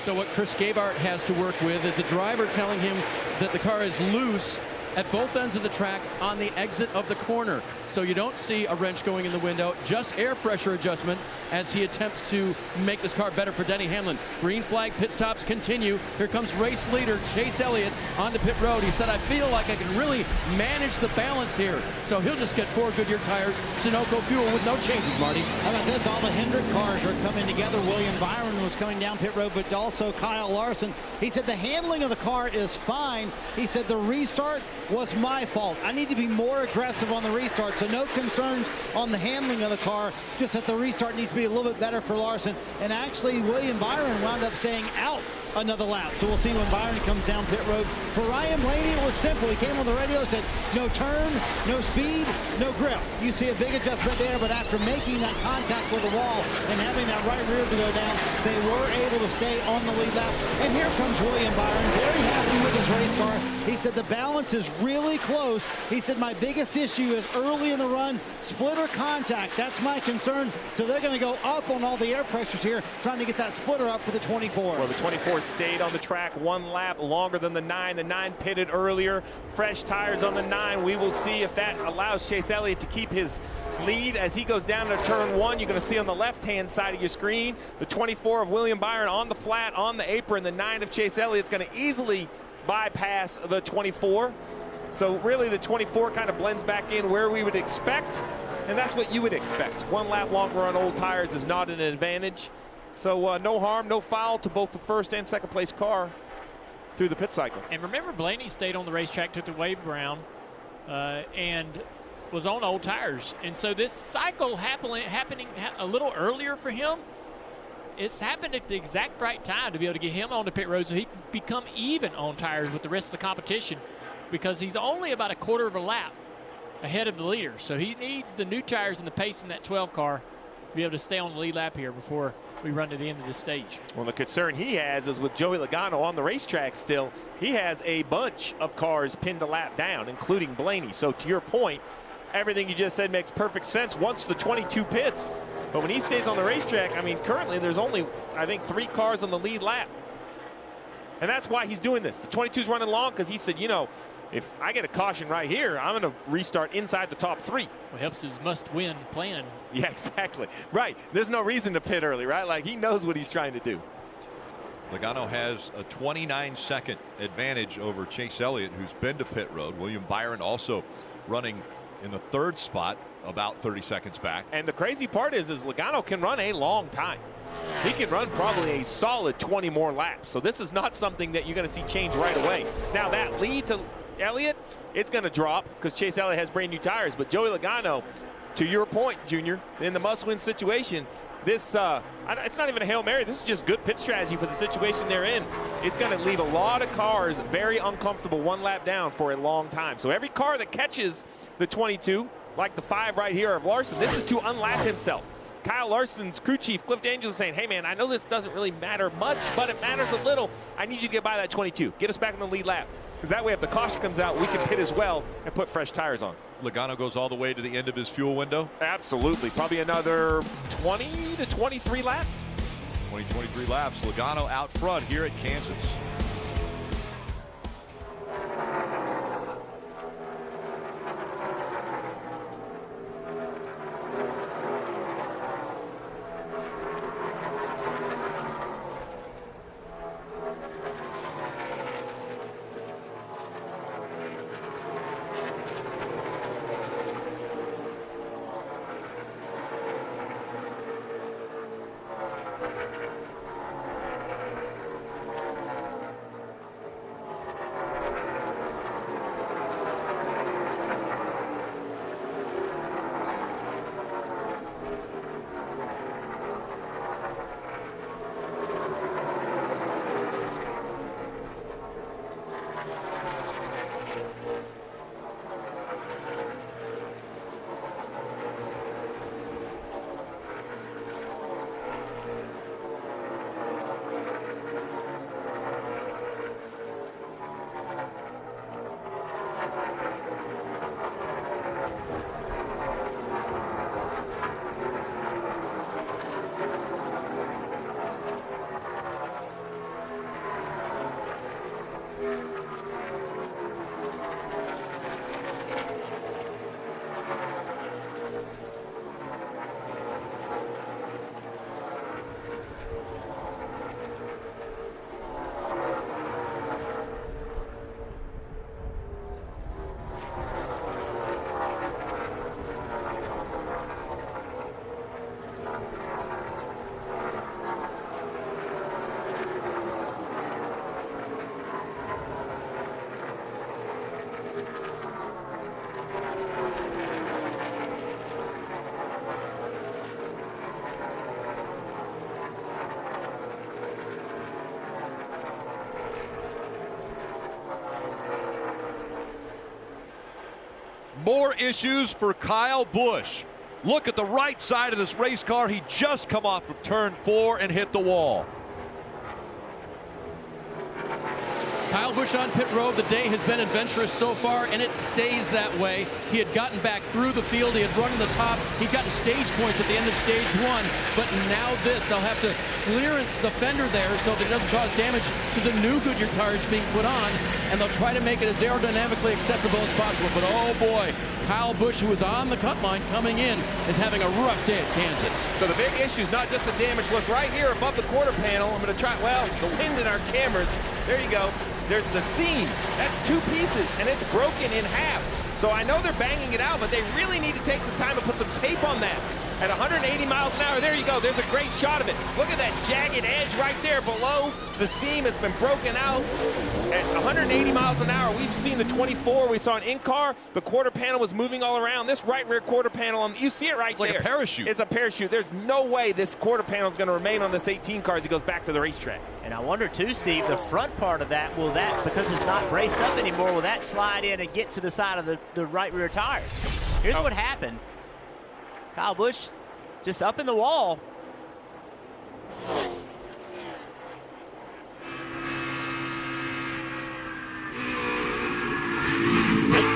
So what Chris Gabart has to work with is a driver telling him that the car is loose at both ends of the track on the exit of the corner. So you don't see a wrench going in the window, just air pressure adjustment as he attempts to make this car better for Denny Hamlin. Green flag pit stops continue. Here comes race leader Chase Elliott onto pit road. He said, I feel like I can really manage the balance here. So he'll just get 4 Goodyear tires, Sunoco fuel with no changes, Marty. How about this? All the Hendrick cars are coming together. William Byron was coming down pit road, but also Kyle Larson. He said the handling of the car is fine. He said the restart was my fault. I need to be more aggressive on the restart. So no concerns on the handling of the car, just that the restart needs to be a little bit better for Larson. And actually, William Byron wound up staying out another lap. So we'll see when Byron comes down pit road. For Ryan Blaney, it was simple. He came on the radio, said no turn, no speed, no grip. You see a big adjustment there, but after making that contact with the wall and having that right rear to go down, they were able to stay on the lead lap. And here comes William Byron, very happy with his race car. He said the balance is really close. He said my biggest issue is early in the run, splitter contact. That's my concern. So they're going to go up on all the air pressures here, trying to get that splitter up for the 24. Well, the 24 stayed on the track 1 lap longer than the 9. The 9 pitted earlier. Fresh tires on the 9. We will see if that allows Chase Elliott to keep his lead as he goes down to turn 1. You're going to see on the left-hand side of your screen the 24 of William Byron on the flat, on the apron. The 9 of Chase Elliott's going to easily bypass the 24. So really the 24 kind of blends back in where we would expect, and that's what you would expect. 1 lap longer on old tires is not an advantage. So no harm, no foul to both the first and second place car through the pit cycle. And remember, Blaney stayed on the racetrack, took the wave around, and was on old tires. And so this cycle happening a little earlier for him, it's happened at the exact right time to be able to get him on the pit road so he can become even on tires with the rest of the competition, because he's only about a quarter of a lap ahead of the leader. So he needs the new tires and the pace in that 12 car to be able to stay on the lead lap here before we run to the end of the stage. Well, the concern he has is with Joey Logano on the racetrack still, he has a bunch of cars pinned a lap down, including Blaney. So to your point, everything you just said makes perfect sense once the 22 pits. But when he stays on the racetrack, I mean, currently there's only, I think, 3 cars on the lead lap. And that's why he's doing this. The 22's running long because he said, you know, if I get a caution right here, I'm going to restart inside the top 3. Well, helps his must-win plan. Yeah, exactly. Right. There's no reason to pit early, right? Like, he knows what he's trying to do. Logano has a 29-second advantage over Chase Elliott, who's been to pit road. William Byron also running in the 3rd spot, about 30 seconds back. And the crazy part is Logano can run a long time. He can run probably a solid 20 more laps. So this is not something that you're going to see change right away. Now that lead to Elliott, it's going to drop because Chase Elliott has brand new tires. But Joey Logano, to your point, Junior, in the must-win situation, this it's not even a Hail Mary. This is just good pit strategy for the situation they're in. It's going to leave a lot of cars very uncomfortable 1 lap down for a long time. So every car that catches the 22, like the 5 right here of Larson, this is to unlap himself. Kyle Larson's crew chief, Cliff Daniels, is saying, hey, man, I know this doesn't really matter much, but it matters a little. I need you to get by that 22. Get us back in the lead lap. Because that way, if the caution comes out, we can pit as well and put fresh tires on. Logano goes all the way to the end of his fuel window? Absolutely. Probably another 20 to 23 laps. 23 laps. Logano out front here at Kansas. More issues for Kyle Busch. Look at the right side of this race car. He just come off from turn 4 and hit the wall. Kyle Busch on pit road. The day has been adventurous so far, and it stays that way. He had gotten back through the field. He had run to the top. He'd gotten stage points at the end of stage 1. But now this, they'll have to clearance the fender there so that it doesn't cause damage to the new Goodyear tires being put on. And they'll try to make it as aerodynamically acceptable as possible. But oh boy, Kyle Busch, who was on the cut line coming in, is having a rough day at Kansas. So the big issue is not just the damage. Look right here above the quarter panel. I'm going to try, well, the wind in our cameras. There you go. There's the seam. That's 2 pieces, and it's broken in half. So I know they're banging it out, but they really need to take some time and put some tape on that. At 180 miles an hour, there you go. There's a great shot of it. Look at that jagged edge right there below the seam. It's been broken out. At 180 miles an hour, we've seen the 24. We saw an in-car. The quarter panel was moving all around. This right rear quarter panel, you see it right there. It's like a parachute. It's a parachute. There's no way this quarter panel is going to remain on this 18 car as he goes back to the racetrack. And I wonder too, Steve, the front part of that, will that, because it's not braced up anymore, will that slide in and get to the side of the right rear tires? Here's what happened. Kyle Busch just up in the wall.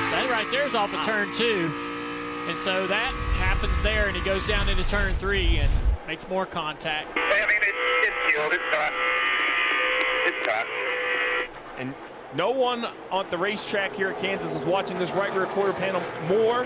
That right there is off of turn 2. And so that happens there, and he goes down into turn 3 and makes more contact. I mean, it's killed. It's done. It's done. And no one on the racetrack here at Kansas is watching this right rear quarter panel more,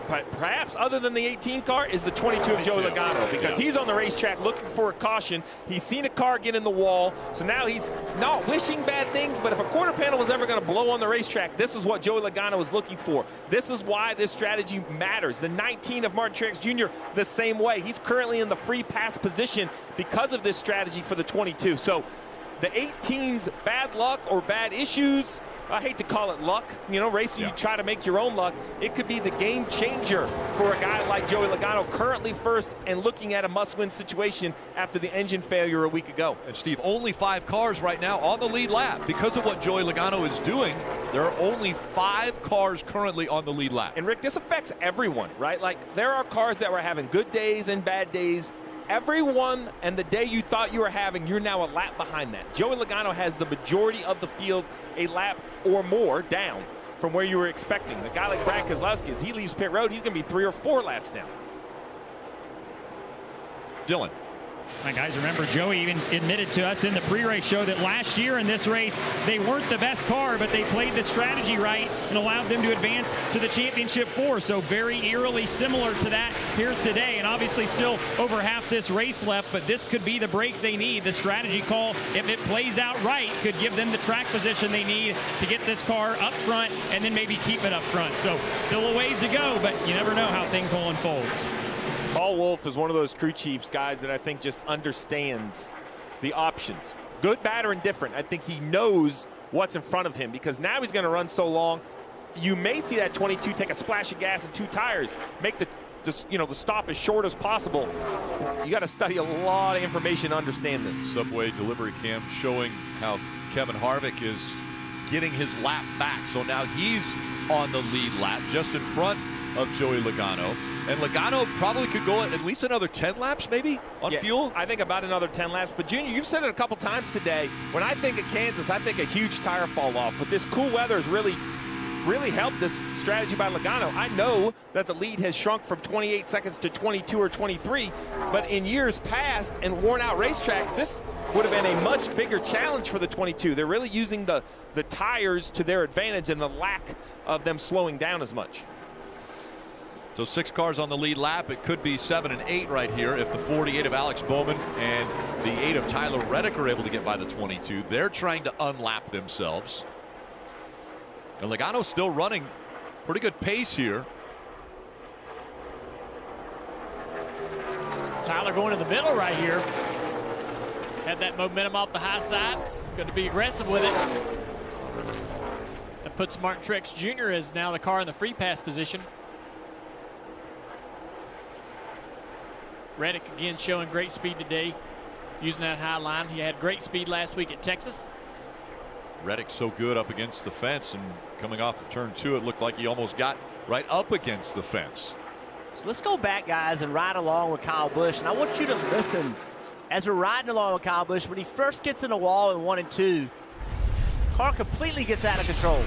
but perhaps other than the 18 car, is the 22 of Joey Logano, because he's on the racetrack looking for a caution. He's seen a car get in the wall, so now he's not wishing bad things, but if a quarter panel was ever going to blow on the racetrack, this is what Joey Logano is looking for. This is why this strategy matters. The 19 of Martin Truex Jr. the same way. He's currently in the free pass position because of this strategy for the 22. So the 18's bad luck or bad issues, I hate to call it luck. You know, racing, you try to make your own luck. It could be the game changer for a guy like Joey Logano, currently first and looking at a must-win situation after the engine failure a week ago. And Steve, only 5 cars right now on the lead lap. Because of what Joey Logano is doing, there are only 5 cars currently on the lead lap. And Rick, this affects everyone, right? Like, there are cars that were having good days and bad days. Everyone and the day you thought you were having, you're now a lap behind that. Joey Logano has the majority of the field a lap or more down from where you were expecting. The guy like Brad Keselowski, as he leaves pit road, he's going to be 3 or 4 laps down. Dylan. My guys, remember Joey even admitted to us in the pre-race show that last year in this race, they weren't the best car, but they played the strategy right and allowed them to advance to the championship 4. So very eerily similar to that here today. And obviously still over half this race left, but this could be the break they need. The strategy call, if it plays out right, could give them the track position they need to get this car up front and then maybe keep it up front. So still a ways to go, but you never know how things will unfold. Paul Wolf is one of those crew chiefs guys that I think just understands the options. Good, bad, or indifferent. I think he knows what's in front of him, because now he's going to run so long. You may see that 22 take a splash of gas and 2 tires, make the stop as short as possible. You got to study a lot of information to understand this. Subway delivery cam showing how Kevin Harvick is getting his lap back. So now he's on the lead lap, just in front of Joey Logano. And Logano probably could go at least another 10 laps, maybe, on fuel. I think about another 10 laps. But, Junior, you've said it a couple times today. When I think of Kansas, I think a huge tire fall off. But this cool weather has really helped this strategy by Logano. I know that the lead has shrunk from 28 seconds to 22 or 23. But in years past and worn-out racetracks, this would have been a much bigger challenge for the 22. They're really using the tires to their advantage and the lack of them slowing down as much. So 6 cars on the lead lap. It could be 7 and 8 right here if the 48 of Alex Bowman and the 8 of Tyler Reddick are able to get by the 22. They're trying to unlap themselves. And Logano's still running pretty good pace here. Tyler going to the middle right here. Had that momentum off the high side. Going to be aggressive with it. That puts Martin Truex Jr. as now the car in the free pass position. Reddick again showing great speed today, using that high line. He had great speed last week at Texas. Reddick's so good up against the fence, and coming off of turn 2, it looked like he almost got right up against the fence. So let's go back, guys, and ride along with Kyle Busch. And I want you to listen as we're riding along with Kyle Busch. When he first gets in the wall in 1 and 2, car completely gets out of control.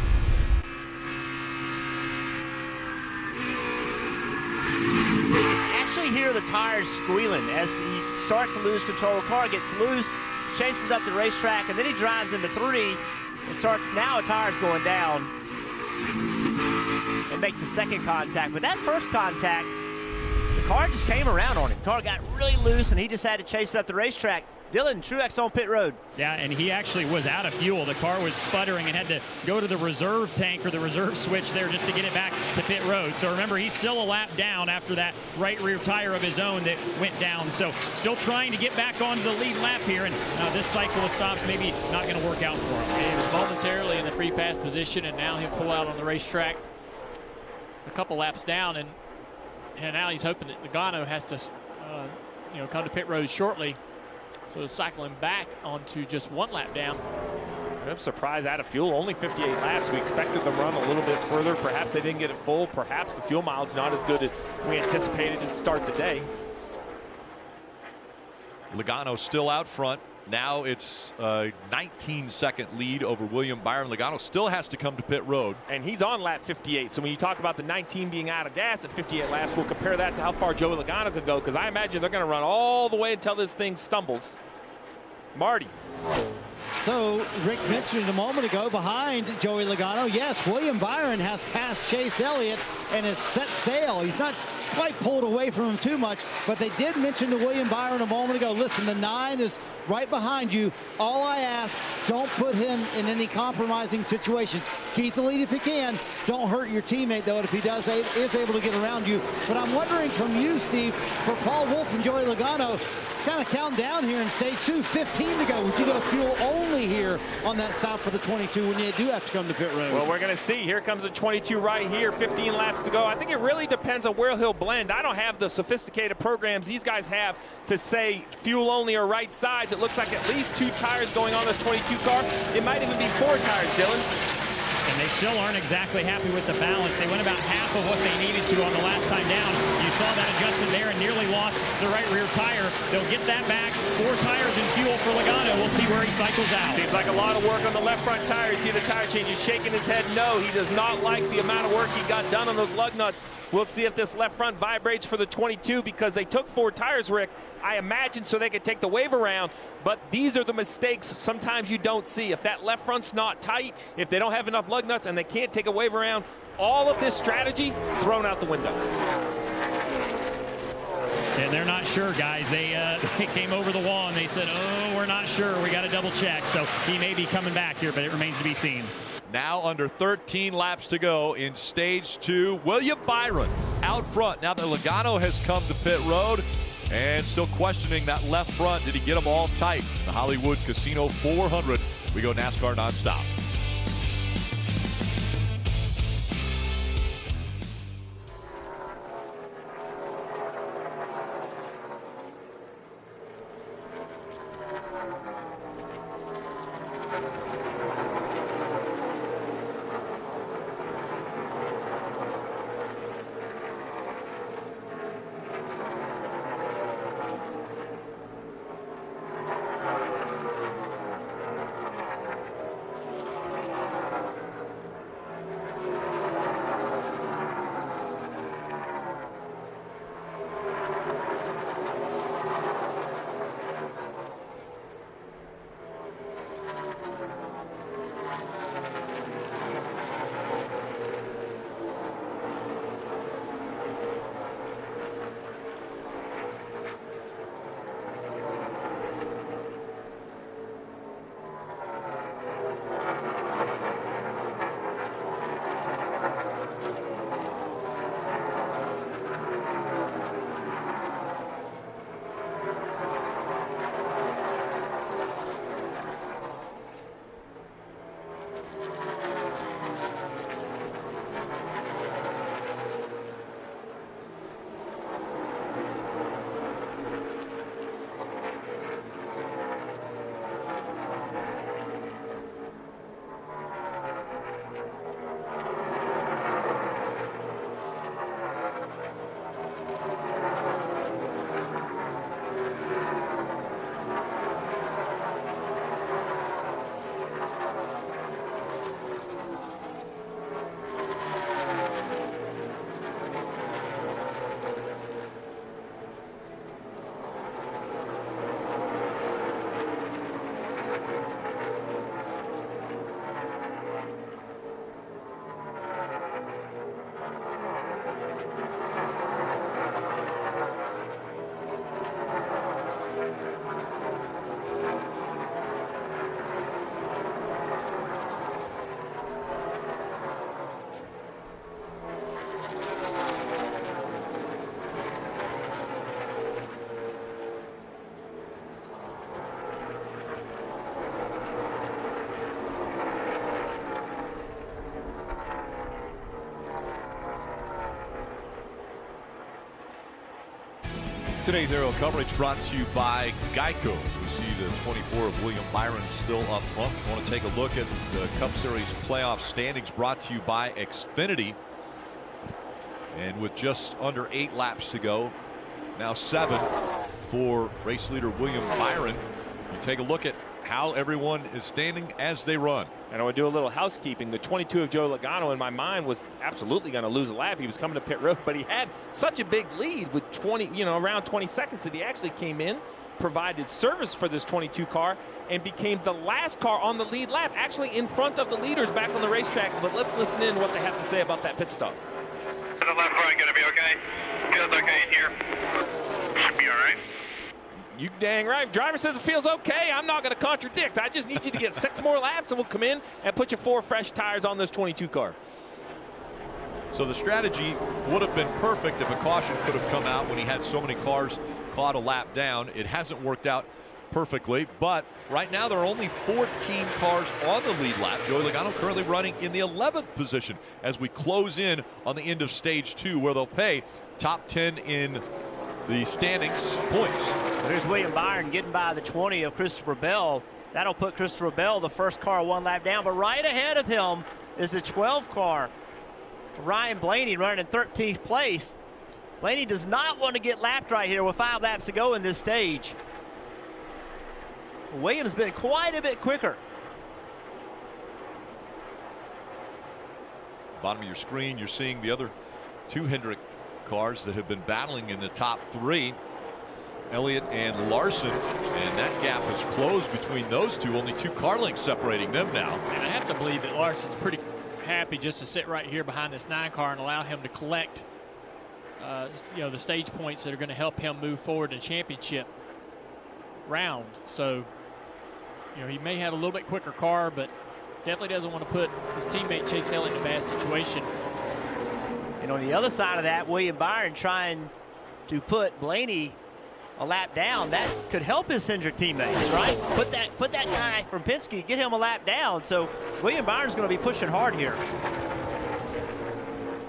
Actually hear the tires squealing as he starts to lose control. The car gets loose, chases up the racetrack, and then he drives into 3 and starts, now a tire's going down and makes a second contact. But that first contact, the car just came around on him. The car got really loose, and he just had to chase it up the racetrack. Dylan Truex on pit road. Yeah, and he actually was out of fuel. The car was sputtering and had to go to the reserve tank or the reserve switch there just to get it back to pit road. So remember, he's still a lap down after that right rear tire of his own that went down. So still trying to get back onto the lead lap here, and this cycle of stops maybe not going to work out for him. He was momentarily in the free pass position, and now he'll pull out on the racetrack a couple laps down, and now he's hoping that Logano has to come to pit road shortly. So cycling back onto just 1 lap down. I'm surprised out of fuel, only 58 laps. We expected them to run a little bit further. Perhaps they didn't get it full. Perhaps the fuel mileage not as good as we anticipated to start the day. Logano still out front. Now it's a 19-second lead over William Byron. Logano still has to come to pit road. And he's on lap 58. So when you talk about the 19 being out of gas at 58 laps, we'll compare that to how far Joey Logano could go, because I imagine they're going to run all the way until this thing stumbles. Marty. So Rick mentioned a moment ago, behind Joey Logano, yes, William Byron has passed Chase Elliott and has set sail. He's not quite pulled away from him too much, but they did mention to William Byron a moment ago, listen, the 9 is right behind you. All I ask, don't put him in any compromising situations. Keep the lead if you can. Don't hurt your teammate, though, if he is able to get around you. But I'm wondering from you, Steve, for Paul Wolfe and Joey Logano, kind of counting down here in stage 2, 15 to go. Would you go fuel only here on that stop for the 22 when you do have to come to pit road? Well, we're going to see. Here comes the 22 right here, 15 laps to go. I think it really depends on where he'll blend. I don't have the sophisticated programs these guys have to say fuel only or right sides. It looks like at least 2 tires going on this 22 car. It might even be 4 tires, Dylan. And they still aren't exactly happy with the balance. They went about half of what they needed to on the last time down. You saw that adjustment there and nearly lost the right rear tire. They'll get that back. 4 tires in fuel for Logano. We'll see where he cycles out. Seems like a lot of work on the left front tire. You see the tire change. He's shaking his head no. He does not like the amount of work he got done on those lug nuts. We'll see if this left front vibrates for the 22, because they took 4 tires, Rick, I imagine, so they could take the wave around. But these are the mistakes sometimes you don't see. If that left front's not tight, if they don't have enough lug nuts and they can't take a wave around, all of this strategy thrown out the window. And they're not sure, guys. They came over the wall and they said, oh, we're not sure. We got to double check. So he may be coming back here, but it remains to be seen. Now under 13 laps to go in stage 2. William Byron out front. Now that Logano has come to pit road, and still questioning that left front. Did he get them all tight? The Hollywood Casino 400. We go NASCAR nonstop. Today's aerial coverage brought to you by Geico. We see the 24 of William Byron still up front. We want to take a look at the Cup Series playoff standings brought to you by Xfinity. And with just under 8 laps to go, now 7 for race leader William Byron. You take a look at how everyone is standing as they run. And I would do a little housekeeping. The 22 of Joe Logano in my mind was absolutely going to lose a lap. He was coming to pit road, but he had such a big lead with around 20 seconds that he actually came in, provided service for this 22 car, and became the last car on the lead lap, actually in front of the leaders back on the racetrack. But let's listen in what they have to say about that pit stop. The left right going to be okay? Feels okay in here. Should be all right. You dang right. Driver says it feels okay. I'm not going to contradict. I just need you to get 6 more laps, and we'll come in and put you 4 fresh tires on this 22 car. So the strategy would have been perfect if a caution could have come out when he had so many cars caught a lap down. It hasn't worked out perfectly, but right now there are only 14 cars on the lead lap. Joey Logano currently running in the 11th position as we close in on the end of stage 2, where they'll pay top 10 in the standings points. There's William Byron getting by the 20 of Christopher Bell. That'll put Christopher Bell, the first car, 1 lap down. But right ahead of him is the 12 car, Ryan Blaney, running in 13th place. Blaney does not want to get lapped right here with 5 laps to go in this stage. Williams been quite a bit quicker. Bottom of your screen, you're seeing the other 2 Hendrick cars that have been battling in the top 3, Elliott and Larson, and that gap has closed between those two. Only 2 car lengths separating them now. And I have to believe that Larson's pretty happy just to sit right here behind this 9 car and allow him to collect the stage points that are going to help him move forward in championship round. So he may have a little bit quicker car, but definitely doesn't want to put his teammate Chase Elliott in a bad situation. And on the other side of that, William Byron trying to put Blaney a lap down. That could help his Hendrick teammates, right? Put that guy from Penske, get him a lap down. So William Byron's going to be pushing hard here.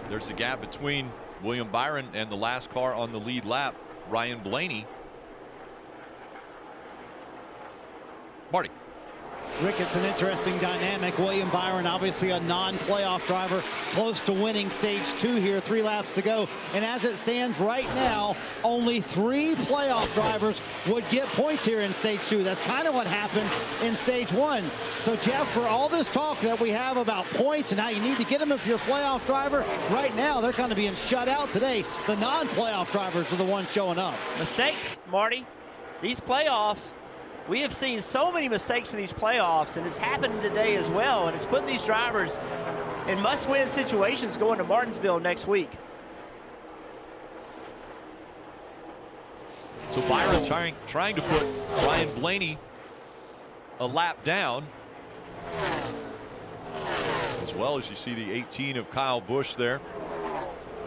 There's a gap between William Byron and the last car on the lead lap, Ryan Blaney. Marty. Rick, it's an interesting dynamic. William Byron, obviously a non-playoff driver, close to winning stage 2 here, 3 laps to go. And as it stands right now, only 3 playoff drivers would get points here in stage 2. That's kind of what happened in stage 1. So Jeff, for all this talk that we have about points and how you need to get them if you're a playoff driver, right now they're kind of being shut out today. The non-playoff drivers are the ones showing up. Mistakes, Marty. These playoffs, we have seen so many mistakes in these playoffs, and it's happened today as well, and it's putting these drivers in must-win situations going to Martinsville next week. So Byron trying to put Ryan Blaney a lap down, as well as you see the 18 of Kyle Busch there.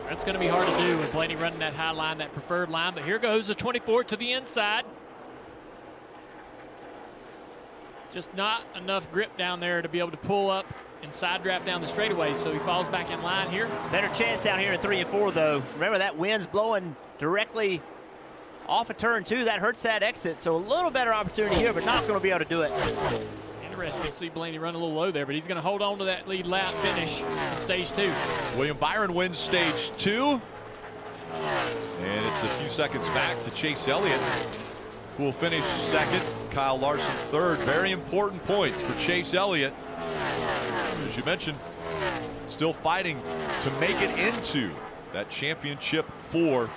That's going to be hard to do with Blaney running that high line, that preferred line, but here goes the 24 to the inside. Just not enough grip down there to be able to pull up and side draft down the straightaway, so he falls back in line here. Better chance down here in 3 and 4, though. Remember, that wind's blowing directly off of turn 2. That hurts that exit, so a little better opportunity here, but not going to be able to do it. Interesting to see Blaney run a little low there, but he's going to hold on to that lead lap finish in stage 2. William Byron wins stage 2. And it's a few seconds back to Chase Elliott, who will finish 2nd. Kyle Larson 3rd. Very important points for Chase Elliott. As you mentioned, still fighting to make it into that championship 4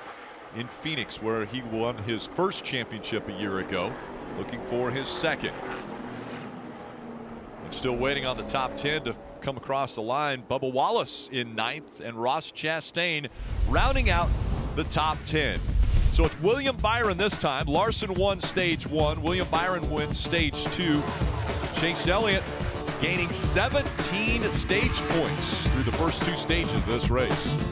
in Phoenix, where he won his first championship a year ago. Looking for his 2nd. And still waiting on the top 10 to come across the line. Bubba Wallace in 9th, and Ross Chastain rounding out the top 10. So it's William Byron this time. Larson won stage 1. William Byron wins stage 2. Chase Elliott gaining 17 stage points through the first 2 stages of this race.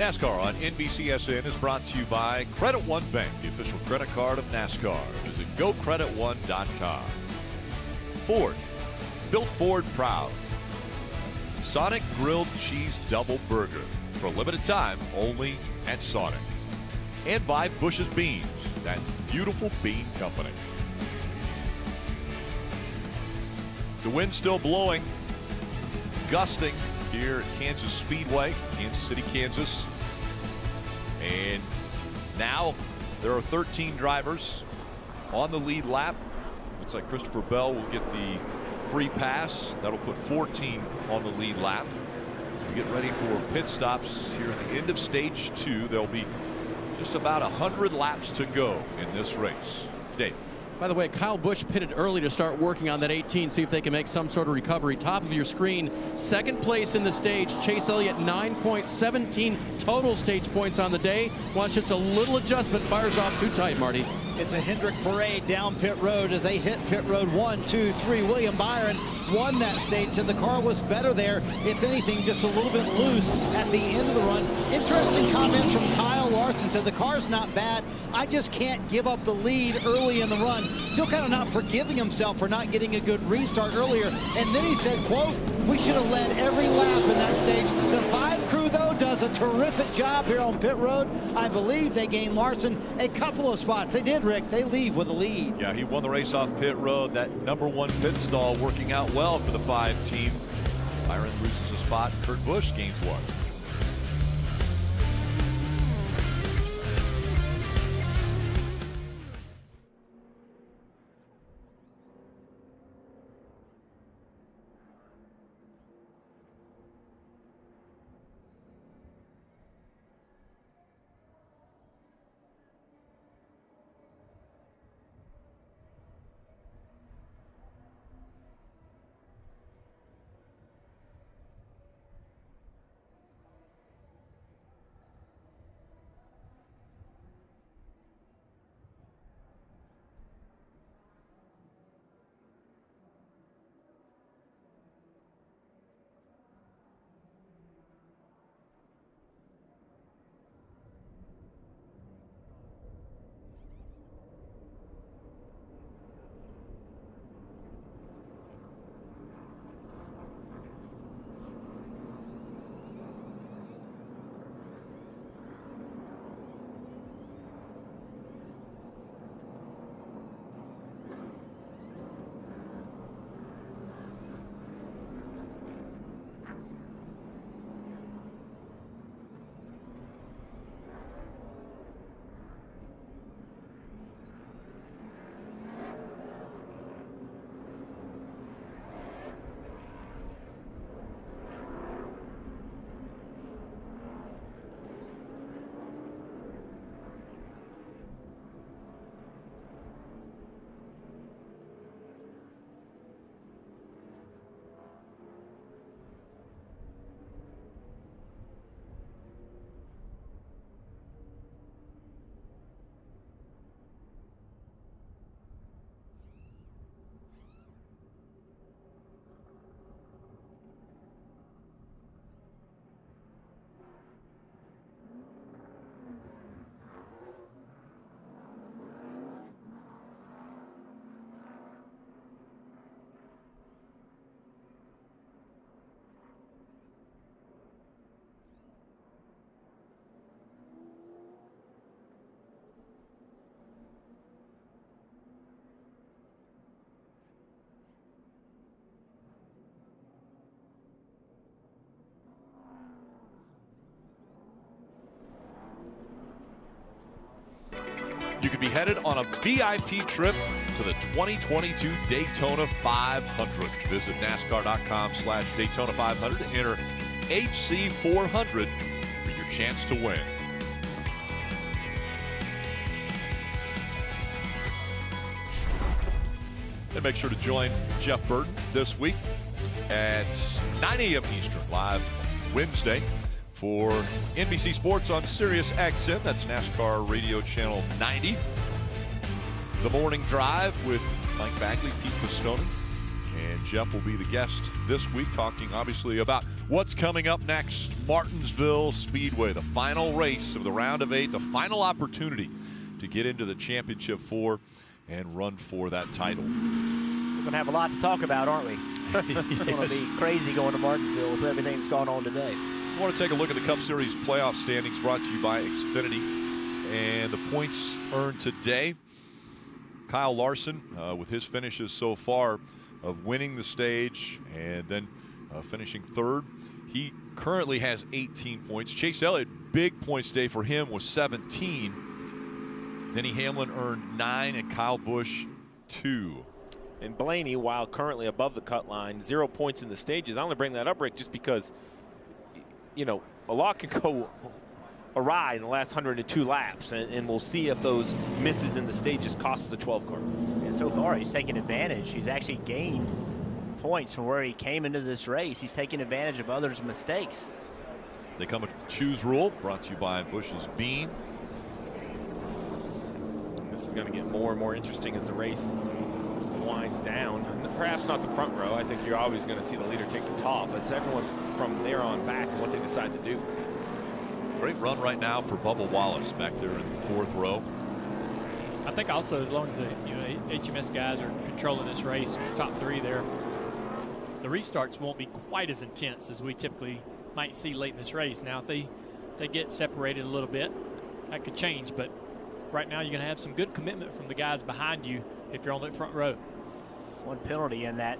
NASCAR on NBCSN is brought to you by Credit One Bank, the official credit card of NASCAR. Visit GoCreditOne.com. Ford, built Ford proud. Sonic Grilled Cheese Double Burger, for a limited time only at Sonic. And by Busch's Beans, that beautiful bean company. The wind's still blowing, gusting here at Kansas Speedway, Kansas City, Kansas. And now there are 13 drivers on the lead lap. Looks like Christopher Bell will get the free pass. That'll put 14 on the lead lap. We get ready for pit stops here at the end of stage 2. There'll be just about 100 laps to go in this race. Dave. By the way, Kyle Busch pitted early to start working on that 18, see if they can make some sort of recovery. Top of your screen, second place in the stage. Chase Elliott, 9.17 total stage points on the day. Wants just a little adjustment, fires off too tight, Marty. It's a Hendrick parade down pit road as they hit pit road 1, 2, 3. William Byron won that stage, and the car was better there. If anything, just a little bit loose at the end of the run. Interesting comments from Kyle Larson. Said the car's not bad. I just can't give up the lead early in the run. Still kind of not forgiving himself for not getting a good restart earlier. And then he said, quote, we should have led every lap in that stage. The 5 crew, though, does a terrific job here on pit road. I believe they gained Larson a couple of spots. They did, Rick. They leave with a lead. Yeah, he won the race off pit road. That #1 pit stall working out well for the 5 team. Byron loses a spot. Kurt Busch gains 1. You could be headed on a VIP trip to the 2022 Daytona 500. Visit NASCAR.com/Daytona 500 and enter HC400 for your chance to win. And make sure to join Jeff Burton this week at 9 a.m. Eastern, live Wednesday, for NBC Sports on Sirius XM. That's NASCAR Radio Channel 90. The Morning Drive with Mike Bagley, Pete Pistone, and Jeff will be the guest this week, talking obviously about What's coming up next? Martinsville Speedway, the final race of the round of 8, the final opportunity to get into the championship 4 and run for that title. We're going to have a lot to talk about, aren't we? It's going to be crazy going to Martinsville with everything that's gone on today. I want to take a look at the Cup Series playoff standings brought to you by Xfinity and the points earned today. Kyle Larson with his finishes so far of winning the stage and then finishing 3rd. He currently has 18 points. Chase Elliott, big points day for him, was 17. Denny Hamlin earned 9 and Kyle Busch 2. And Blaney, while currently above the cut line, 0 points in the stages. I only bring that up, Rick, just because, you know, a lot can go awry in the last 102 laps, and we'll see if those misses in the stages cost the 12 car. And so far, he's taken advantage. He's actually gained points from where he came into this race. He's taking advantage of others' mistakes. They come a choose rule brought to you by Busch's Bean. This is going to get more and more interesting as the race winds down. Perhaps not the front row. I think you're always going to see the leader take the top, but it's everyone from there on back and what they decide to do. Great run right now for Bubba Wallace back there in the 4th row. I think also as long as the HMS guys are controlling this race, top 3 there, the restarts won't be quite as intense as we typically might see late in this race. Now, if they get separated a little bit, that could change. But right now, you're going to have some good commitment from the guys behind you if you're on the front row. One penalty in that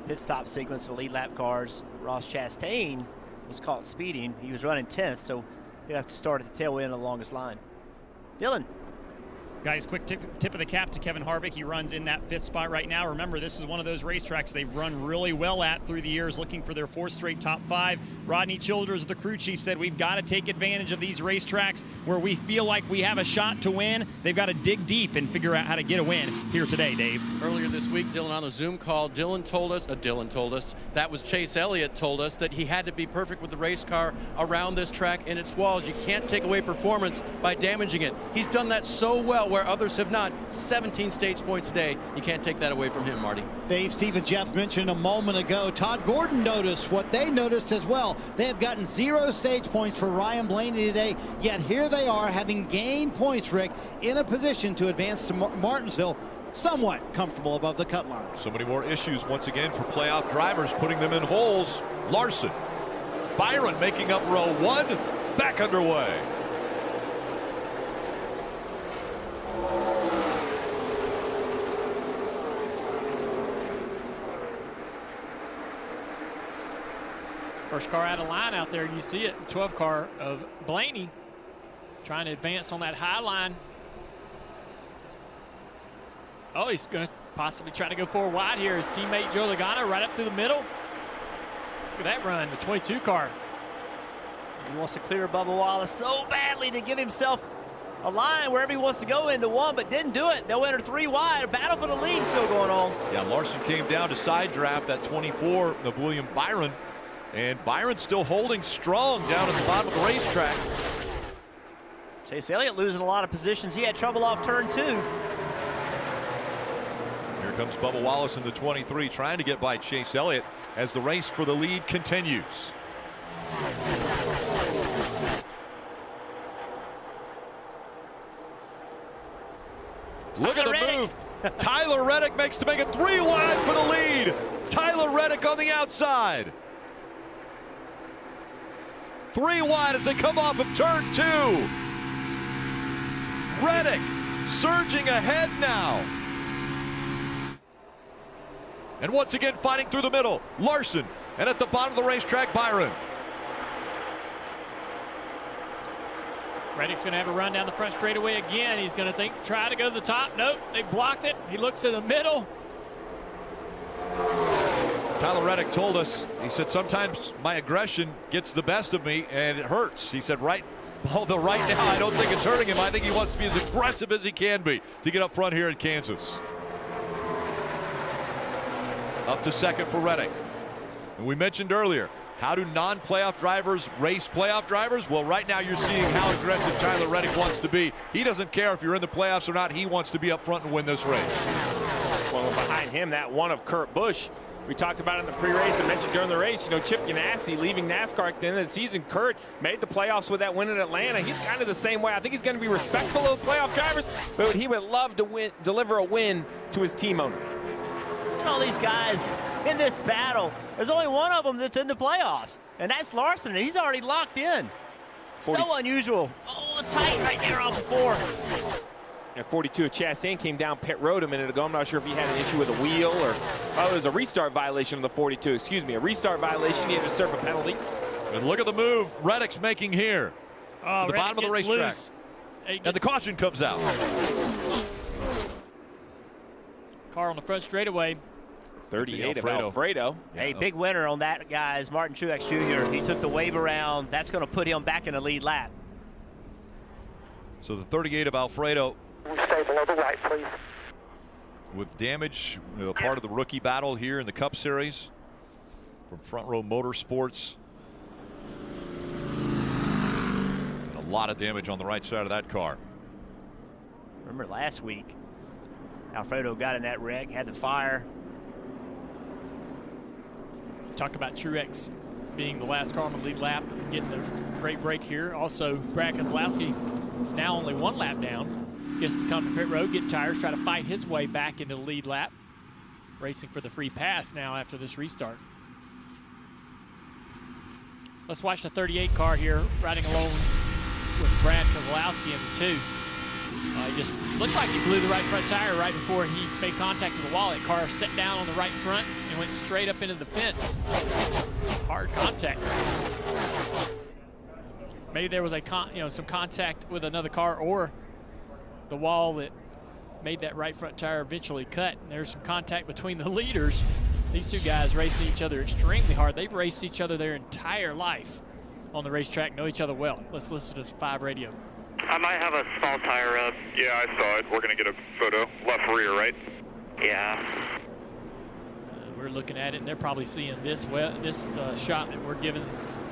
pit stop sequence for the lead lap cars. Ross Chastain was caught speeding. He was running 10th, so he'll have to start at the tail end of the longest line. Dylan. Guys, quick tip of the cap to Kevin Harvick. He runs in that 5th spot right now. Remember, this is one of those racetracks they've run really well at through the years, looking for their 4th straight top 5. Rodney Childers, the crew chief, said we've got to take advantage of these racetracks where we feel like we have a shot to win. They've got to dig deep and figure out how to get a win here today, Dave. Earlier this week, Dylan, on the Zoom call, Dylan told us, that was Chase Elliott told us that he had to be perfect with the race car around this track and its walls. You can't take away performance by damaging it. He's done that so well where others have not. 17 stage points today. You can't take that away from him, Marty. Dave, Steve, and Jeff mentioned a moment ago, Todd Gordon noticed what they noticed as well. They have gotten 0 stage points for Ryan Blaney today, yet here they are having gained points, Rick, in a position to advance to Martinsville, somewhat comfortable above the cut line. So many more issues once again for playoff drivers, putting them in holes. Larson, Byron making up row 1, back underway. First car out of line out there, you see it, 12 car of Blaney trying to advance on that high line. Oh, he's going to possibly try to go 4 wide here. His teammate Joe Logano right up through the middle. Look at that run, the 22 car. He wants to clear Bubba Wallace so badly to give himself a line wherever he wants to go into 1, but didn't do it. They'll enter 3 wide. A battle for the lead still going on. Yeah, Larson came down to side draft that 24 of William Byron. And Byron's still holding strong down at the bottom of the racetrack. Chase Elliott losing a lot of positions. He had trouble off turn 2. Here comes Bubba Wallace in the 23 trying to get by Chase Elliott as the race for the lead continues. Look at the move. Tyler Reddick makes to make it 3 wide for the lead. Tyler Reddick on the outside. 3 wide as they come off of turn 2. Reddick surging ahead now. And once again fighting through the middle, Larson. And at the bottom of the racetrack, Byron. Reddick's going to have a run down the front straightaway again. He's going to try to go to the top. Nope, they blocked it. He looks to the middle. Tyler Reddick told us, he said, sometimes my aggression gets the best of me and it hurts. He said, although right now I don't think it's hurting him. I think he wants to be as aggressive as he can be to get up front here in Kansas. Up to second for Reddick. And we mentioned earlier, how do non-playoff drivers race playoff drivers? Well, right now you're seeing how aggressive Tyler Reddick wants to be. He doesn't care if you're in the playoffs or not. He wants to be up front and win this race. Well, behind him, that one of Kurt Busch. We talked about it in the pre-race. I mentioned during the race, you know, Chip Ganassi leaving NASCAR at the end of the season. Kurt made the playoffs with that win in Atlanta. He's kind of the same way. I think he's going to be respectful of playoff drivers, but he would love to deliver a win to his team owner. All these guys in this battle, there's only one of them that's in the playoffs, and that's Larson, and he's already locked in. So unusual. Oh, tight right there off the 4. And 42 of Chastain came down pit road a minute ago. I'm not sure if he had an issue with a wheel or, oh, it was a restart violation of the 42. Excuse me, a restart violation. He had to serve a penalty. And look at the move Reddick's making here. Oh, at the bottom of the racetrack. And the caution comes out. Car on the front straightaway. 38 of Alfredo. Hey, big winner on that, guys. Martin Truex Jr. He took the wave around. That's going to put him back in the lead lap. So the 38 of Alfredo. Stay below the right, please. With damage, part of the rookie battle here in the Cup Series from Front Row Motorsports. And a lot of damage on the right side of that car. Remember last week, Alfredo got in that wreck, had the fire. Talk about Truex being the last car on the lead lap, getting a great break here. Also, Brad Keselowski now only 1 lap down. Gets to come to pit road, get tires, try to fight his way back into the lead lap. Racing for the free pass now after this restart. Let's watch the 38 car here riding along with Brad Keselowski in the 2. He just looked like he blew the right front tire right before he made contact with the wall. That car set down on the right front and went straight up into the fence. Hard contact. Maybe there was some contact with another car or the wall that made that right front tire eventually cut. And there's some contact between the leaders. These two guys racing each other extremely hard. They've raced each other their entire life on the racetrack, know each other well. Let's listen to 5 radio. I might have a small tire up. Yeah, I saw it. We're going to get a photo. Left rear, right? Yeah. We're looking at it, and they're probably seeing this shot that we're giving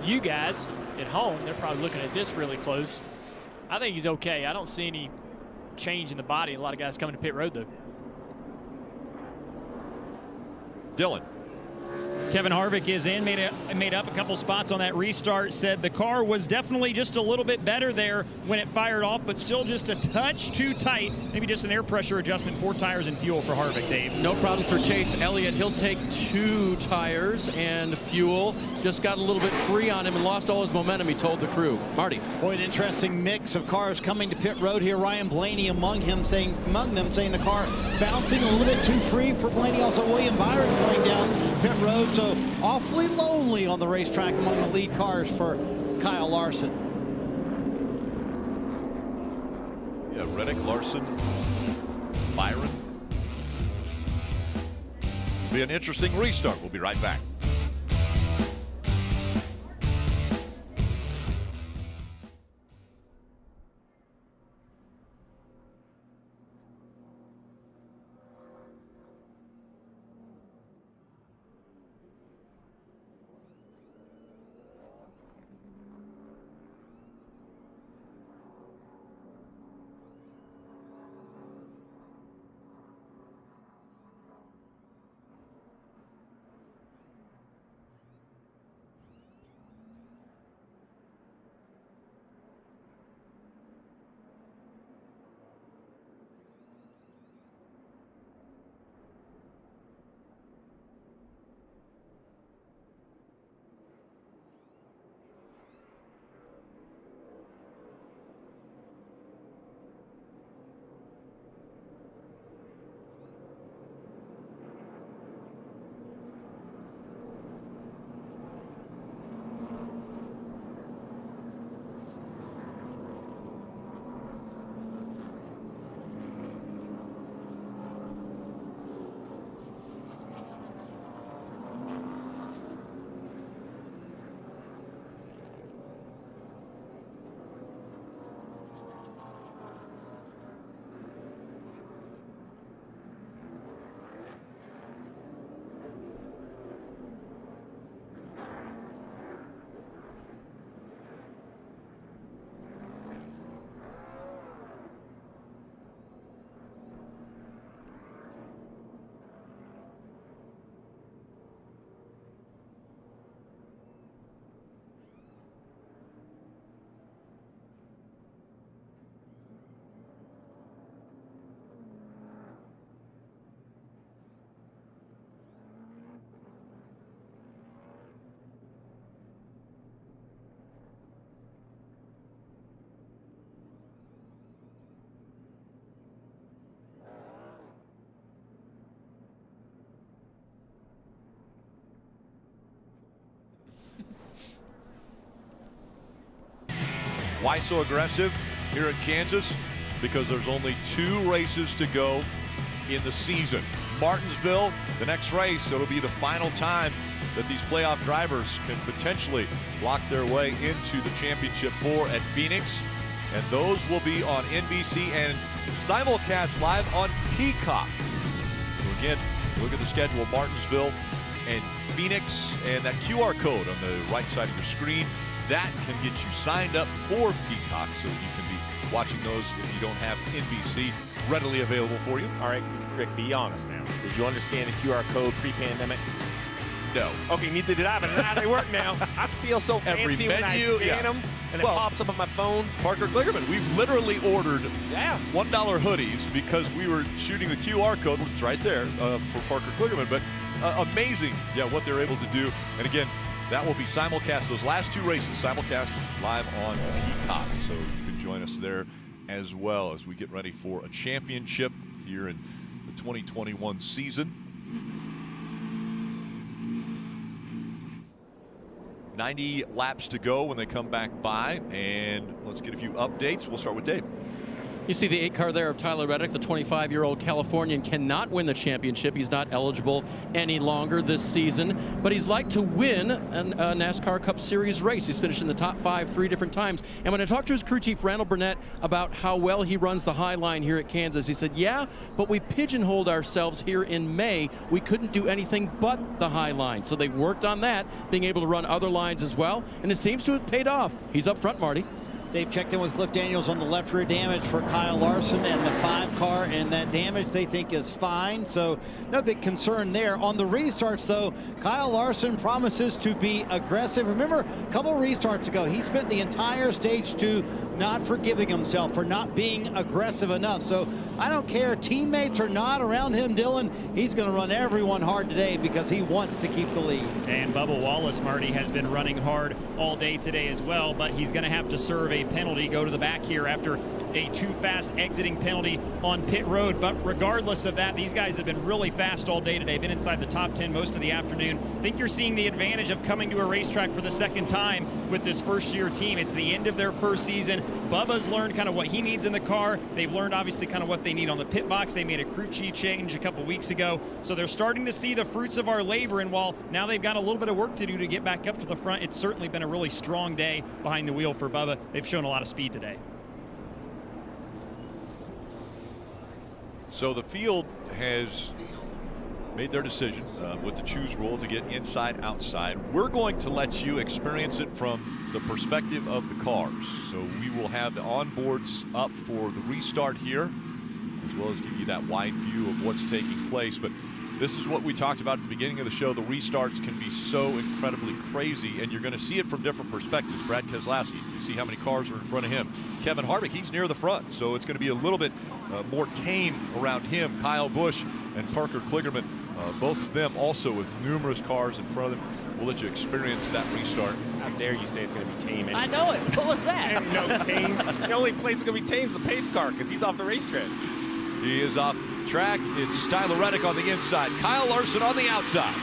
you guys at home. They're probably looking at this really close. I think he's okay. I don't see any change in the body. A lot of guys coming to pit road, though. Dylan. Kevin Harvick is in, made up a couple spots on that restart, said the car was definitely just a little bit better there when it fired off, but still just a touch too tight. Maybe just an air pressure adjustment, 4 tires and fuel for Harvick, Dave. No problems for Chase Elliott. He'll take 2 tires and fuel. Just got a little bit free on him and lost all his momentum, he told the crew. Marty. Boy, an interesting mix of cars coming to pit road here. Ryan Blaney among them saying the car bouncing a little bit too free for Blaney. Also William Byron going down pit road. So awfully lonely on the racetrack among the lead cars for Kyle Larson. Yeah, Reddick, Larson, Byron. Be an interesting restart. We'll be right back. Why so aggressive here in Kansas? Because there's only 2 races to go in the season. Martinsville, the next race, it'll be the final time that these playoff drivers can potentially lock their way into the championship 4 at Phoenix. And those will be on NBC and simulcast live on Peacock. So again, look at the schedule: Martinsville and Phoenix, and that QR code on the right side of your screen, that can get you signed up for Peacock so that you can be watching those if you don't have NBC readily available for you. All right, Rick, be honest now. Did you understand the QR code pre-pandemic? No. Okay, neither did I, but now they work now. I feel so fancy when I scan them, and it pops up on my phone. Parker Kligerman, we literally ordered $1 hoodies because we were shooting the QR code, which is right there for Parker Kligerman. But amazing, what they're able to do. And again, that will be simulcast. Those last 2 races simulcast live on Peacock. So you can join us there as well as we get ready for a championship here in the 2021 season. 90 laps to go when they come back by, and let's get a few updates. We'll start with Dave. You see the 8 car there of Tyler Reddick, the 25-year-old Californian, cannot win the championship. He's not eligible any longer this season, but he's like to win a NASCAR Cup Series race. He's finished in the top 5 3 different times. And when I talked to his crew chief, Randall Burnett, about how well he runs the high line here at Kansas, he said, yeah, but we pigeonholed ourselves here in May. We couldn't do anything but the high line. So they worked on that, being able to run other lines as well, and it seems to have paid off. He's up front, Marty. They've checked in with Cliff Daniels on the left rear damage for Kyle Larson and the 5 car, and that damage they think is fine, so no big concern there. On the restarts, though, Kyle Larson promises to be aggressive. Remember, a couple restarts ago, he spent the entire stage 2 not forgiving himself for not being aggressive enough. So I don't care, teammates are not around him, Dylan. He's going to run everyone hard today because he wants to keep the lead. And Bubba Wallace, Marty, has been running hard all day today as well, but he's going to have to serve a penalty, go to the back here after a too fast exiting penalty on pit road. But regardless of that, these guys have been really fast all day today, been inside the top 10 most of the afternoon. I think you're seeing the advantage of coming to a racetrack for the second time with this first-year team. It's the end of their first season. Bubba's learned kind of what he needs in the car. They've learned obviously kind of what they need on the pit box. They made a crew chief change a couple weeks ago, so they're starting to see the fruits of our labor. And while now they've got a little bit of work to do to get back up to the front, it's certainly been a really strong day behind the wheel for Bubba. They've shown a lot of speed today. So the field has made their decision with the choose rule to get inside outside. We're going to let you experience it from the perspective of the cars. So we will have the onboards up for the restart here, as well as give you that wide view of what's taking place. But this is what we talked about at the beginning of the show. The restarts can be so incredibly crazy, and you're going to see it from different perspectives. Brad Keselowski, you see how many cars are in front of him. Kevin Harvick, he's near the front, so it's going to be a little bit more tame around him. Kyle Busch and Parker Kligerman, both of them also with numerous cars in front of them. We'll let you experience that restart. How dare you say it's going to be tame? I know it. What was that? No, tame. The only place it's going to be tame is the pace car because he's off the racetrack. He is off track. It's Tyler Reddick on the inside, Kyle Larson on the outside.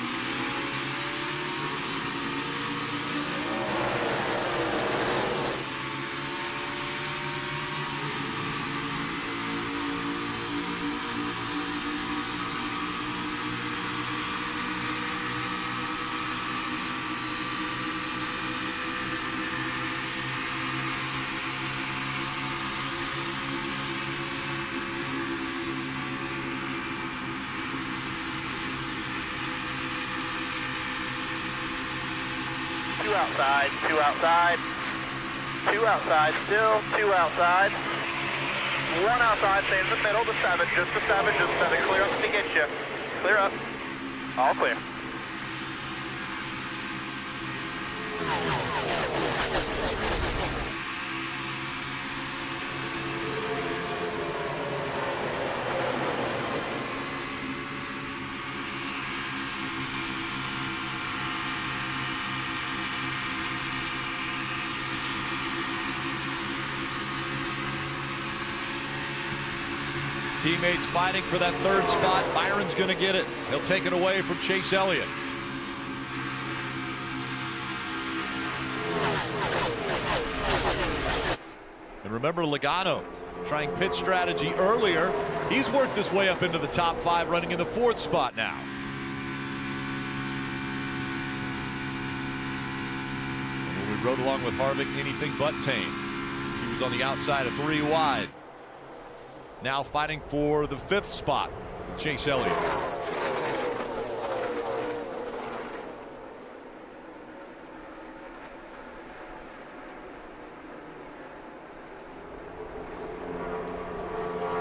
Outside, 2 outside, 2 outside still, 2 outside, 1 outside, stay in the middle, the 7, just the 7, clear up to get you, clear up, all clear. Teammates fighting for that 3rd spot. Byron's going to get it. He'll take it away from Chase Elliott. And remember Logano trying pit strategy earlier. He's worked his way up into the top 5, running in the 4th spot now. And when we rode along with Harvick, anything but tame. He was on the outside of 3 wide. Now fighting for the 5th spot, Chase Elliott.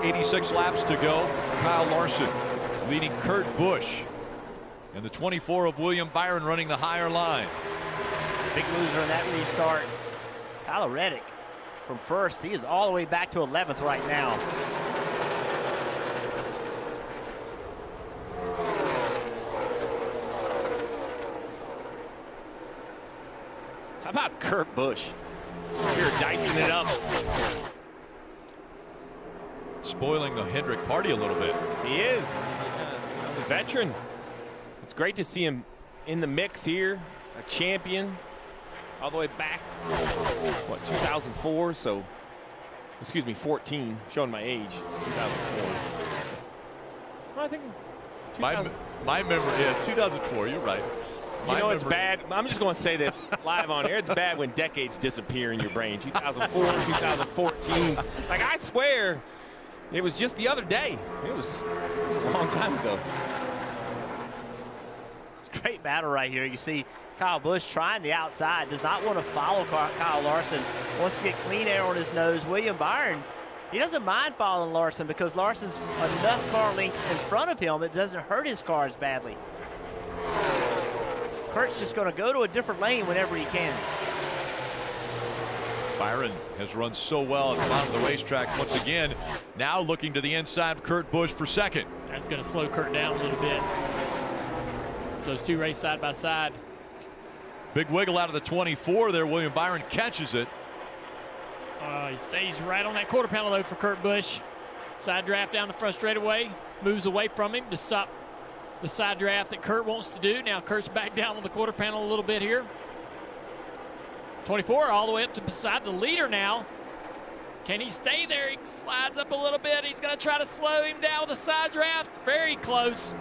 .86 laps to go. Kyle Larson leading Kurt Busch. And the 24 of William Byron running the higher line. Big loser in that restart. Tyler Reddick from first. He is all the way back to 11th right now. How about Kurt Busch? Here dicing it up. Spoiling the Hendrick party a little bit. He is. A veteran. It's great to see him in the mix here. A champion. All the way back. What, 2004? So, excuse me, 14. Showing my age. 2004. Well, I think. My memory, yeah, 2004. You're right. You know it's bad. I'm just going to say this live on air. It's bad when decades disappear in your brain. 2004, 2014. Like, I swear, it was just the other day. It was a long time ago. It's a great battle right here. You see Kyle Busch trying the outside. Does not want to follow Kyle Larson. Wants to get clean air on his nose. William Byron, he doesn't mind following Larson because Larson's enough car lengths in front of him. It doesn't hurt his car as badly. Kurt's just going to go to a different lane whenever he can. Byron has run so well at the bottom of the racetrack once again. Now looking to the inside of Kurt Busch for second. That's going to slow Kurt down a little bit. So those two race side by side. Big wiggle out of the 24 there. William Byron catches it. He stays right on that quarter panel though for Kurt Busch. Side draft down the front straightaway. Moves away from him to stop the side draft that Kurt wants to do. Now Kurt's back down on the quarter panel a little bit here. 24 all the way up to beside the leader now. Can he stay there? He slides up a little bit. He's going to try to slow him down with a side draft. Very close.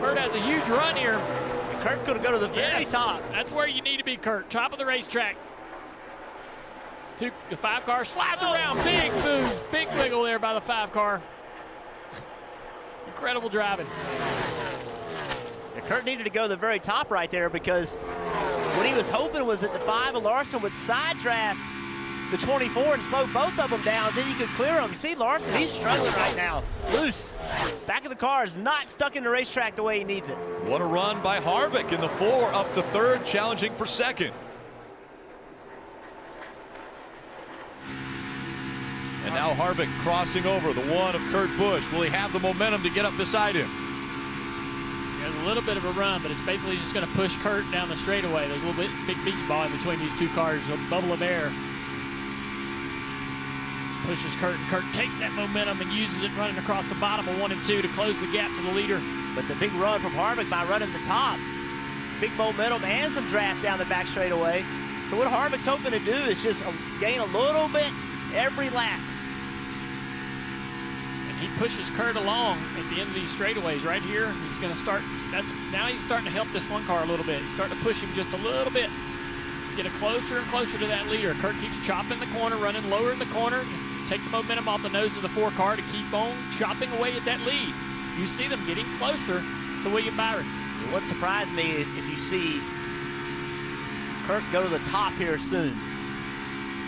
Kurt has a huge run here. And Kurt's going to go to the very top. That's where you need to be, Kurt. Top of the racetrack. The 5 car slides around. Big move. Big wiggle there by the 5 car. Incredible driving. And Kurt needed to go to the very top right there because what he was hoping was that the 5 of Larson would side draft the 24 and slow both of them down. Then you could clear them. You see Larson, he's struggling right now. Loose. Back of the car is not stuck in the racetrack the way he needs it. What a run by Harvick in the 4 up to 3rd, challenging for 2nd. And now Harvick crossing over the 1 of Kurt Busch. Will he have the momentum to get up beside him? He has a little bit of a run, but it's basically just going to push Kurt down the straightaway. There's a little bit big beach ball in between these 2 cars, a bubble of air. Pushes Kurt, and Kurt takes that momentum and uses it running across the bottom of 1 and 2 to close the gap to the leader. But the big run from Harvick by running the top. Big momentum and some draft down the back straightaway. So what Harvick's hoping to do is just gain a little bit every lap. He pushes Kurt along at the end of these straightaways right here. He's going to start. Now he's starting to help this 1 car a little bit. He's starting to push him just a little bit. Get it closer and closer to that leader. Kurt keeps chopping the corner, running lower in the corner. Take the momentum off the nose of the 4 car to keep on chopping away at that lead. You see them getting closer to William Byron. What surprised me if you see Kurt go to the top here soon.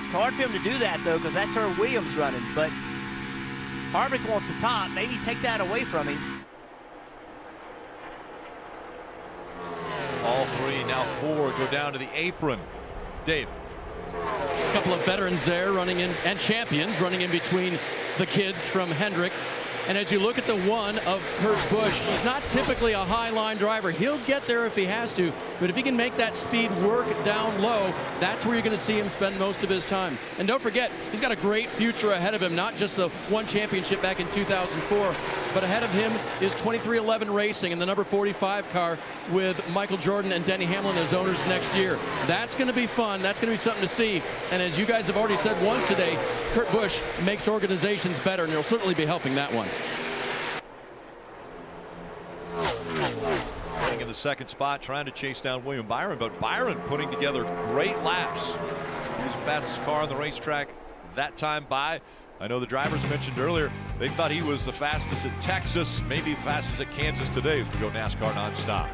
It's hard for him to do that though because that's where Williams running. But Harvick wants the top. Maybe take that away from him. All 3, now 4 go down to the apron. Dave. A couple of veterans there running in, and champions running in between the kids from Hendrick. And as you look at the 1 of Kurt Busch, he's not typically a high line driver. He'll get there if he has to, but if he can make that speed work down low, that's where you're going to see him spend most of his time. And don't forget, he's got a great future ahead of him, not just the 1 championship back in 2004, but ahead of him is 2311 Racing in the number 45 car with Michael Jordan and Denny Hamlin as owners next year. That's going to be fun. That's going to be something to see. And as you guys have already said once today, Kurt Busch makes organizations better, and he'll certainly be helping that one. In the second spot, trying to chase down William Byron, but Byron putting together great laps. He's the fastest car on the racetrack that time by. I know the drivers mentioned earlier they thought he was the fastest at Texas, maybe fastest at Kansas today as we go NASCAR nonstop.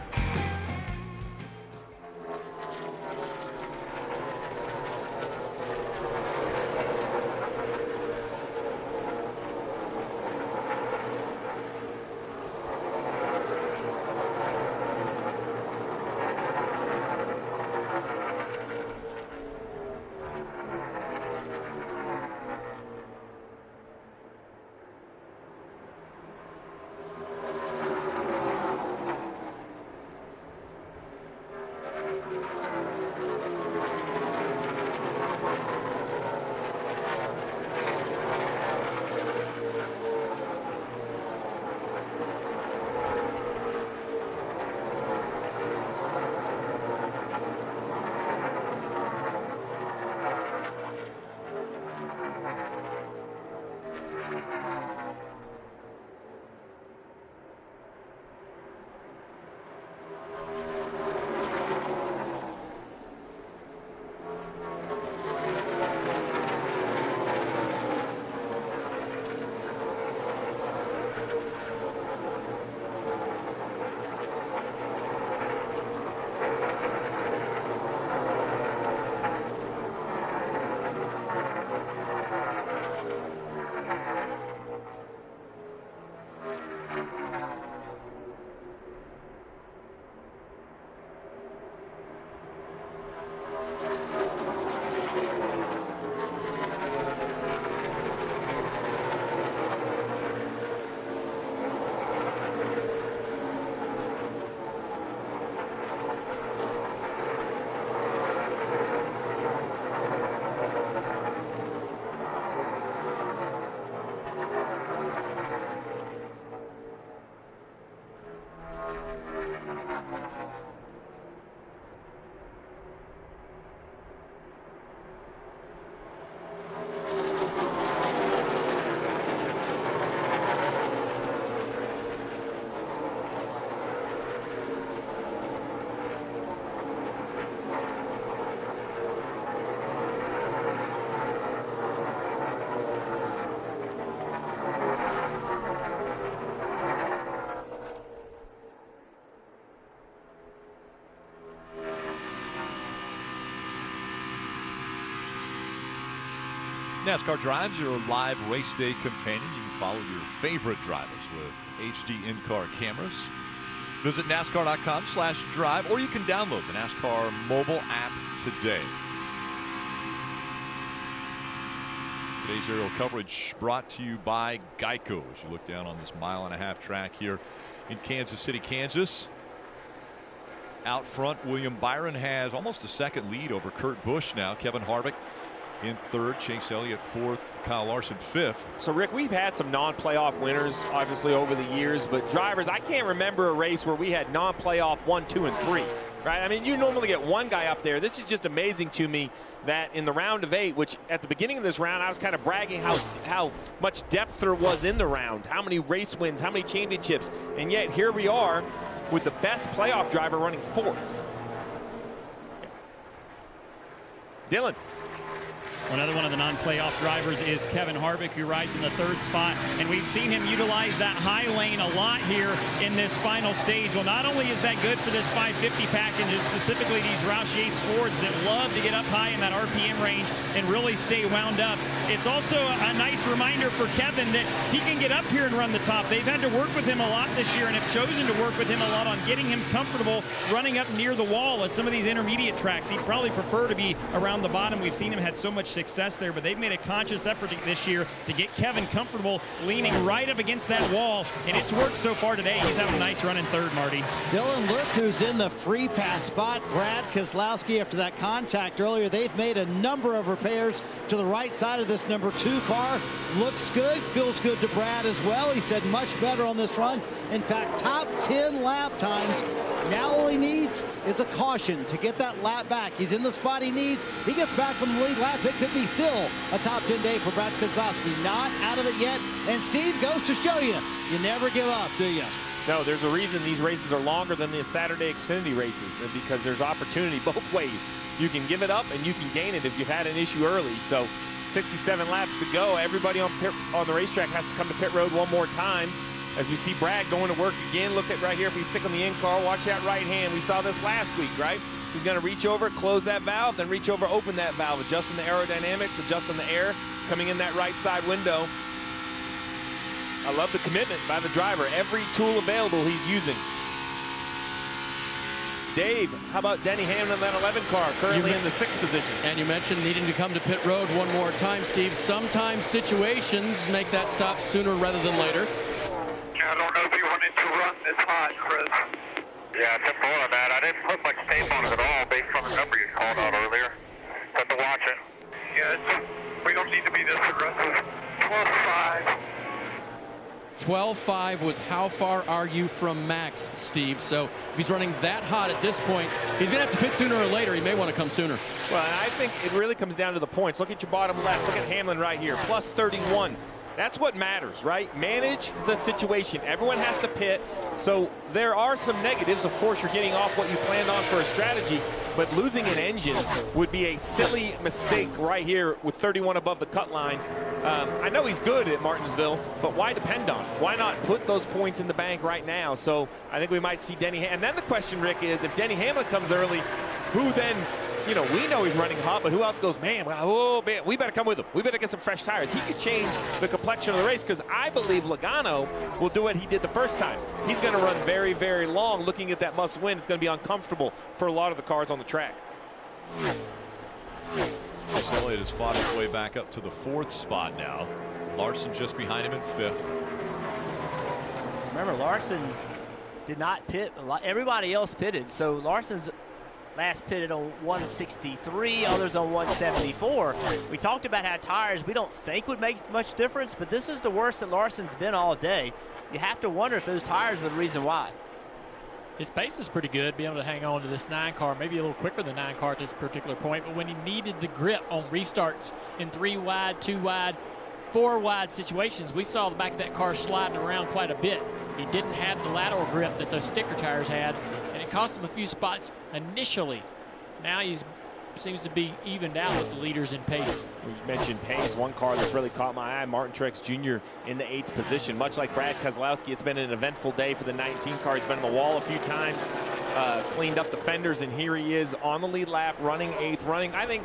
NASCAR Drives, your live race day companion. You can follow your favorite drivers with HD in-car cameras. Visit NASCAR.com/drive, or you can download the NASCAR mobile app today. Today's aerial coverage brought to you by Geico as you look down on this mile-and-a-half track here in Kansas City, Kansas. Out front, William Byron has almost a second lead over Kurt Busch now. Kevin Harvick in third, Chase Elliott fourth, Kyle Larson fifth. So Rick, we've had some non-playoff winners obviously over the years, but drivers, I can't remember a race where we had non-playoff 1, 2, and 3. Right? I mean, you normally get one guy up there. This is just amazing to me that in the round of 8, which at the beginning of this round, I was kind of bragging how much depth there was in the round, how many race wins, how many championships, and yet here we are with the best playoff driver running 4th. Dylan. Another one of the non-playoff drivers is Kevin Harvick, who rides in the 3rd spot, and we've seen him utilize that high lane a lot here in this final stage. Well, not only is that good for this 550 package, and specifically these Roush Yates Fords that love to get up high in that RPM range and really stay wound up, it's also a nice reminder for Kevin that he can get up here and run the top. They've had to work with him a lot this year and have chosen to work with him a lot on getting him comfortable running up near the wall at some of these intermediate tracks. He'd probably prefer to be around the bottom. We've seen him had so much success there, but they've made a conscious effort this year to get Kevin comfortable leaning right up against that wall, and it's worked so far today. He's having a nice run in third, Marty. Dylan, look who's in the free pass spot. Brad Keselowski, after that contact earlier, they've made a number of repairs to the right side of this number 2 car. Looks good, feels good to Brad as well. He said much better on this run. In fact, top 10 lap times. Now all he needs is a caution to get that lap back. He's in the spot he needs. He gets back on the lead lap. It could be still a top 10 day for Brad Keselowski. Not out of it yet. And Steve goes to show you, you never give up, do you? No, there's a reason these races are longer than the Saturday Xfinity races, because there's opportunity both ways. You can give it up and you can gain it if you've had an issue early. So 67 laps to go. Everybody on the racetrack has to come to pit road one more time. As we see Brad going to work again. Look at right here, if we stick on the in car, watch that right hand. We saw this last week, right? He's going to reach over, close that valve, then reach over, open that valve, adjusting the aerodynamics, adjusting the air, coming in that right side window. I love the commitment by the driver. Every tool available he's using. Dave, how about Denny Hamlin in that 11 car, currently in the 6th position? And you mentioned needing to come to pit road one more time, Steve. Sometimes situations make that stop sooner rather than later. I don't know if you wanted to run this hot, Chris. Yeah, it's more on that. I didn't put much tape on it at all based on the number you called out earlier. Have to watch it. Yeah, we don't need to be this aggressive. 12.5. 12.5 was how far are you from max, Steve? So if he's running that hot at this point, he's going to have to pit sooner or later. He may want to come sooner. Well, I think it really comes down to the points. Look at your bottom left. Look at Hamlin right here, plus 31. That's what matters, right? Manage the situation. Everyone has to pit. So there are some negatives. Of course, you're getting off what you planned on for a strategy, but losing an engine would be a silly mistake right here with 31 above the cut line. I know he's good at Martinsville, but why depend on it? Why not put those points in the bank right now? So I think we might see Denny. And then the question, Rick, is if Denny Hamlin comes early, who then, you know, we know he's running hot, but who else goes, man, oh, man, we better come with him. We better get some fresh tires. He could change the complexion of the race, because I believe Logano will do what he did the first time. He's going to run very, very long. Looking at that must win, it's going to be uncomfortable for a lot of the cars on the track. Elliott has fought his way back up to the 4th spot now. Larson just behind him in 5th. Remember, Larson did not pit. Everybody else pitted, so Larson's last pitted on 163, others on 174. We talked about how tires we don't think would make much difference, but this is the worst that Larson's been all day. You have to wonder if those tires are the reason why. His pace is pretty good, being able to hang on to this 9 car, maybe a little quicker than 9 car at this particular point, but when he needed the grip on restarts in 3 wide, 2 wide, 4 wide situations, we saw the back of that car sliding around quite a bit. He didn't have the lateral grip that those sticker tires had, and it cost him a few spots initially. Now he's seems to be evened out with the leaders in pace. You mentioned pace. One car that's really caught my eye, Martin Truex Jr. in the 8th position. Much like Brad Keselowski, it's been an eventful day for the 19 car. He's been on the wall a few times, cleaned up the fenders, and here he is on the lead lap, running 8th, running, I think,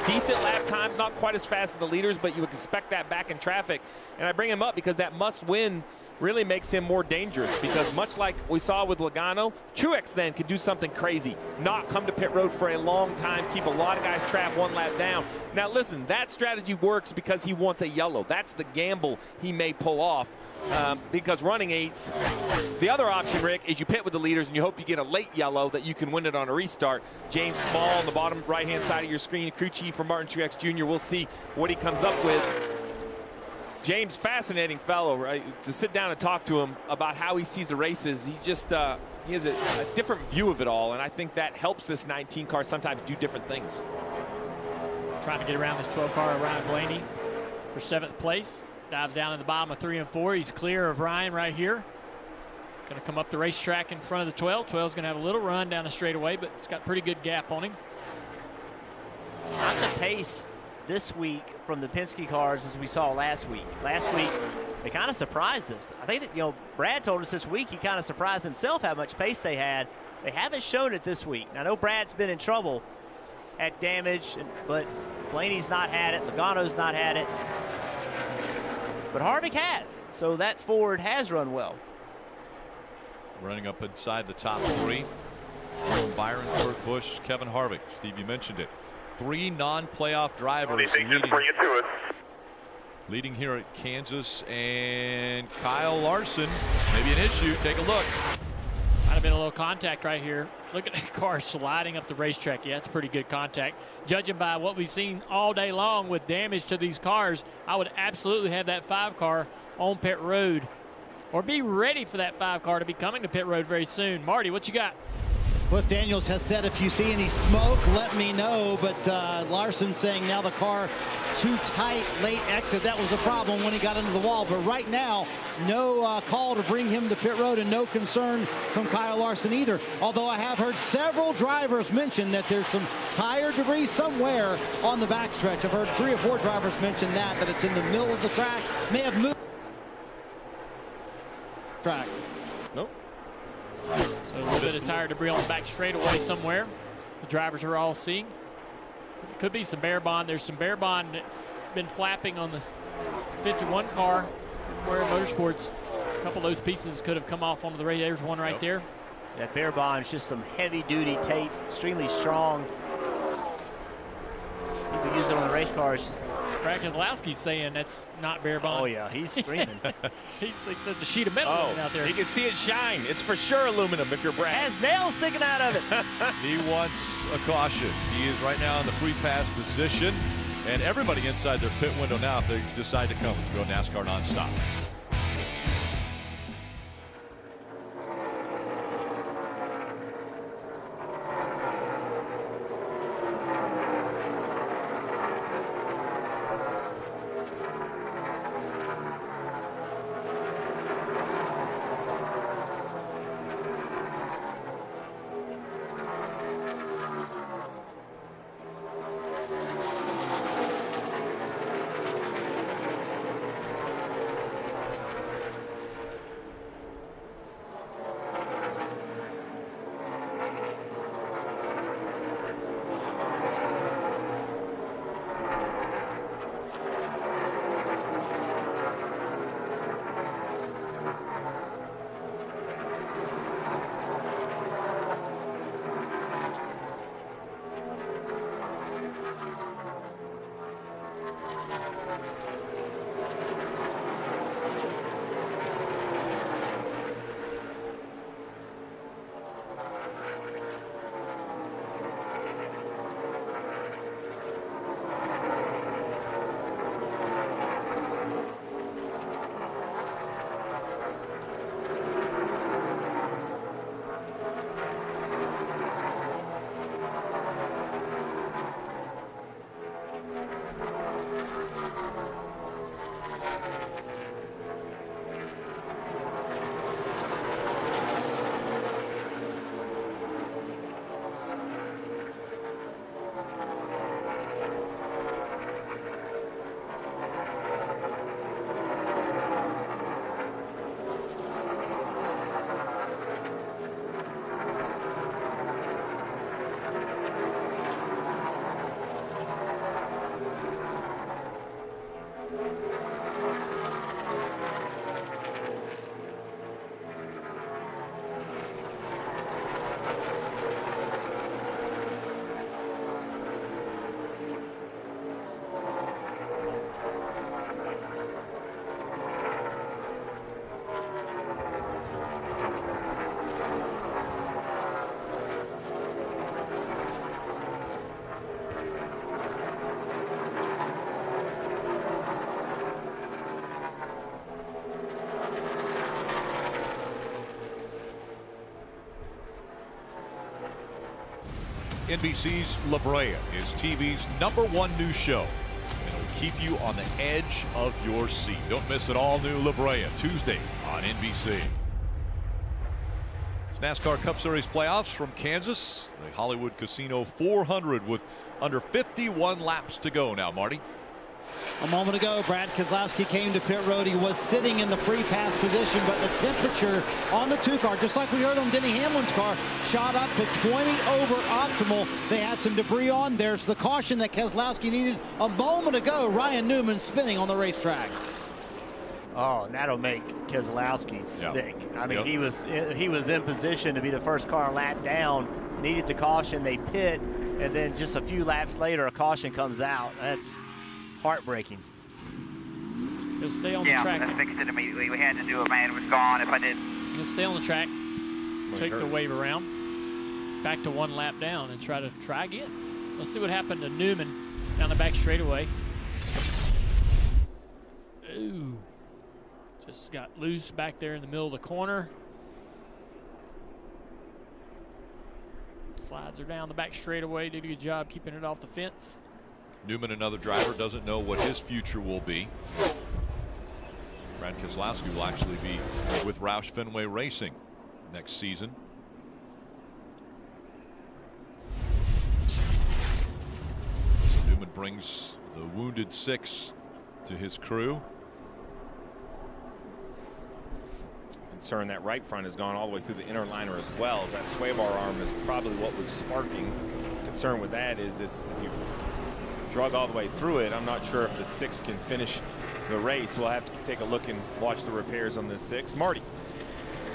decent lap times, not quite as fast as the leaders, but you would expect that back in traffic. And I bring him up because that must win really makes him more dangerous, because much like we saw with Logano, Truex then could do something crazy, not come to pit road for a long time, keep a lot of guys trapped 1 lap down. Now listen, that strategy works because he wants a yellow. That's the gamble he may pull off, because running 8th, the other option, Rick, is you pit with the leaders and you hope you get a late yellow that you can win it on a restart. James Small on the bottom right-hand side of your screen, crew chief for Martin Truex Jr. We'll see what he comes up with. James, fascinating fellow, right? To sit down and talk to him about how he sees the races, he just he has a different view of it all, and I think that helps this 19 car sometimes do different things. Trying to get around this 12 car, Ryan Blaney for 7th place. Dives down in the bottom of 3 and 4. He's clear of Ryan right here. Going to come up the racetrack in front of the 12. 12's going to have a little run down the straightaway, but it's got pretty good gap on him. Not the pace this week from the Penske cars as we saw last week. Last week, they kind of surprised us. I think that, you know, Brad told us this week he kind of surprised himself how much pace they had. They haven't shown it this week. Now, I know Brad's been in trouble at damage, but Blaney's not had it. Logano's not had it. But Harvick has. So that Ford has run well. Running up inside the top 3. Byron, Kurt Busch, Kevin Harvick. Steve, you mentioned it. 3 non-playoff drivers leading here at Kansas, and Kyle Larson, maybe an issue. Take a look. Might have been a little contact right here. Look at that car sliding up the racetrack. Yeah, that's pretty good contact. Judging by what we've seen all day long with damage to these cars, I would absolutely have that 5 car on pit road, or be ready for that 5 car to be coming to pit road very soon. Marty, what you got? Cliff Daniels has said if you see any smoke, let me know. But Larson saying now the car too tight, late exit. That was a problem when he got into the wall. But right now, no call to bring him to pit road, and no concern from Kyle Larson either. Although I have heard several drivers mention that there's some tire debris somewhere on the backstretch. I've heard 3 or 4 drivers mention that it's in the middle of the track. May have moved track. Nope. So a little bit of tire debris on the back straightaway somewhere. The drivers are all seeing. It could be some bare bond. There's some bare bond that's been flapping on this 51 car where Motorsports. A couple of those pieces could have come off onto the radio. There's one right there. That bare bond is just some heavy-duty tape, extremely strong. People use it on the race cars. Brad Keselowski's saying that's not bare bond. Oh yeah, he's screaming. He says a sheet of metal out there. You can see it shine. It's for sure aluminum if you're Brad. Has nails sticking out of it. He wants a caution. He is right now in the free pass position, and everybody inside their pit window now if they decide to come go NASCAR nonstop. NBC's La Brea is TV's #1 news show, and it will keep you on the edge of your seat. Don't miss it. All new La Brea Tuesday on NBC. It's NASCAR Cup Series playoffs from Kansas, the Hollywood Casino 400 with under 51 laps to go now, Marty. A moment ago, Brad Keselowski came to pit road. He was sitting in the free pass position, but the temperature on the 2 car, just like we heard on Denny Hamlin's car, shot up to 20 over optimal. They had some debris on. There's the caution that Keselowski needed a moment ago. Ryan Newman spinning on the racetrack. Oh, and that'll make Keselowski sick. I mean, he was in position to be the first car lap down, needed the caution. They pit, and then just a few laps later, a caution comes out. That's heartbreaking. He'll stay on the track. Yeah, I fixed it immediately. We had to do it, man. It was gone if I did. He'll stay on the track, take the wave around, back to 1 lap down, and try again. Let's see what happened to Newman down the back straightaway. Ooh, just got loose back there in the middle of the corner. Slides her down the back straightaway, did a good job keeping it off the fence. Newman, another driver, doesn't know what his future will be. Brad Keselowski will actually be with Roush Fenway Racing next season. So Newman brings the wounded 6 to his crew. Concern that right front has gone all the way through the inner liner as well. As that sway bar arm is probably what was sparking. Concern with that is if you've drug all the way through it, I'm not sure if the 6 can finish the race. We'll have to take a look and watch the repairs on this 6. Marty.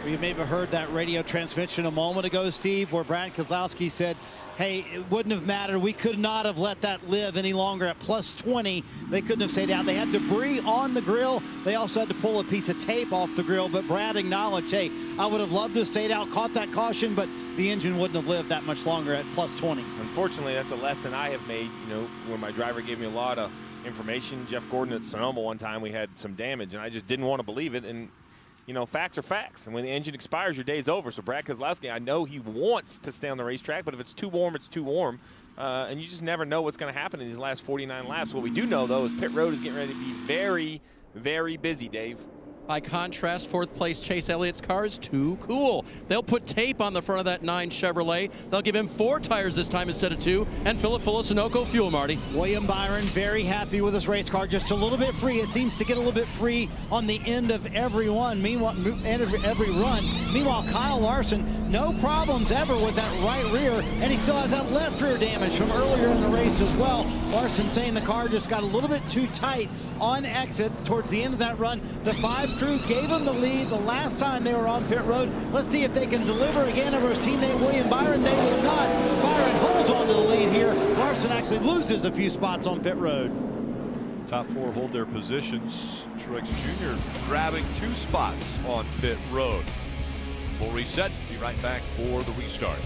We may have heard that radio transmission a moment ago, Steve, where Brad Keselowski said, hey, it wouldn't have mattered. We could not have let that live any longer at plus 20. They couldn't have stayed out. They had debris on the grill. They also had to pull a piece of tape off the grill, but Brad acknowledged, hey, I would have loved to have stayed out, caught that caution, but the engine wouldn't have lived that much longer at plus 20. Unfortunately, that's a lesson I have made, you know, when my driver gave me a lot of information. Jeff Gordon at Sonoma one time, we had some damage, and I just didn't want to believe it. And you know, facts are facts. And when the engine expires, your day's over. So Brad Keselowski, I know he wants to stay on the racetrack, but if it's too warm, it's too warm. And you just never know what's going to happen in these last 49 laps. What we do know, though, is pit road is getting ready to be very, very busy, Dave. By contrast, 4th place Chase Elliott's car is too cool. They'll put tape on the front of that 9 Chevrolet. They'll give him 4 tires this time instead of 2, and fill it full of Sunoco fuel, Marty. William Byron very happy with his race car, just a little bit free. It seems to get a little bit free on the end of every one. Meanwhile, every run. Meanwhile, Kyle Larson, no problems ever with that right rear, and he still has that left rear damage from earlier in the race as well. Larson saying the car just got a little bit too tight on exit towards the end of that run. The 5 crew gave him the lead the last time they were on pit road. Let's see if they can deliver again over his teammate William Byron. They will not. Byron holds on to the lead here. Larson actually loses a few spots on pit road. Top 4 hold their positions. Truex Jr. grabbing 2 spots on pit road. We'll reset. Be right back for the restart.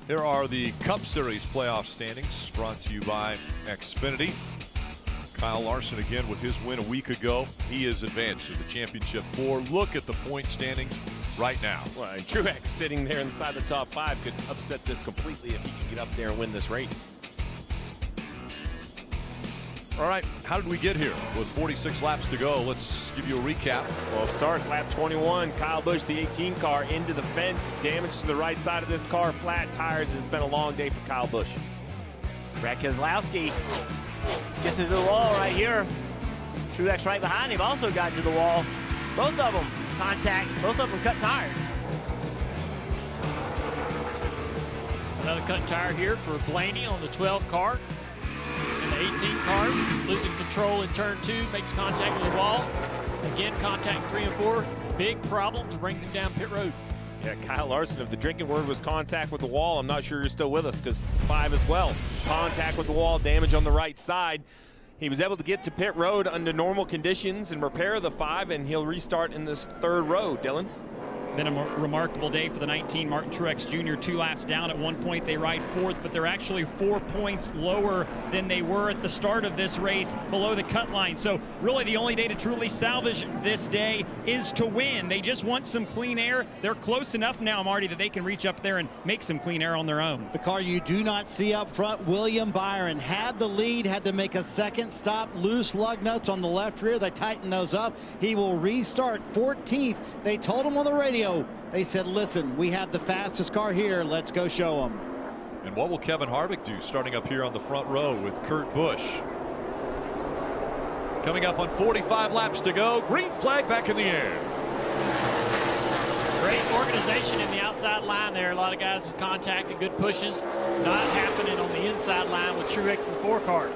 Here are the Cup Series playoff standings brought to you by Xfinity. Kyle Larson again with his win a week ago. He is advanced to the championship 4. Look at the point standings right now. Well, and Truex sitting there inside the top 5 could upset this completely if he could get up there and win this race. All right, how did we get here? With 46 laps to go, let's give you a recap. Well, starts lap 21. Kyle Busch, the 18 car, into the fence. Damage to the right side of this car. Flat tires. It's been a long day for Kyle Busch. Brad Keselowski gets into the wall right here. Truex right behind him also got into the wall. Both of them contact. Both of them cut tires. Another cut tire here for Blaney on the 12 car. And the 18 car losing control in turn 2, makes contact with the wall. Again, contact 3 and 4. Big problems, brings him down pit road. Yeah, Kyle Larson, if the drinking word was contact with the wall, I'm not sure you're still with us, because 5 as well. Contact with the wall, damage on the right side. He was able to get to pit road under normal conditions and repair the 5, and he'll restart in this 3rd row. Dylan? Been a remarkable day for the 19 Martin Truex Jr. 2 laps down. At one point they ride 4th, but they're actually 4 points lower than they were at the start of this race, below the cut line. So really the only day to truly salvage this day is to win. They just want some clean air. They're close enough now, Marty, that they can reach up there and make some clean air on their own. The car you do not see up front, William Byron, had the lead, had to make a second stop. Loose lug nuts on the left rear. They tighten those up. He will restart 14th. They told him on the radio, they said, listen, we have the fastest car here. Let's go show them. And what will Kevin Harvick do starting up here on the front row with Kurt Busch? Coming up on 45 laps to go. Green flag back in the air. Great organization in the outside line there. A lot of guys with contact and good pushes. Not happening on the inside line with Truex and the 4 car.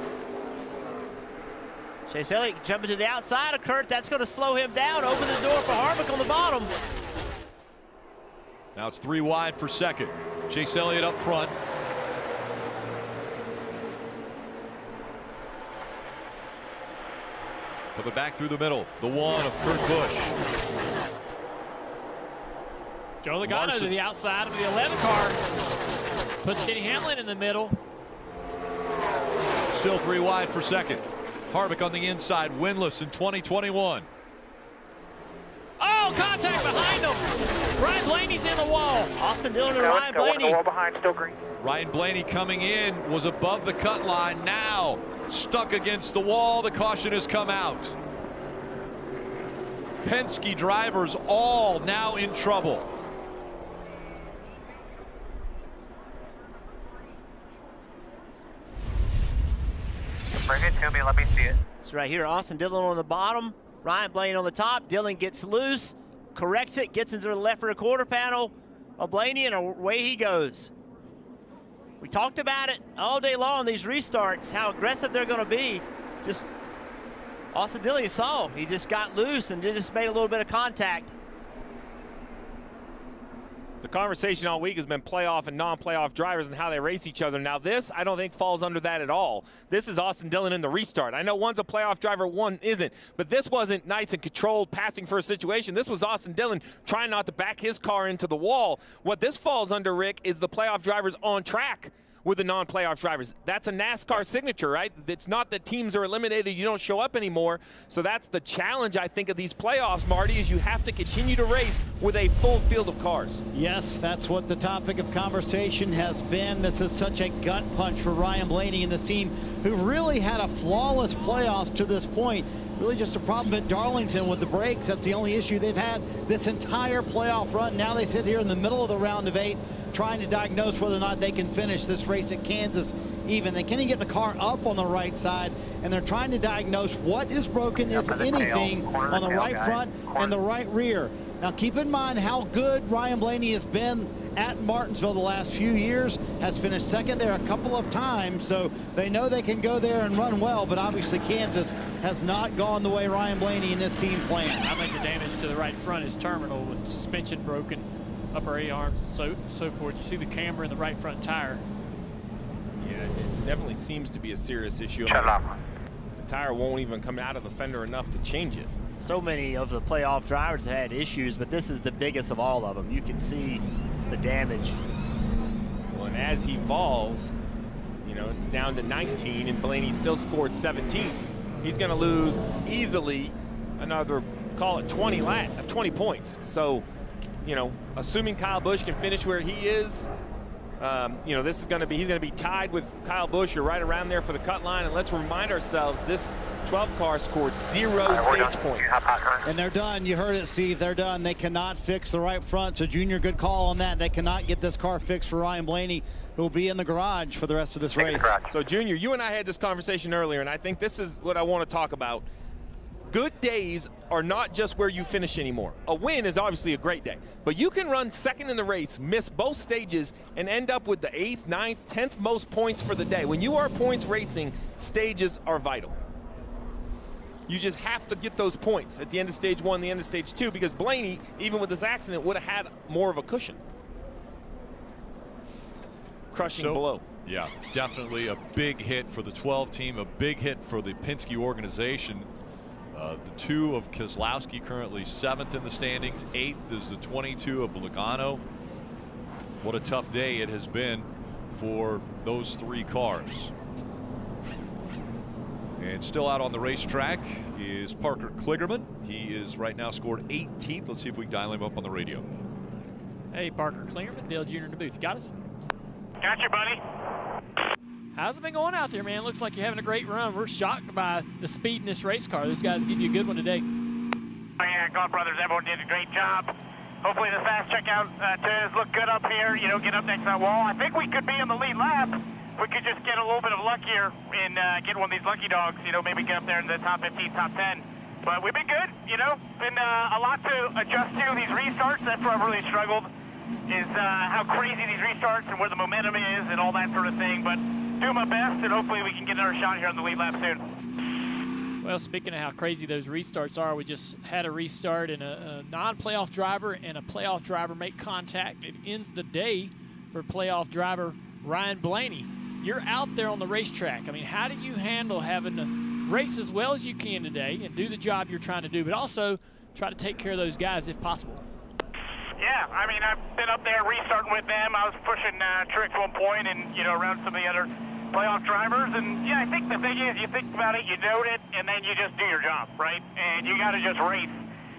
Chase Elliott jumping to the outside of Kurt. That's going to slow him down. Open the door for Harvick on the bottom. Now it's 3 wide for second. Chase Elliott up front. Coming back through the middle. The 1 of Kurt Busch. Joe Logano to the outside of the 11 car. Puts Denny Hamlin in the middle. Still 3 wide for second. Harvick on the inside, winless in 2021. Oh, contact behind him. Ryan Blaney's in the wall. Austin Dillon and Ryan Blaney. The wall behind, still green. Ryan Blaney coming in, was above the cut line, now stuck against the wall. The caution has come out. Penske drivers all now in trouble. Bring it to me, let me see it. So right here, Austin Dillon on the bottom, Ryan Blaney on the top. Dillon gets loose, corrects it, gets into the left rear quarter panel of Blaney, and away he goes. We talked about it all day long, these restarts, how aggressive they're going to be. Just Austin Dillon, you saw, he just got loose and just made a little bit of contact. The conversation all week has been playoff and non-playoff drivers and how they race each other. Now this, I don't think falls under that at all. This is Austin Dillon in the restart. I know one's a playoff driver, one isn't, but this wasn't nice and controlled passing for a situation. This was Austin Dillon trying not to back his car into the wall. What this falls under, Rick, is the playoff drivers on track with the non-playoff drivers. That's a NASCAR signature, right? It's not that teams are eliminated, you don't show up anymore. So that's the challenge, I think, of these playoffs, Marty, is you have to continue to race with a full field of cars. Yes, that's what the topic of conversation has been. This is such a gut punch for Ryan Blaney and this team, who really had a flawless playoffs to this point. Really just a problem at Darlington with the brakes. That's the only issue they've had this entire playoff run. Now they sit here in the middle of the round of 8 trying to diagnose whether or not they can finish this race at Kansas even. They can't get the car up on the right side, and they're trying to diagnose what is broken, if anything, on the right front and the right rear. Now keep in mind how good Ryan Blaney has been at Martinsville the last few years, has finished second there a couple of times, so they know they can go there and run well, but obviously Kansas has not gone the way Ryan Blaney and his team planned. I think the damage to the right front is terminal, with suspension broken, upper A-arms and so forth. You see the camber in the right front tire. Yeah, it definitely seems to be a serious issue. The tire won't even come out of the fender enough to change it. So many of the playoff drivers have had issues, but this is the biggest of all of them. You can see the damage. Well, And as he falls, you know, it's down to 19, and Blaney still scored 17th. He's going to lose easily another, call it 20 points. So, you know, assuming Kyle Busch can finish where he is, you know, this is going to be, he's going to be tied with Kyle Busch or right around there for the cut line. And let's remind ourselves, this 12 car scored 0 stage points. And they're done. You heard it, Steve. They're done. They cannot fix the right front. So, Junior, good call on that. They cannot get this car fixed for Ryan Blaney, who will be in the garage for the rest of this race. So, Junior, you and I had this conversation earlier, and I think this is what I want to talk about. Good days are not just where you finish anymore. A win is obviously a great day, but you can run second in the race, miss both stages, and end up with the 8th, 9th, 10th most points for the day. When you are points racing, stages are vital. You just have to get those points at the end of stage 1, the end of stage 2, because Blaney, even with this accident, would have had more of a cushion. Crushing blow. Yeah, definitely a big hit for the 12 team, a big hit for the Penske organization. The 2 of Keselowski currently 7th in the standings. 8th is the 22 of Logano. What a tough day it has been for those 3 cars. And still out on the racetrack is Parker Kligerman. He is right now scored 18th. Let's see if we can dial him up on the radio. Hey, Parker Kligerman, Dale Jr. in the booth. You got us? Got you, buddy. How's it been going out there, man? Looks like you're having a great run. We're shocked by the speed in this race car. Those guys give you a good one today. Oh, yeah, God brothers, everyone did a great job. Hopefully the fast checkout turns look good up here, you know, get up next to that wall. I think we could be in the lead lap. We could just get a little bit of luck here and get one of these lucky dogs, you know, maybe get up there in the top 15, top 10. But we've been good, you know, been a lot to adjust to these restarts. That's where I've really struggled, is how crazy these restarts and where the momentum is and all that sort of thing. But doing my best, and hopefully we can get another shot here on the lead lap soon. Well, speaking of how crazy those restarts are, we just had a restart and a non-playoff driver and a playoff driver make contact. It ends the day for playoff driver Ryan Blaney. You're out there on the racetrack. I mean, how do you handle having to race as well as you can today and do the job you're trying to do, but also try to take care of those guys if possible? Yeah, I mean, I've been up there restarting with them. I was pushing Trick at one point and, you know, around some of the other playoff drivers. And, yeah, I think the thing is, you think about it, you note it, and then you just do your job, right? And you got to just race.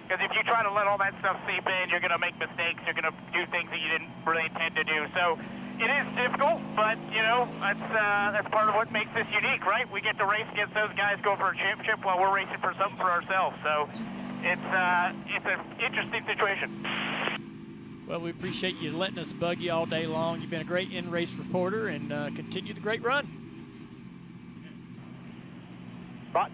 Because if you try to let all that stuff seep in, you're going to make mistakes. You're going to do things that you didn't really intend to do. So it is difficult, but, you know, that's part of what makes this unique, right? We get to race against those guys, go for a championship while we're racing for something for ourselves. So it's an interesting situation. Well, we appreciate you letting us bug you all day long. You've been a great in-race reporter, and continue the great run. Top.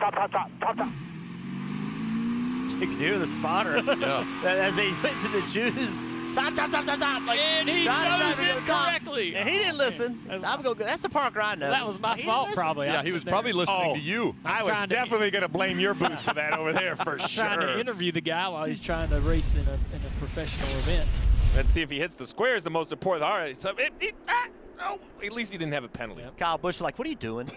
You can hear the spotter. Yeah. As he went to the Jews. Top. Like, and he chose it correctly. And he didn't listen. That's the Parker I know. That was my fault, probably. Yeah, he was probably listening to you. I was definitely going to blame your booth for that over there for sure. Trying to interview the guy while he's trying to race in a professional event. Let's see if he hits the square is the most important. All right, so at least he didn't have a penalty. Yep. Kyle Busch like, what are you doing?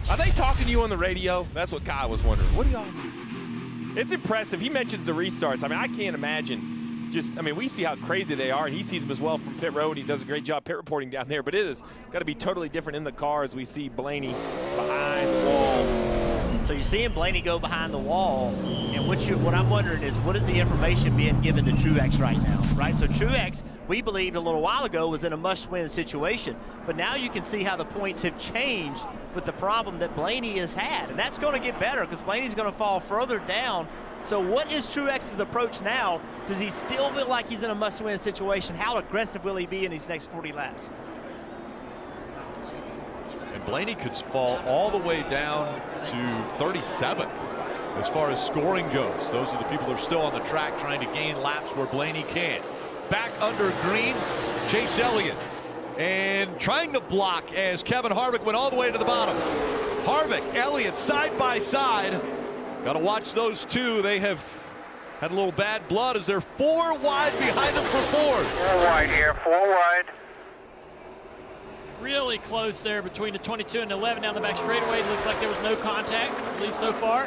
Are they talking to you on the radio? That's what Kyle was wondering. What are y'all doing? It's impressive. He mentions the restarts. I mean, I can't imagine. I mean, we see how crazy they are, and he sees them as well from pit road. He does a great job pit reporting down there, but it has got to be totally different in the car as we see Blaney behind the wall. So you're seeing Blaney go behind the wall, and what I'm wondering is, what is the information being given to Truex right now, right? So Truex, we believed a little while ago, was in a must-win situation, but now you can see how the points have changed with the problem that Blaney has had, and that's going to get better because Blaney's going to fall further down. So what is Truex's approach now? Does he still feel like he's in a must-win situation? How aggressive will he be in these next 40 laps? And Blaney could fall all the way down to 37 as far as scoring goes. Those are the people that are still on the track trying to gain laps where Blaney can. Back under green, Chase Elliott. And trying to block as Kevin Harvick went all the way to the bottom. Harvick, Elliott side by side. Got to watch those two. They have had a little bad blood as they're 4 wide behind them for Ford. 4 wide here, 4 wide. Really close there between the 22 and the 11 down the back straightaway. Looks like there was no contact, at least so far.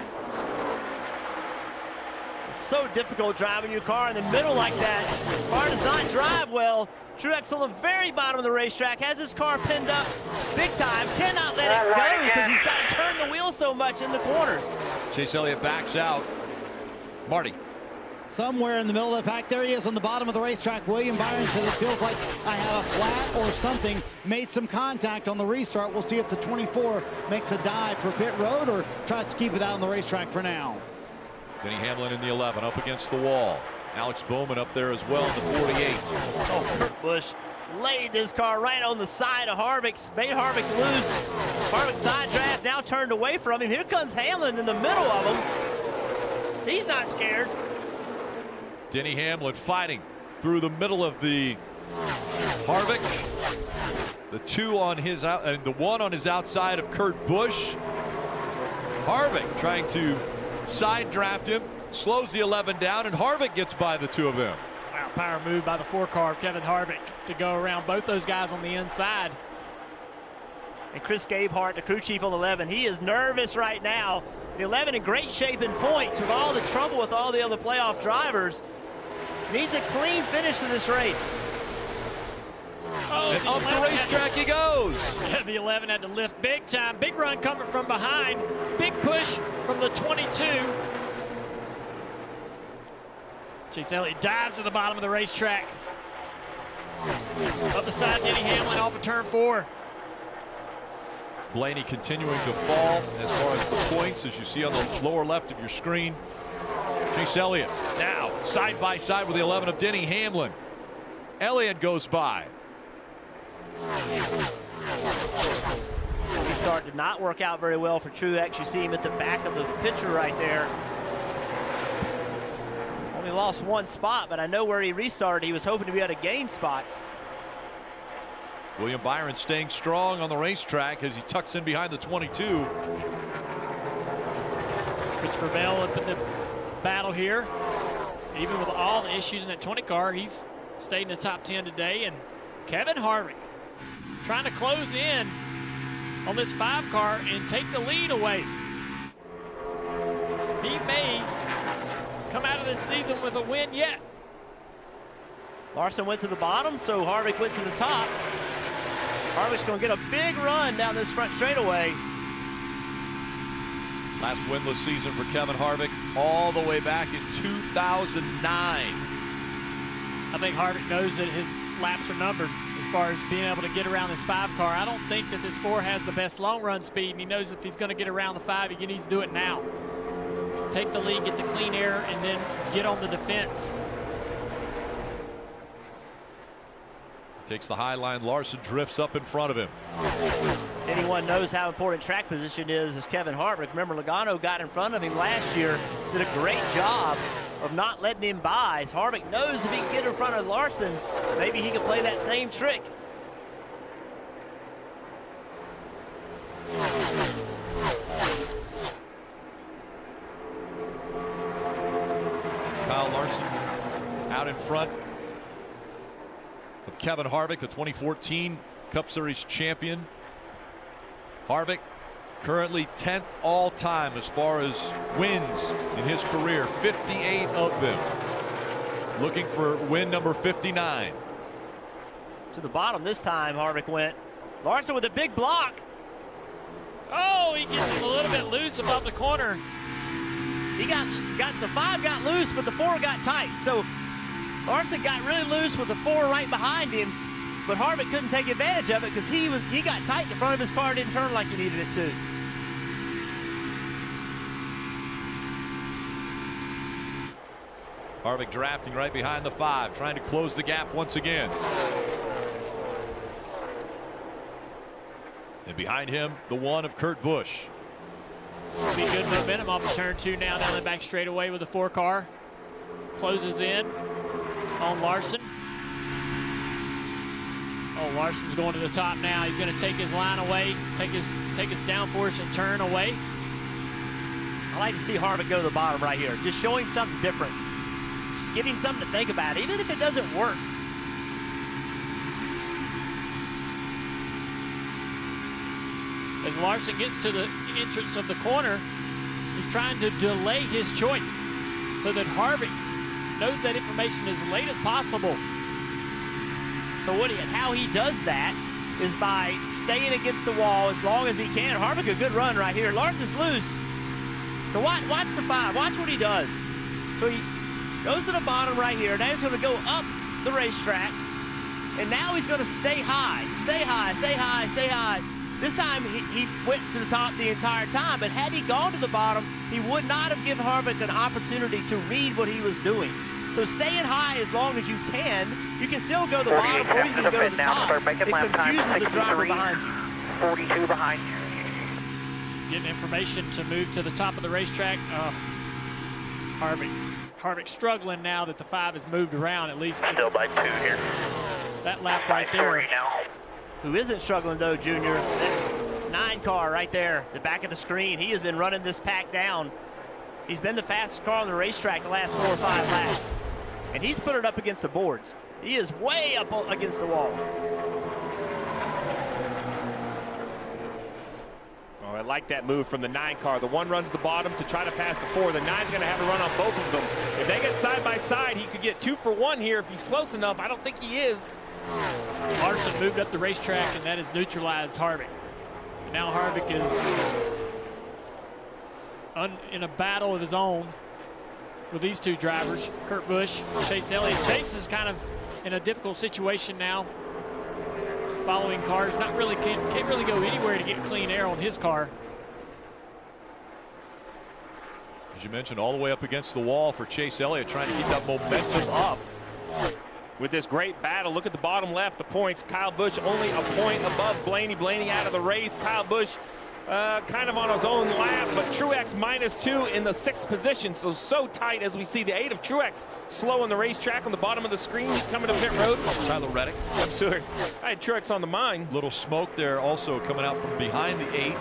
It's so difficult driving your car in the middle like that. Car does not drive well Truex on the very bottom of the racetrack, has his car pinned up big time, cannot let it go because he's got to turn the wheel so much in the corners. Chase Elliott backs out. Marty. Somewhere in the middle of the pack, there he is on the bottom of the racetrack. William Byron said it feels like I have a flat or something. Made some contact on the restart. We'll see if the 24 makes a dive for pit road or tries to keep it out on the racetrack for now. Denny Hamlin in the 11 up against the wall. Alex Bowman up there as well in the 48. Oh, Kurt Busch laid this car right on the side of Harvick's, made Harvick lose. Harvick's side draft now turned away from him. Here comes Hamlin in the middle of him. He's not scared. Denny Hamlin fighting through the middle of the Harvick. The two on his out and the one on his outside of Kurt Busch. Harvick trying to side draft him, slows the 11 down, and Harvick gets by the two of them. Wow, power move by the 4 car of Kevin Harvick to go around both those guys on the inside. And Chris Gabehart, the crew chief on 11, he is nervous right now. The 11 in great shape and points with all the trouble with all the other playoff drivers. Needs a clean finish to this race. Oh, and up the racetrack he goes. The 11 had to lift big time. Big run coming from behind. Big push from the 22. Chase Elliott dives to the bottom of the racetrack. Up beside Denny Hamlin off of turn 4. Blaney continuing to fall as far as the points, as you see on the lower left of your screen. Chase Elliott now side by side with the 11 of Denny Hamlin. Elliott goes by. Restart did not work out very well for Truex. You see him at the back of the picture right there. Only lost 1 spot, but I know where he restarted. He was hoping to be able to gain spots. William Byron staying strong on the racetrack as he tucks in behind the 22. Christopher Bell up in the battle here. Even with all the issues in that 20 car, he's stayed in the top 10 today. And Kevin Harvick trying to close in on this 5 car and take the lead away. He may come out of this season with a win yet. Larson went to the bottom, so Harvick went to the top. Harvick's going to get a big run down this front straightaway. Last winless season for Kevin Harvick all the way back in 2009. I think Harvick knows that his laps are numbered as far as being able to get around this 5 car. I don't think that this 4 has the best long run speed, and he knows if he's going to get around the 5, he needs to do it now. Take the lead, get the clean air, and then get on the defense. Takes the high line. Larson drifts up in front of him. Anyone knows how important track position is Kevin Harvick. Remember, Logano got in front of him last year, did a great job of not letting him by. Harvick knows if he can get in front of Larson, maybe he can play that same trick. Kyle Larson out in front of Kevin Harvick, the 2014 Cup Series champion. Harvick currently 10th all time as far as wins in his career, 58 of them. Looking for win number 59. To the bottom this time, Harvick went. Larson with a big block. Oh, he gets him a little bit loose above the corner. He got the 5 got loose, but the 4 got tight. So Larson got really loose with the 4 right behind him, but Harvick couldn't take advantage of it because he got tight in front of his car, didn't turn like he needed it to. Harvick drafting right behind the 5, trying to close the gap once again. And behind him, the 1 of Kurt Busch. Be good momentum off of turn 2 now down the back straightaway with the 4 car. Closes in on Larson. Oh, Larson's going to the top now. He's going to take his line away, take his downforce and turn away. I like to see Harvick go to the bottom right here. Just show him something different. Just give him something to think about, even if it doesn't work. As Larson gets to the entrance of the corner, he's trying to delay his choice so that Harvick knows that information as late as possible. So how he does that is by staying against the wall as long as he can. Harvick, a good run right here. Larson's loose. So watch the 5. Watch what he does. So he goes to the bottom right here. Now he's going to go up the racetrack. And now he's going to stay high. Stay high, stay high, stay high. This time he went to the top the entire time. But had he gone to the bottom, he would not have given Harvick an opportunity to read what he was doing. So staying high as long as you can still go to the bottom or you can go to the top. It confuses the driver behind you. 42 behind you. Getting information to move to the top of the racetrack. Harvick struggling now that the 5 has moved around at least. Still by 2 here. That lap right there. Who isn't struggling though, Junior? That 9 car right there, the back of the screen. He has been running this pack down. He's been the fastest car on the racetrack the last 4 or 5 laps. And he's put it up against the boards. He is way up against the wall. Oh, I like that move from the 9 car. The 1 runs the bottom to try to pass the 4. The 9's going to have a run on both of them. If they get side by side, he could get 2 for 1 here if he's close enough. I don't think he is. Larson moved up the racetrack, and that has neutralized Harvick. And now Harvick is in a battle of his own with these 2 drivers, Kurt Busch, Chase Elliott. Chase is kind of in a difficult situation now. Following cars, can't really go anywhere to get clean air on his car. As you mentioned, all the way up against the wall for Chase Elliott, trying to keep that momentum up. With this great battle, look at the bottom left, the points. Kyle Busch only a point above Blaney. Blaney out of the race. Kyle Busch kind of on his own lap, but Truex -2 in the 6th position. So tight as we see the 8 of Truex slow on the racetrack on the bottom of the screen. He's coming to pit road. Tyler Reddick. I'm sorry. I had Truex on the mind. Little smoke there also coming out from behind the 8.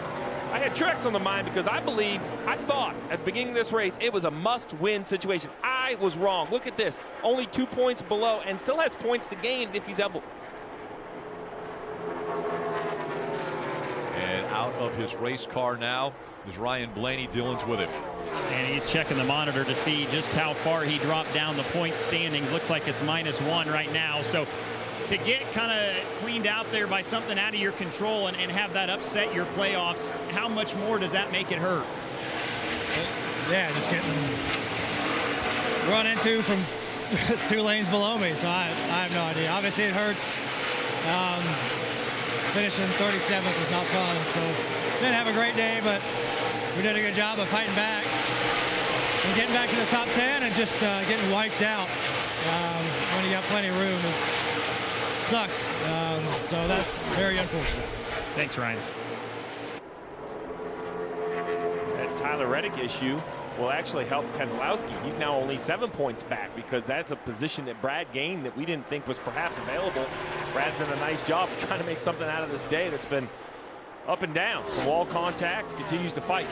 I had Truex on the mind because I thought at the beginning of this race it was a must-win situation. I was wrong. Look at this. Only 2 points below and still has points to gain if he's able. And out of his race car now is Ryan Blaney. Dillon's with him. And he's checking the monitor to see just how far he dropped down the point standings. Looks like it's -1 right now. So to get kind of cleaned out there by something out of your control and have that upset your playoffs, how much more does that make it hurt? Yeah, just getting run into from 2 lanes below me, so I have no idea. Obviously it hurts. Finishing 37th was not fun, so didn't have a great day, but we did a good job of fighting back and getting back to the top 10 and just getting wiped out when you got plenty of room sucks. So that's very unfortunate. Thanks, Ryan. That Tyler Reddick issue will actually help Keselowski. He's now only 7 points back because that's a position that Brad gained that we didn't think was perhaps available. Brad's done a nice job of trying to make something out of this day that's been up and down. Some wall contact, continues to fight.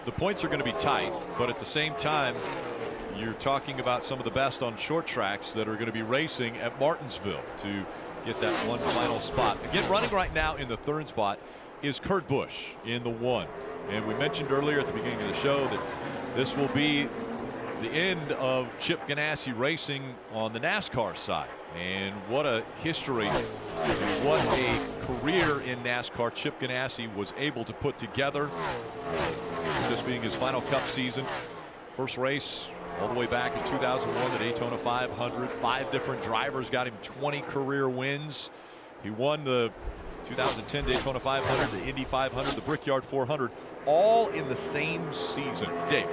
The points are going to be tight, but at the same time, you're talking about some of the best on short tracks that are going to be racing at Martinsville to get that one final spot. Again, running right now in the 3rd spot is Kurt Busch in the 1. And we mentioned earlier at the beginning of the show that this will be the end of Chip Ganassi racing on the NASCAR side. And what a history, what a career in NASCAR Chip Ganassi was able to put together. This being his final Cup season. First race all the way back in 2001, the Daytona 500. 5 different drivers got him 20 career wins. He won the 2010 Daytona 500, the Indy 500, the Brickyard 400, all in the same season. Dave.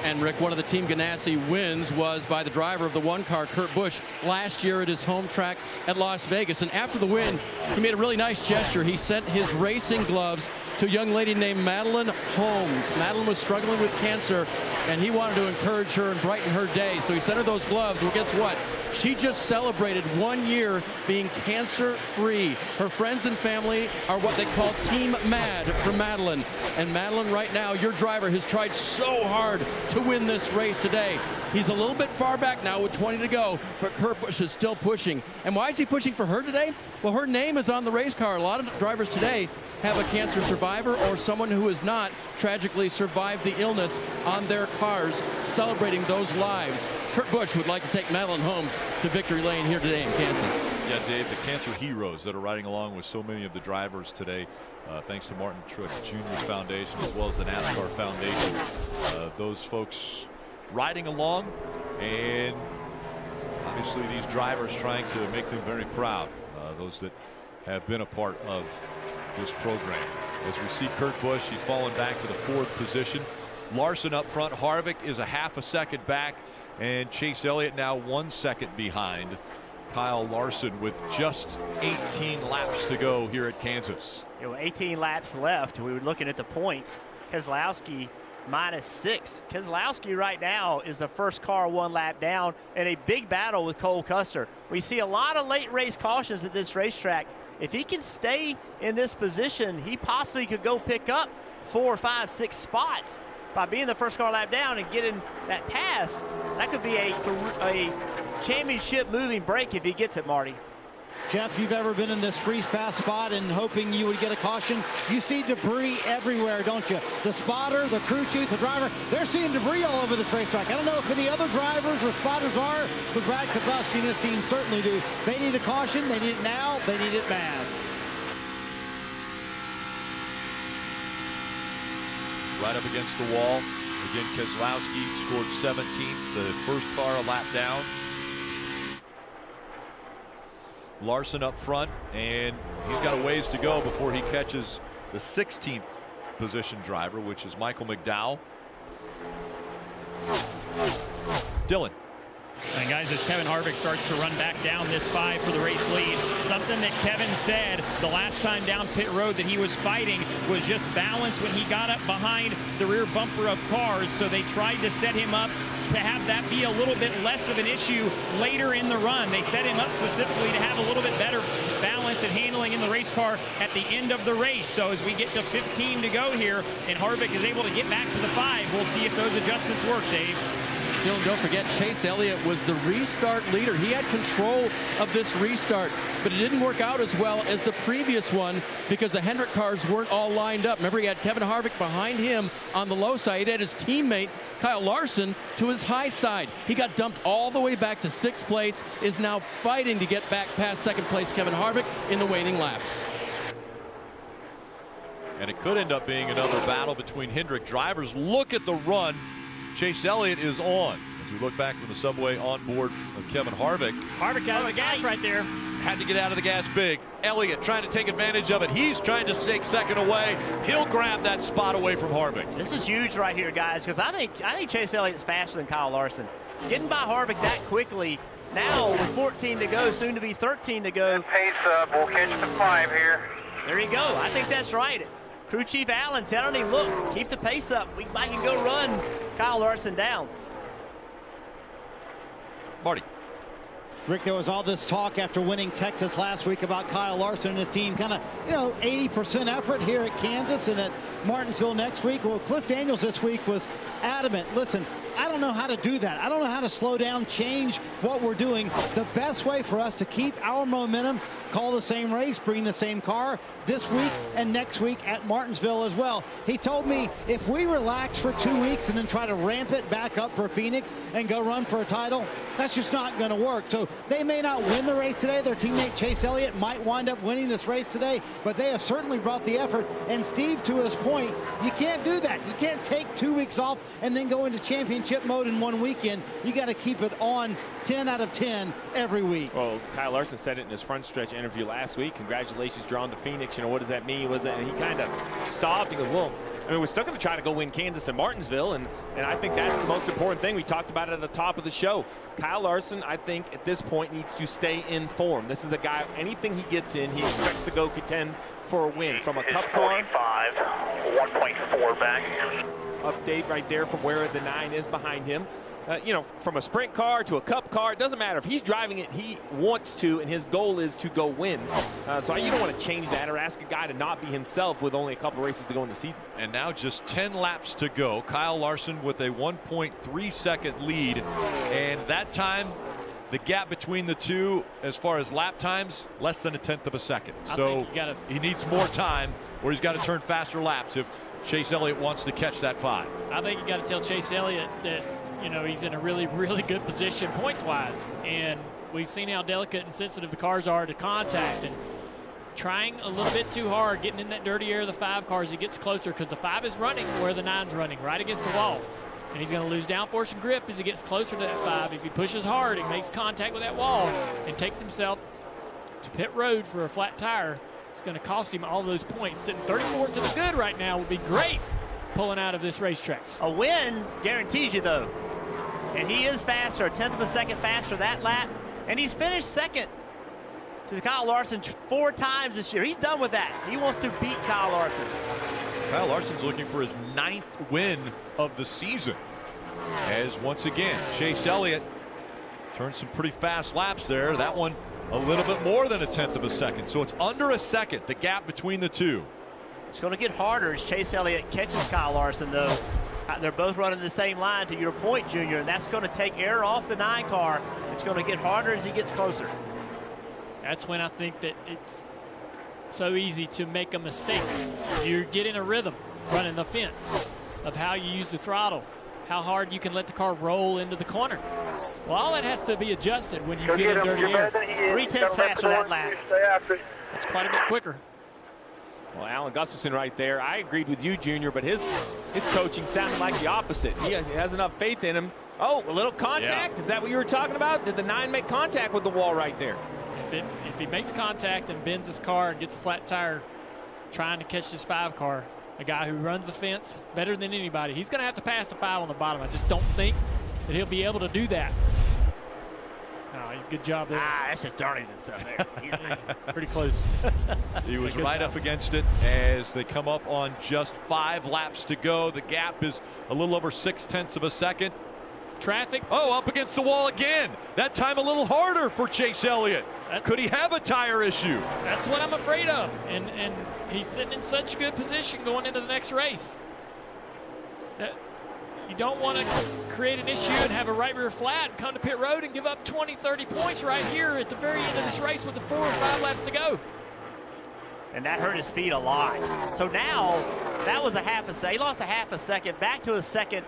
And Rick, one of the Team Ganassi wins was by the driver of the 1 car, Kurt Busch, last year at his home track at Las Vegas. And after the win, he made a really nice gesture. He sent his racing gloves to a young lady named Madeline Holmes. Madeline was struggling with cancer, and he wanted to encourage her and brighten her day. So he sent her those gloves. Well, guess what? She just celebrated 1 year being cancer-free. Her friends and family are what they call Team Mad for Madeline. And Madeline, right now, your driver, has tried so hard to win this race today. He's a little bit far back now with 20 to go, but Kurt Busch is still pushing. And why is he pushing for her today? Well, her name is on the race car. A lot of drivers today have a cancer survivor or someone who has not tragically survived the illness on their cars, celebrating those lives. Kurt Busch would like to take Madeline Holmes to victory lane here today in Kansas. Yeah, Dave, the cancer heroes that are riding along with so many of the drivers today, thanks to Martin Truex Jr. Foundation as well as the NASCAR Foundation. Those folks riding along, and obviously these drivers trying to make them very proud, those that have been a part of this program. As we see Kurt Busch, he's fallen back to the 4th position. Larson up front. Harvick is a half a second back, and Chase Elliott now 1 second behind Kyle Larson with just 18 laps to go here at Kansas. 18 laps left. We were looking at the points. Keselowski -6. Keselowski right now is the first car 1 lap down in a big battle with Cole Custer. We see a lot of late race cautions at this racetrack. If he can stay in this position, he possibly could go pick up 4, 5, 6 spots by being the first car lap down and getting that pass. That could be a championship moving break if he gets it, Marty. Jeff, you've ever been in this free pass spot and hoping you would get a caution? You see debris everywhere, don't you? The spotter, the crew chief, the driver, they're seeing debris all over this racetrack. I don't know if any other drivers or spotters are, but Brad Keselowski and his team certainly do. They need a caution. They need it now. They need it bad. Right up against the wall. Again, Keselowski scored 17th, the first car a lap down. Larson up front, and he's got a ways to go before he catches the 16th position driver, which is Michael McDowell. Dylan. And guys, as Kevin Harvick starts to run back down this 5 for the race lead, something that Kevin said the last time down pit road that he was fighting was just balance when he got up behind the rear bumper of cars. So they tried to set him up to have that be a little bit less of an issue later in the run. They set him up specifically to have a little bit better balance and handling in the race car at the end of the race. So as we get to 15 to go here and Harvick is able to get back to the 5, we'll see if those adjustments work, Dave. Dylan, don't forget, Chase Elliott was the restart leader. He had control of this restart, but it didn't work out as well as the previous one because the Hendrick cars weren't all lined up. Remember, he had Kevin Harvick behind him on the low side. He had his teammate, Kyle Larson, to his high side. He got dumped all the way back to 6th place, is now fighting to get back past 2nd place Kevin Harvick in the waning laps. And it could end up being another battle between Hendrick drivers. Look at the run Chase Elliott is on. As we look back from the subway on board of Kevin Harvick. Harvick out of the gas right there. Had to get out of the gas big. Elliott trying to take advantage of it. He's trying to take 2nd away. He'll grab that spot away from Harvick. This is huge right here, guys, because I think Chase Elliott's faster than Kyle Larson. Getting by Harvick that quickly. Now with 14 to go, soon to be 13 to go. Pace up. We'll catch the 5 here. There you go. I think that's right. Crew Chief Allen telling him, look, keep the pace up. I can go run Kyle Larson down. Marty. Rick, there was all this talk after winning Texas last week about Kyle Larson and his team kind of, 80% effort here at Kansas and at Martinsville next week. Well, Cliff Daniels this week was adamant. Listen, I don't know how to do that. I don't know how to slow down, change what we're doing. The best way for us to keep our momentum, call the same race, bring the same car this week and next week at Martinsville as well. He told me if we relax for 2 weeks and then try to ramp it back up for Phoenix and go run for a title, that's just not going to work. So they may not win the race today. Their teammate Chase Elliott might wind up winning this race today, but they have certainly brought the effort. And Steve, to his point, you can't do that. You can't take 2 weeks off and then go into championship mode in one weekend. You got to keep it on 10 out of 10 every week. Well, Kyle Larson said it in his front stretch interview last week. Congratulations, drawn to Phoenix. What does that mean? And he kind of stopped. He goes, well, we're still going to try to go win Kansas and Martinsville, and I think that's the most important thing. We talked about it at the top of the show. Kyle Larson, I think, at this point needs to stay in form. This is a guy, anything he gets in, he expects to go contend for a win. From a cup car. 1.4 back. Update right there from where the 9 is behind him. From a sprint car to a cup car, it doesn't matter. If he's driving it, he wants to, and his goal is to go win. So you don't want to change that or ask a guy to not be himself with only a couple races to go in the season. And now just 10 laps to go. Kyle Larson with a 1.3 second lead. And that time, the gap between the two as far as lap times, less than 1/10 of a second. So he needs more time, or he's got to turn faster laps if Chase Elliott wants to catch that 5. I think you got to tell Chase Elliott that, you know, he's in a really, really good position points-wise. And we've seen how delicate and sensitive the cars are to contact. And trying a little bit too hard, getting in that dirty air of the 5 car as he gets closer, because the 5 is running where the 9's running, right against the wall. And he's going to lose downforce and grip as he gets closer to that 5. If he pushes hard and makes contact with that wall and takes himself to pit road for a flat tire, it's going to cost him all those points. Sitting 34 to the good right now would be great pulling out of this racetrack. A win guarantees you, though. And he is faster, 1/10 of a second faster that lap. And he's finished second to Kyle Larson 4 times this year. He's done with that. He wants to beat Kyle Larson. Kyle Larson's looking for his 9th win of the season. As once again, Chase Elliott turned some pretty fast laps there. That one a little bit more than 1/10 of a second. So it's under a second, the gap between the two. It's going to get harder as Chase Elliott catches Kyle Larson, though. They're both running the same line, to your point, Junior, and that's going to take air off the 9 car. It's going to get harder as he gets closer. That's when I think that it's so easy to make a mistake. You get in a rhythm running the fence of how you use the throttle, how hard you can let the car roll into the corner. Well, all that has to be adjusted when you get in dirty air. 3/10 faster that lap. That's quite a bit quicker. Well, Alan Gustafson right there. I agreed with you, Junior, but his coaching sounded like the opposite. He has enough faith in him. Oh, a little contact? Yeah. Is that what you were talking about? Did the 9 make contact with the wall right there? If he makes contact and bends his car and gets a flat tire trying to catch this 5 car, a guy who runs the fence better than anybody, he's going to have to pass the 5 on the bottom. I just don't think that he'll be able to do that. No, good job there. That's just Darlington stuff there. Pretty close. He was right up against it as they come up on just 5 laps to go. The gap is a little over 0.6 of a second. Traffic. Oh, up against the wall again. That time a little harder for Chase Elliott. Could he have a tire issue? That's what I'm afraid of. And he's sitting in such a good position going into the next race. You don't want to create an issue and have a right rear flat and come to pit road and give up 20, 30 points right here at the very end of this race with the 4 or 5 laps to go. And that hurt his speed a lot. So now, that was a half a second. He lost a half a second, back to a second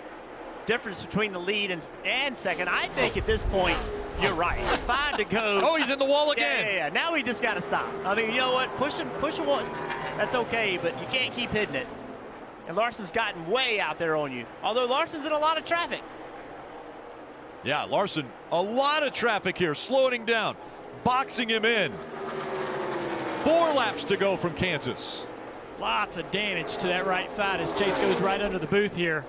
difference between the lead and second. I think at this point, you're right. 5 to go. Oh, he's in the wall again. Yeah. Now we just got to stop. I mean, you know what? Push him once. That's okay, but you can't keep hitting it. And Larson's gotten way out there on you. Although Larson's in a lot of traffic. Yeah, Larson, a lot of traffic here, slowing him down, boxing him in. 4 laps to go from Kansas. Lots of damage to that right side as Chase goes right under the booth here.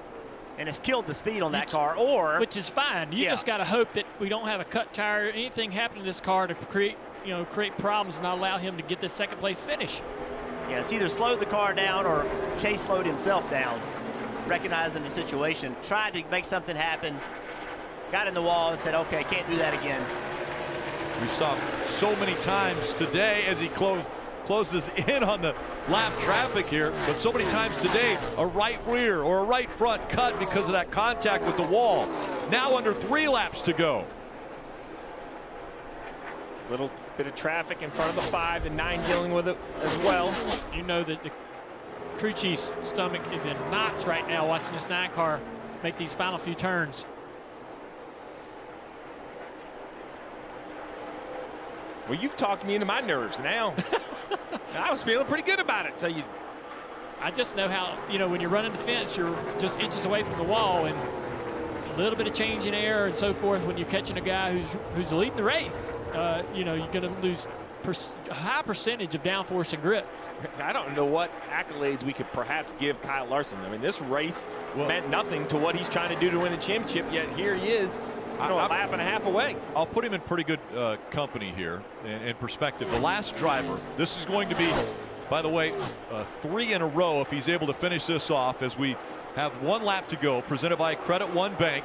And it's killed the speed on that car, which is fine. You just got to hope that we don't have a cut tire, anything happen to this car to create problems and not allow him to get this 2nd place finish. Yeah, it's either slowed the car down or Chase slowed himself down, recognizing the situation, tried to make something happen, got in the wall and said, okay, can't do that again. We saw so many times today as he closes in on the lap traffic here, but so many times today a right rear or a right front cut because of that contact with the wall. Now under 3 laps to go. Little bit of traffic in front of the 5, and 9 dealing with it as well. You know that the crew chief's stomach is in knots right now watching this 9 car make these final few turns. Well, you've talked me into my nerves now. I was feeling pretty good about it. I just know how, when you're running the fence, you're just inches away from the wall, and a little bit of change in air and so forth when you're catching a guy who's leading the race. You're going to lose a high percentage of downforce and grip. I don't know what accolades we could perhaps give Kyle Larson. I mean, this race meant nothing to what he's trying to do to win the championship, yet here he is, a lap and a half away. I'll put him in pretty good company here in perspective. The last driver, this is going to be, by the way, 3 in a row if he's able to finish this off, as we have 1 lap to go, presented by Credit One Bank.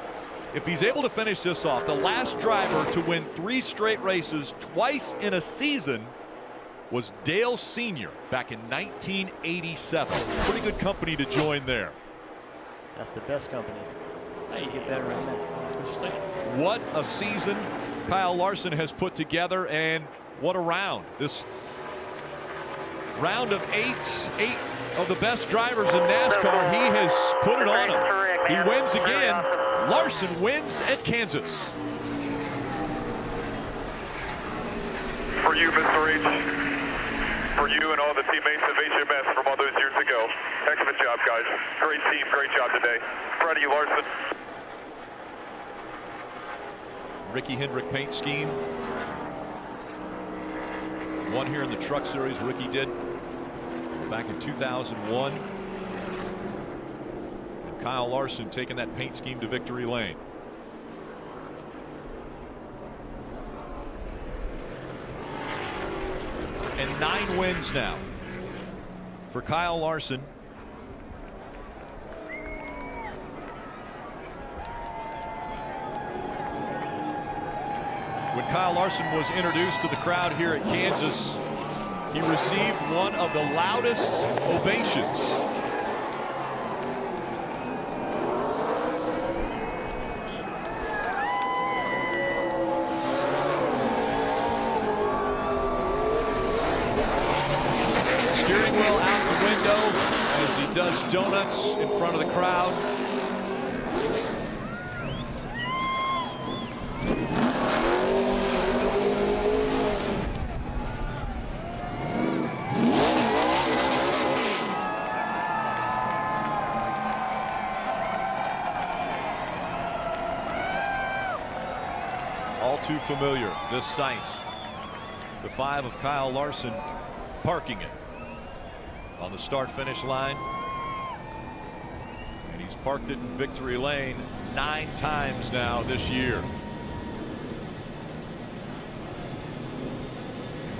If he's able to finish this off, the last driver to win 3 straight races twice in a season was Dale Sr. back in 1987. Pretty good company to join there. That's the best company. Hey, get better at that. What a season Kyle Larson has put together, and what a round. This round of eight of the best drivers in NASCAR, he has put it on him. He wins again. Larson wins at Kansas. For you, Mr. H. For you and all the teammates of HMS from all those years ago. Heck of a job, guys. Great team, great job today. Proud of you, Larson. Ricky Hendrick paint scheme. One here in the Truck Series, Ricky did back in 2001. And Kyle Larson taking that paint scheme to victory lane. And 9 wins now for Kyle Larson. When Kyle Larson was introduced to the crowd here at Kansas, he received one of the loudest ovations. Steering wheel out the window as he does donuts in front of the crowd. All too familiar, this sight. The 5 of Kyle Larson parking it on the start-finish line. And he's parked it in victory lane 9 times now this year.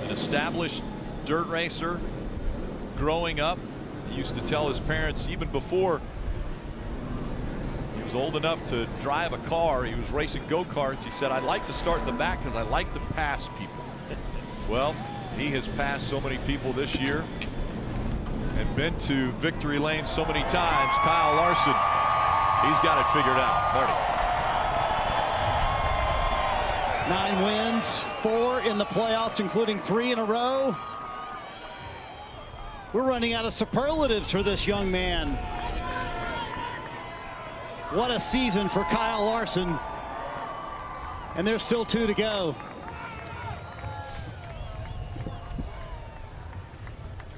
An established dirt racer growing up. He used to tell his parents, even before he was old enough to drive a car, he was racing go-karts. He said, "I'd like to start in the back because I like to pass people." Well, he has passed so many people this year and been to victory lane so many times. Kyle Larson, he's got it figured out. Marty. 9 wins, 4 in the playoffs, including 3 in a row. We're running out of superlatives for this young man. What a season for Kyle Larson. And there's still 2 to go.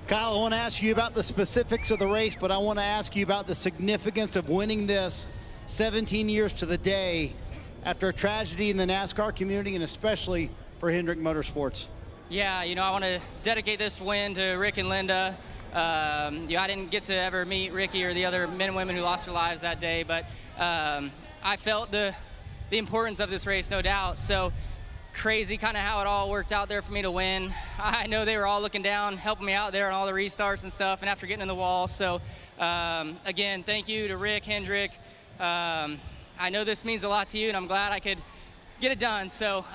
Kyle, I want to ask you about the specifics of the race, but I want to ask you about the significance of winning this 17 years to the day after a tragedy in the NASCAR community, and especially for Hendrick Motorsports. Yeah, you know, I want to dedicate this win to Rick and Linda. You know, I didn't get to ever meet Ricky or the other men and women who lost their lives that day, but I felt the importance of this race, no doubt. So crazy kind of how it all worked out there for me to win. I know they were all looking down, helping me out there on all the restarts and stuff, and after getting in the wall. So again, thank you to Rick, Hendrick. I know this means a lot to you, and I'm glad I could get it done. So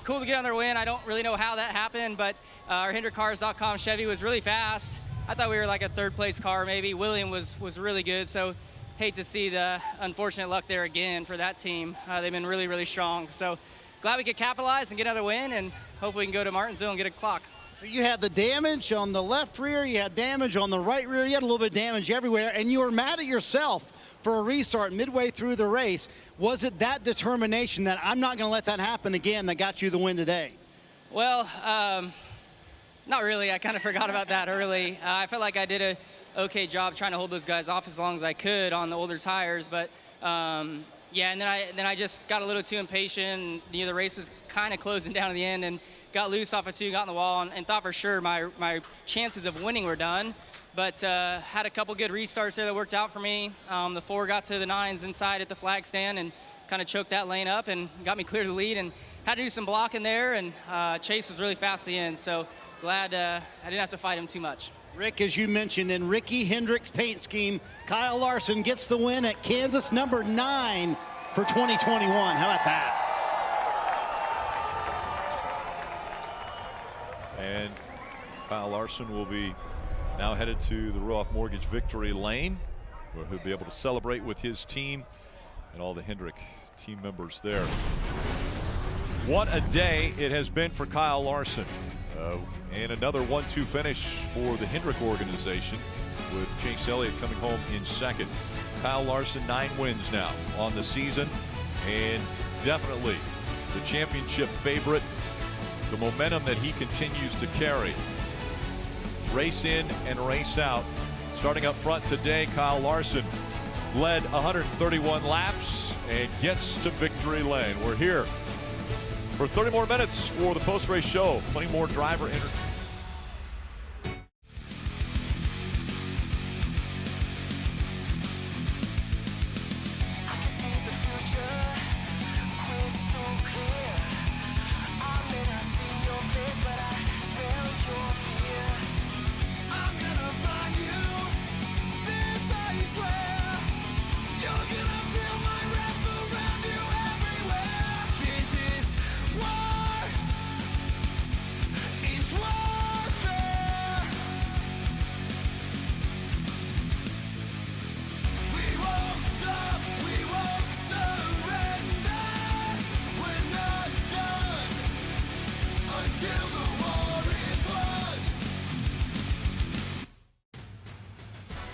cool to get another win. I don't really know how that happened, but our HendrickCars.com Chevy was really fast. I thought we were like a 3rd place car maybe. William was really good, so hate to see the unfortunate luck there again for that team. They've been really, really strong. So glad we could capitalize and get another win, and hopefully we can go to Martinsville and get a clock. So you had the damage on the left rear, you had damage on the right rear, you had a little bit of damage everywhere, and you were mad at yourself for a restart midway through the race. Was it that determination that I'm not going to let that happen again that got you the win today? Well, not really. I kind of forgot about that early. I felt like I did a okay job trying to hold those guys off as long as I could on the older tires, but yeah, and then I just got a little too impatient. And, you know, the race was kind of closing down at the end, and got loose off of 2, got in the wall, and thought for sure my chances of winning were done. But had a couple good restarts there that worked out for me. The 4 got to the 9s inside at the flag stand and kind of choked that lane up and got me clear to the lead, and had to do some blocking there, and Chase was really fast at the end, so glad I didn't have to fight him too much. Rick, as you mentioned, in Ricky Hendrick's paint scheme, Kyle Larson gets the win at Kansas, number 9 for 2021. How about that? And Kyle Larson will be now headed to the Ruoff Mortgage victory lane, where he'll be able to celebrate with his team and all the Hendrick team members there. What a day it has been for Kyle Larson. And another 1-2 finish for the Hendrick organization, with Chase Elliott coming home in second. Kyle Larson, 9 wins now on the season, and definitely the championship favorite. The momentum that he continues to carry. Race in and race out. Starting up front today, Kyle Larson led 131 laps and gets to victory lane. We're here for 30 more minutes for the post-race show. Plenty more driver interviews.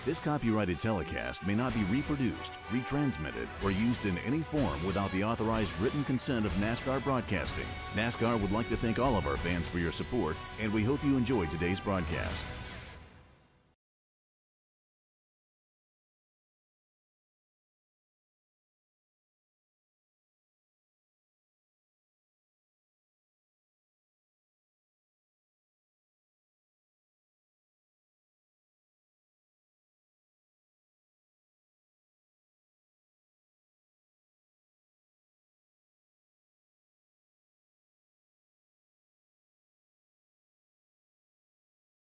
This copyrighted telecast may not be reproduced, retransmitted, or used in any form without the authorized written consent of NASCAR Broadcasting. NASCAR would like to thank all of our fans for your support, and we hope you enjoyed today's broadcast.